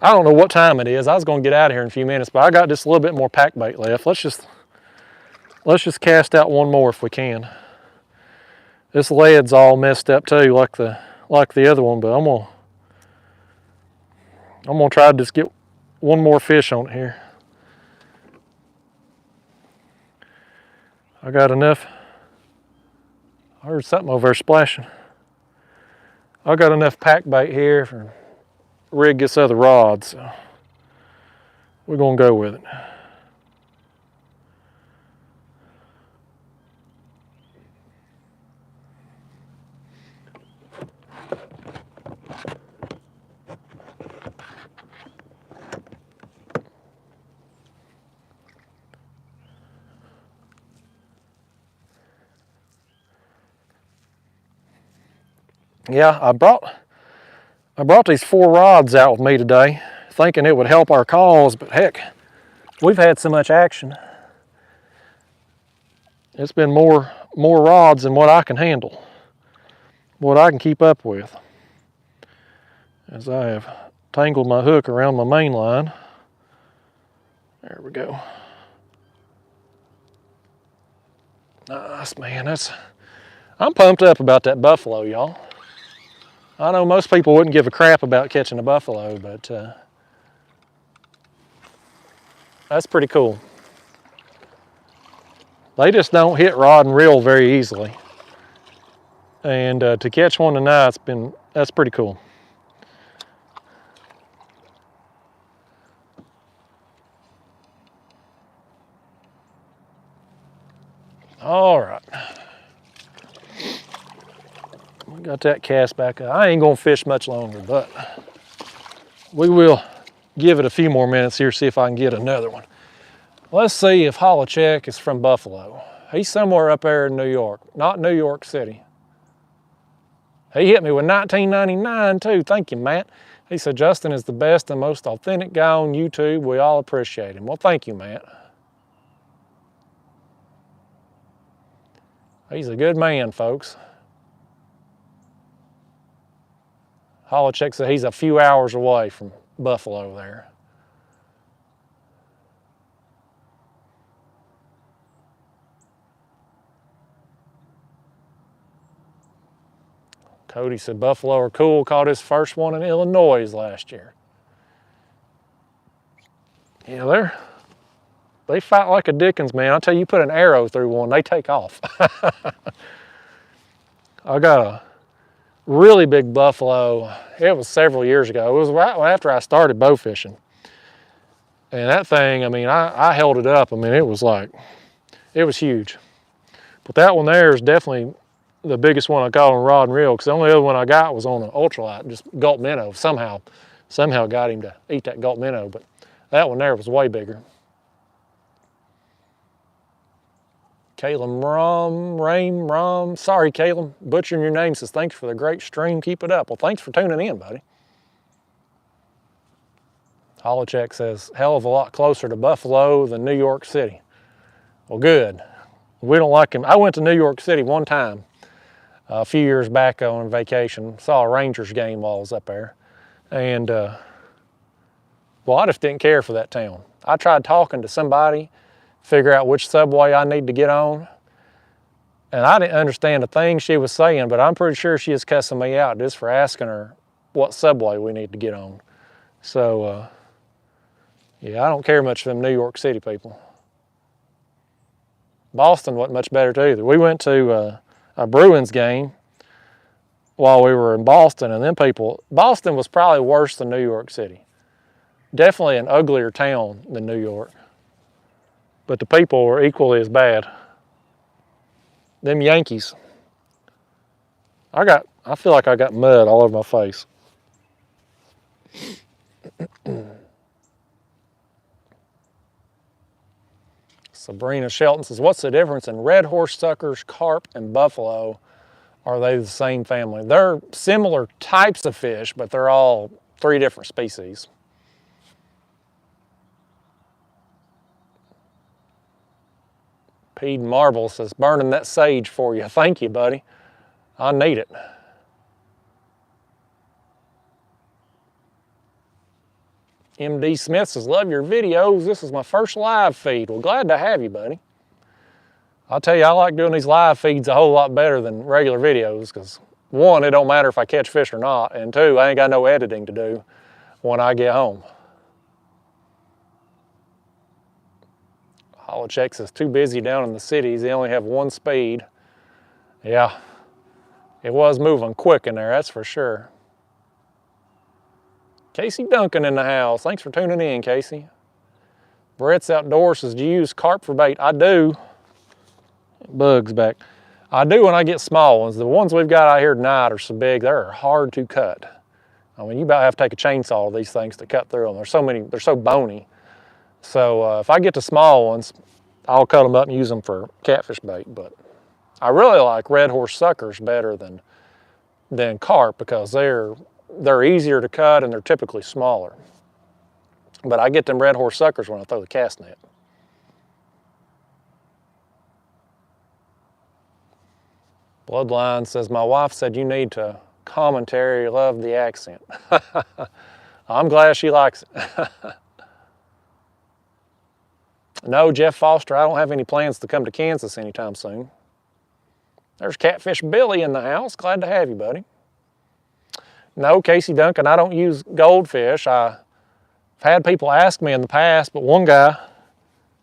I don't know what time it is. I was gonna get out of here in a few minutes, but I got just a little bit more pack bait left. Let's just cast out one more if we can. This lead's all messed up too, like the other one, but I'm gonna try to just get one more fish on it here. I got enough. I heard something over there splashing. I got enough pack bait here for rig this other rod, so we're gonna go with it. Yeah, I brought these 4 rods out with me today, thinking it would help our cause, but heck, we've had so much action. It's been more rods than what I can handle, what I can keep up with. As I have tangled my hook around my main line. There we go. Nice, man. I'm pumped up about that buffalo, y'all. I know most people wouldn't give a crap about catching a buffalo, but that's pretty cool. They just don't hit rod and reel very easily. And to catch one tonight, that's pretty cool. All right. Got that cast back up. I ain't gonna fish much longer, but we will give it a few more minutes here, see if I can get another one. Let's see if Holocheck is from Buffalo. He's somewhere up there in New York, not New York City. He hit me with 1999 too. Thank you, Matt. He said, Justin is the best and most authentic guy on YouTube. We all appreciate him. Well, thank you, Matt. He's a good man, folks. Holocheck said he's a few hours away from Buffalo there. Cody said Buffalo are cool, caught his first one in Illinois last year. Yeah, they fight like a Dickens, man. I'll tell you, you put an arrow through one, they take off. I got a really big buffalo. It was several years ago. It was right after I started bow fishing. And that thing, I mean, I held it up. I mean, it was huge. But that one there is definitely the biggest one I caught on rod and reel, because the only other one I got was on an ultralight, just gulp minnow. Somehow got him to eat that gulp minnow, but that one there was way bigger. Caleb Ram, sorry Caleb, butchering your name, says thanks for the great stream, keep it up. Well, thanks for tuning in, buddy. Holocheck says, hell of a lot closer to Buffalo than New York City. Well, good. We don't like him. I went to New York City one time a few years back on vacation. Saw a Rangers game while I was up there. And, well, I just didn't care for that town. I tried talking to somebody, figure out which subway I need to get on. And I didn't understand a thing she was saying, but I'm pretty sure she was cussing me out just for asking her what subway we need to get on. So, yeah, I don't care much for them New York City people. Boston wasn't much better too either. We went to a Bruins game while we were in Boston, and them people, Boston was probably worse than New York City. Definitely an uglier town than New York. But the people were equally as bad. Them Yankees. I feel like I got mud all over my face. Sabrina Shelton says, what's the difference in red horse suckers, carp, and buffalo? Are they the same family? They're similar types of fish, but they're all 3 different species. Pede Marble says, burning that sage for you. Thank you, buddy. I need it. MD Smith says, love your videos. This is my first live feed. Well, glad to have you, buddy. I'll tell you, I like doing these live feeds a whole lot better than regular videos, because 1, it don't matter if I catch fish or not, and 2, I ain't got no editing to do when I get home. Holocheck says, too busy down in the cities. They only have 1 speed. Yeah, it was moving quick in there, that's for sure. Casey Duncan in the house. Thanks for tuning in, Casey. Brett's Outdoors says, do you use carp for bait? I do. Bugs back. I do when I get small ones. The ones we've got out here tonight are so big, they're hard to cut. I mean, you about have to take a chainsaw to these things to cut through them. There's so many, they're so bony. So if I get the small ones, I'll cut them up and use them for catfish bait. But I really like red horse suckers better than carp, because they're easier to cut and they're typically smaller. But I get them red horse suckers when I throw the cast net. Bloodline says, my wife said you need to commentary, love the accent. I'm glad she likes it. No, Jeff Foster, I don't have any plans to come to Kansas anytime soon. There's Catfish Billy in the house. Glad to have you, buddy. No, Casey Duncan, I don't use goldfish. I've had people ask me in the past, but one guy,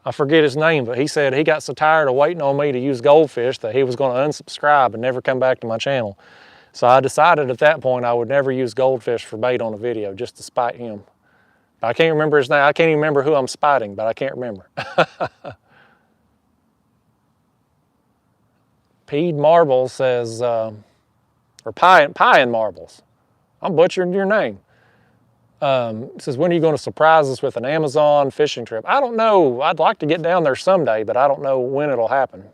I forget his name, but he said he got so tired of waiting on me to use goldfish that he was going to unsubscribe and never come back to my channel. So I decided at that point I would never use goldfish for bait on a video, just to spite him. I can't remember his name. I can't even remember who I'm spiting, but I can't remember. Peed Marbles says, or Pie and Marbles. I'm butchering your name. Says, when are you going to surprise us with an Amazon fishing trip? I don't know. I'd like to get down there someday, but I don't know when it'll happen.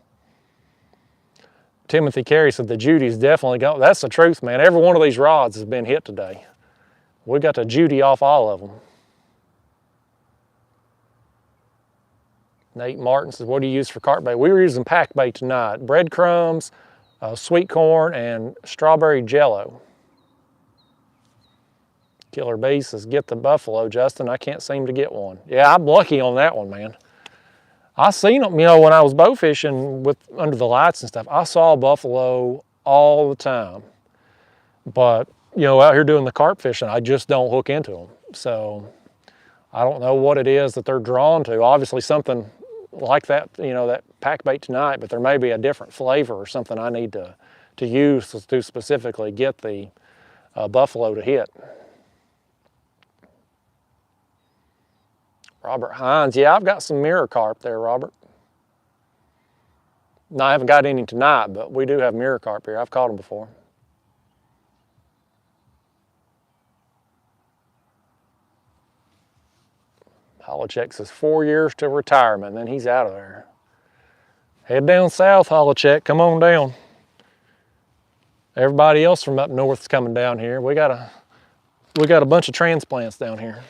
Timothy Carey said the Judy's definitely going. That's the truth, man. Every one of these rods has been hit today. We got the Judy off all of them. Nate Martin says, what do you use for carp bait? We were using pack bait tonight. Breadcrumbs, sweet corn, and strawberry jello. Killer Bee says, get the buffalo, Justin. I can't seem to get one. Yeah, I'm lucky on that one, man. I seen them, you know, when I was bow fishing with under the lights and stuff, I saw buffalo all the time. But, you know, out here doing the carp fishing, I just don't hook into them. So I don't know what it is that they're drawn to. Obviously something like that, you know, that pack bait tonight, but there may be a different flavor or something I need to use to specifically get the buffalo to hit. Robert Hines, yeah, I've got some mirror carp there, Robert. No, I haven't got any tonight, but we do have mirror carp here. I've caught them before. Holocheck says 4 years to retirement, then he's out of there. Head down south, Holocheck, come on down. Everybody else from up north is coming down here. We got a bunch of transplants down here.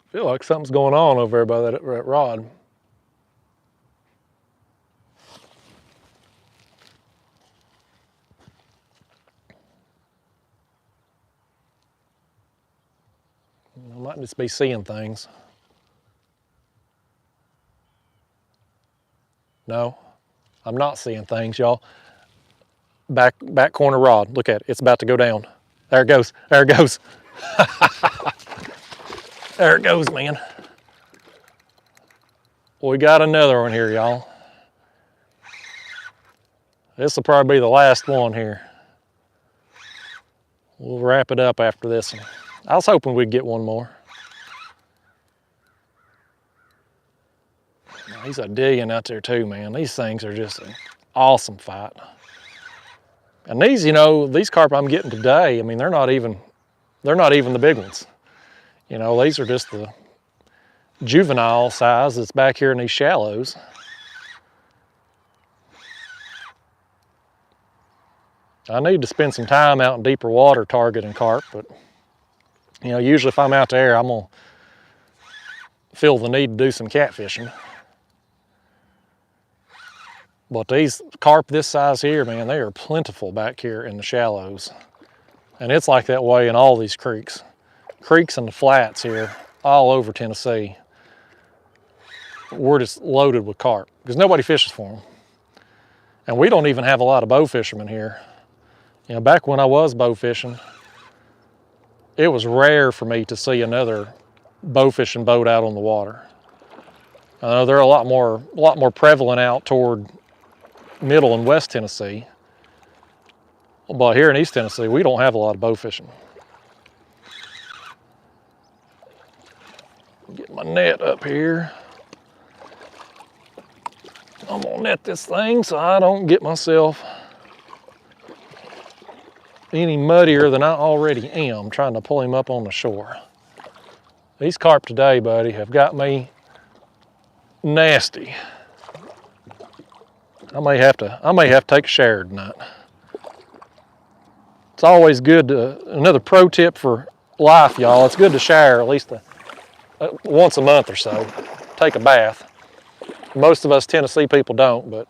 I feel like something's going on over there by that rod. I might just be seeing things. No, I'm not seeing things, y'all. Back corner rod, look at it, it's about to go down. There it goes, there it goes. There it goes, man. We got another one here, y'all. This will probably be the last one here. We'll wrap it up after this one. I was hoping we'd get one more. He's a digging out there too, man. These things are just an awesome fight. And these, you know, these carp I'm getting today, I mean, they're not even the big ones. You know, these are just the juvenile size that's back here in these shallows. I need to spend some time out in deeper water targeting carp, but you know, usually if I'm out there, I'm gonna feel the need to do some catfishing. But these carp this size here, man, they are plentiful back here in the shallows. And it's like that way in all these creeks. Creeks and the flats here, all over Tennessee. We're just loaded with carp because nobody fishes for them. And we don't even have a lot of bow fishermen here. You know, back when I was bow fishing, it was rare for me to see another bow fishing boat out on the water. I know they're a lot more prevalent out toward middle and west Tennessee. But here in East Tennessee, we don't have a lot of bow fishing. Get my net up here. I'm gonna net this thing so I don't get myself any muddier than I already am trying to pull him up on the shore. These carp today, buddy, have got me nasty. I may have to take a shower tonight. It's always good to, another pro tip for life, y'all, it's good to shower at least once a month or so. Take a bath. Most of us Tennessee people don't, but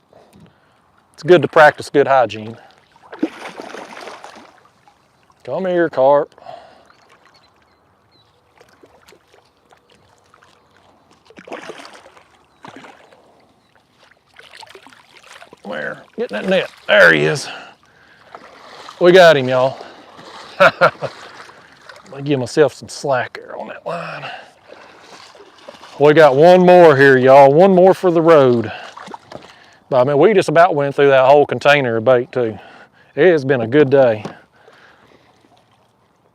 it's good to practice good hygiene. Come here, carp. Where? Get in that net. There he is. We got him, y'all. Let me give myself some slack here on that line. We got one more here, y'all. One more for the road. But I mean, we just about went through that whole container of bait too. It has been a good day.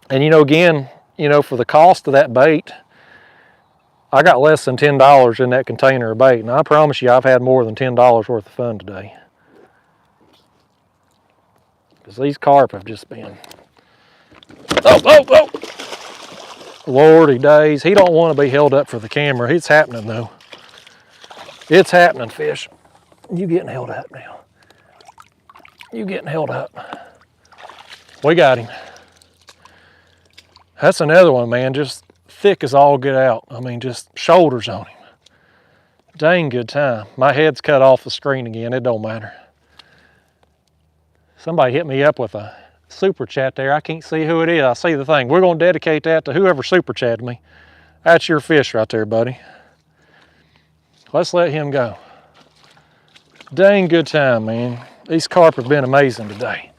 And you know, again, you know, for the cost of that bait, I got less than $10 in that container of bait. And I promise you, I've had more than $10 worth of fun today. Because these carp have just been, oh. Lordy days, he don't want to be held up for the camera. It's happening though. It's happening, fish. You getting held up now. You getting held up. We got him. That's another one, man, just thick as all get out. I mean, just shoulders on him. Dang good time. My head's cut off the screen again, it don't matter. Somebody hit me up with a super chat there. I can't see who it is. I see the thing. We're gonna dedicate that to whoever super chatted me. That's your fish right there, buddy. Let's let him go. Dang good time, man. These carp have been amazing today.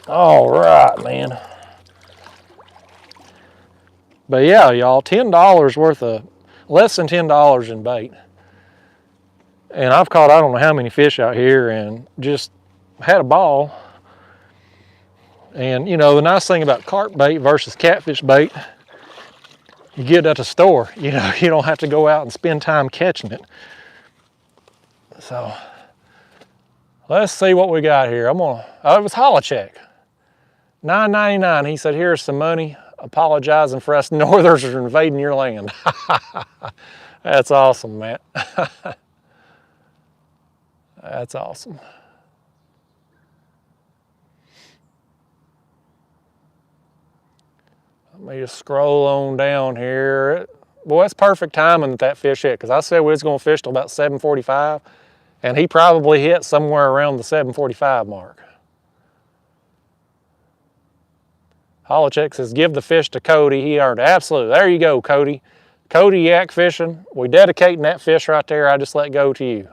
All right, man. But yeah, y'all, $10 worth of, less than $10 in bait. And I've caught I don't know how many fish out here and just had a ball. And you know, the nice thing about carp bait versus catfish bait, you get it at the store. You know, you don't have to go out and spend time catching it. So let's see what we got here. I'm gonna, oh, it was Holocheck. $9.99. He said, here's some money. Apologizing for us northerners are invading your land. That's awesome, Matt. That's awesome. Let me just scroll on down here. Boy, it's perfect timing that fish hit, because I said we was going to fish till about 7:45, and he probably hit somewhere around the 7:45 mark. Holocheck says, give the fish to Cody. He earned it. Absolutely. There you go, Cody. Cody yak fishing. We dedicating that fish right there. I just let go to you.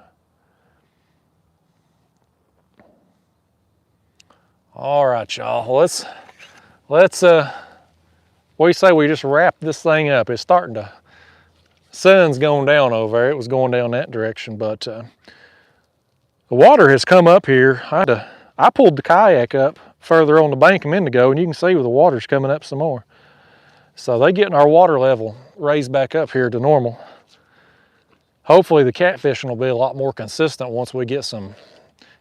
All right, y'all. Let's what do you say we just wrap this thing up? It's starting to, sun's going down over there. It was going down that direction, but the water has come up here. I pulled the kayak up further on the bank a minute ago, and you can see where the water's coming up some more. So they're getting our water level raised back up here to normal. Hopefully the catfishing will be a lot more consistent once we get some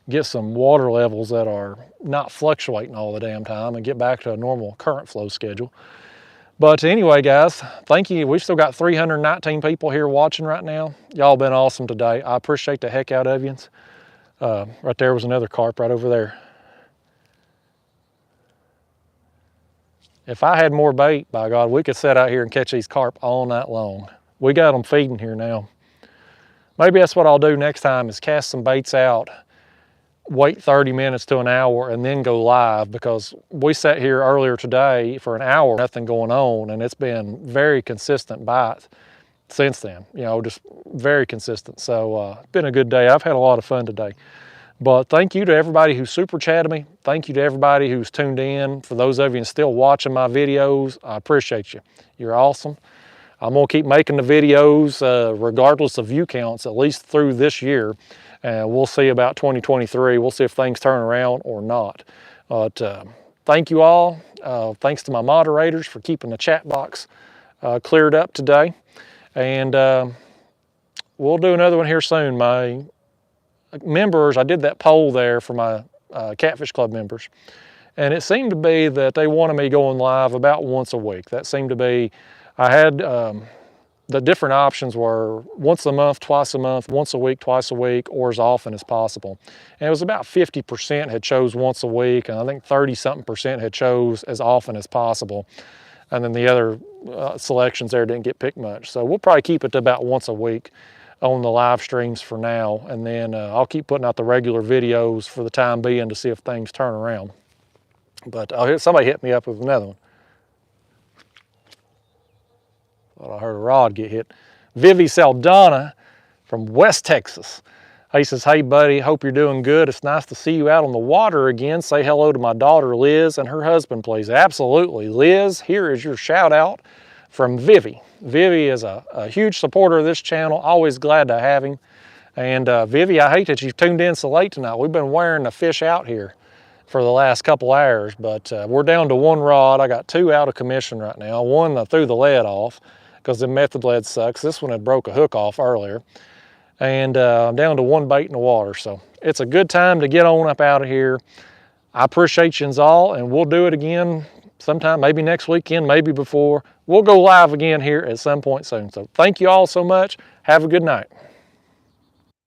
water levels that are not fluctuating all the damn time and get back to a normal current flow schedule. But anyway, guys, thank you. We've still got 319 people here watching right now. Y'all been awesome today. I appreciate the heck out of you. Right there was another carp right over there. If I had more bait, by God, we could sit out here and catch these carp all night long. We got them feeding here now. Maybe that's what I'll do next time, is cast some baits out, wait 30 minutes to an hour, and then go live, because we sat here earlier today for an hour, nothing going on, and it's been very consistent bites since then. You know, just very consistent. So it's been a good day. I've had a lot of fun today. But thank you to everybody who super chatted me. Thank you to everybody who's tuned in. For those of you still watching my videos, I appreciate you. You're awesome. I'm gonna keep making the videos regardless of view counts, at least through this year. And we'll see about 2023. We'll see if things turn around or not. But thank you all. Thanks to my moderators for keeping the chat box cleared up today. And we'll do another one here soon. My members, I did that poll there for my Catfish Club members, and it seemed to be that they wanted me going live about once a week. That seemed to be, I had the different options were once a month, twice a month, once a week, twice a week, or as often as possible. And it was about 50% had chose once a week, and I think 30-something% had chose as often as possible. And then the other selections there didn't get picked much. So we'll probably keep it to about once a week on the live streams for now, and then I'll keep putting out the regular videos for the time being to see if things turn around. But somebody hit me up with another one. Thought I heard a rod get hit. Vivi Saldana from West Texas. He says, hey buddy, hope you're doing good. It's nice to see you out on the water again. Say hello to my daughter Liz and her husband, please. Absolutely. Liz, here is your shout out from Vivi. Vivi is a huge supporter of this channel. Always glad to have him. And Vivi, I hate that you've tuned in so late tonight. We've been wearing the fish out here. for the last couple hours, but we're down to one rod. I got 2 out of commission right now. One, I threw the lead off because the method lead sucks. This one had broke a hook off earlier. And I'm down to 1 bait in the water. So it's a good time to get on up out of here. I appreciate you all, and we'll do it again sometime, maybe next weekend, maybe before. We'll go live again here at some point soon. So thank you all so much. Have a good night.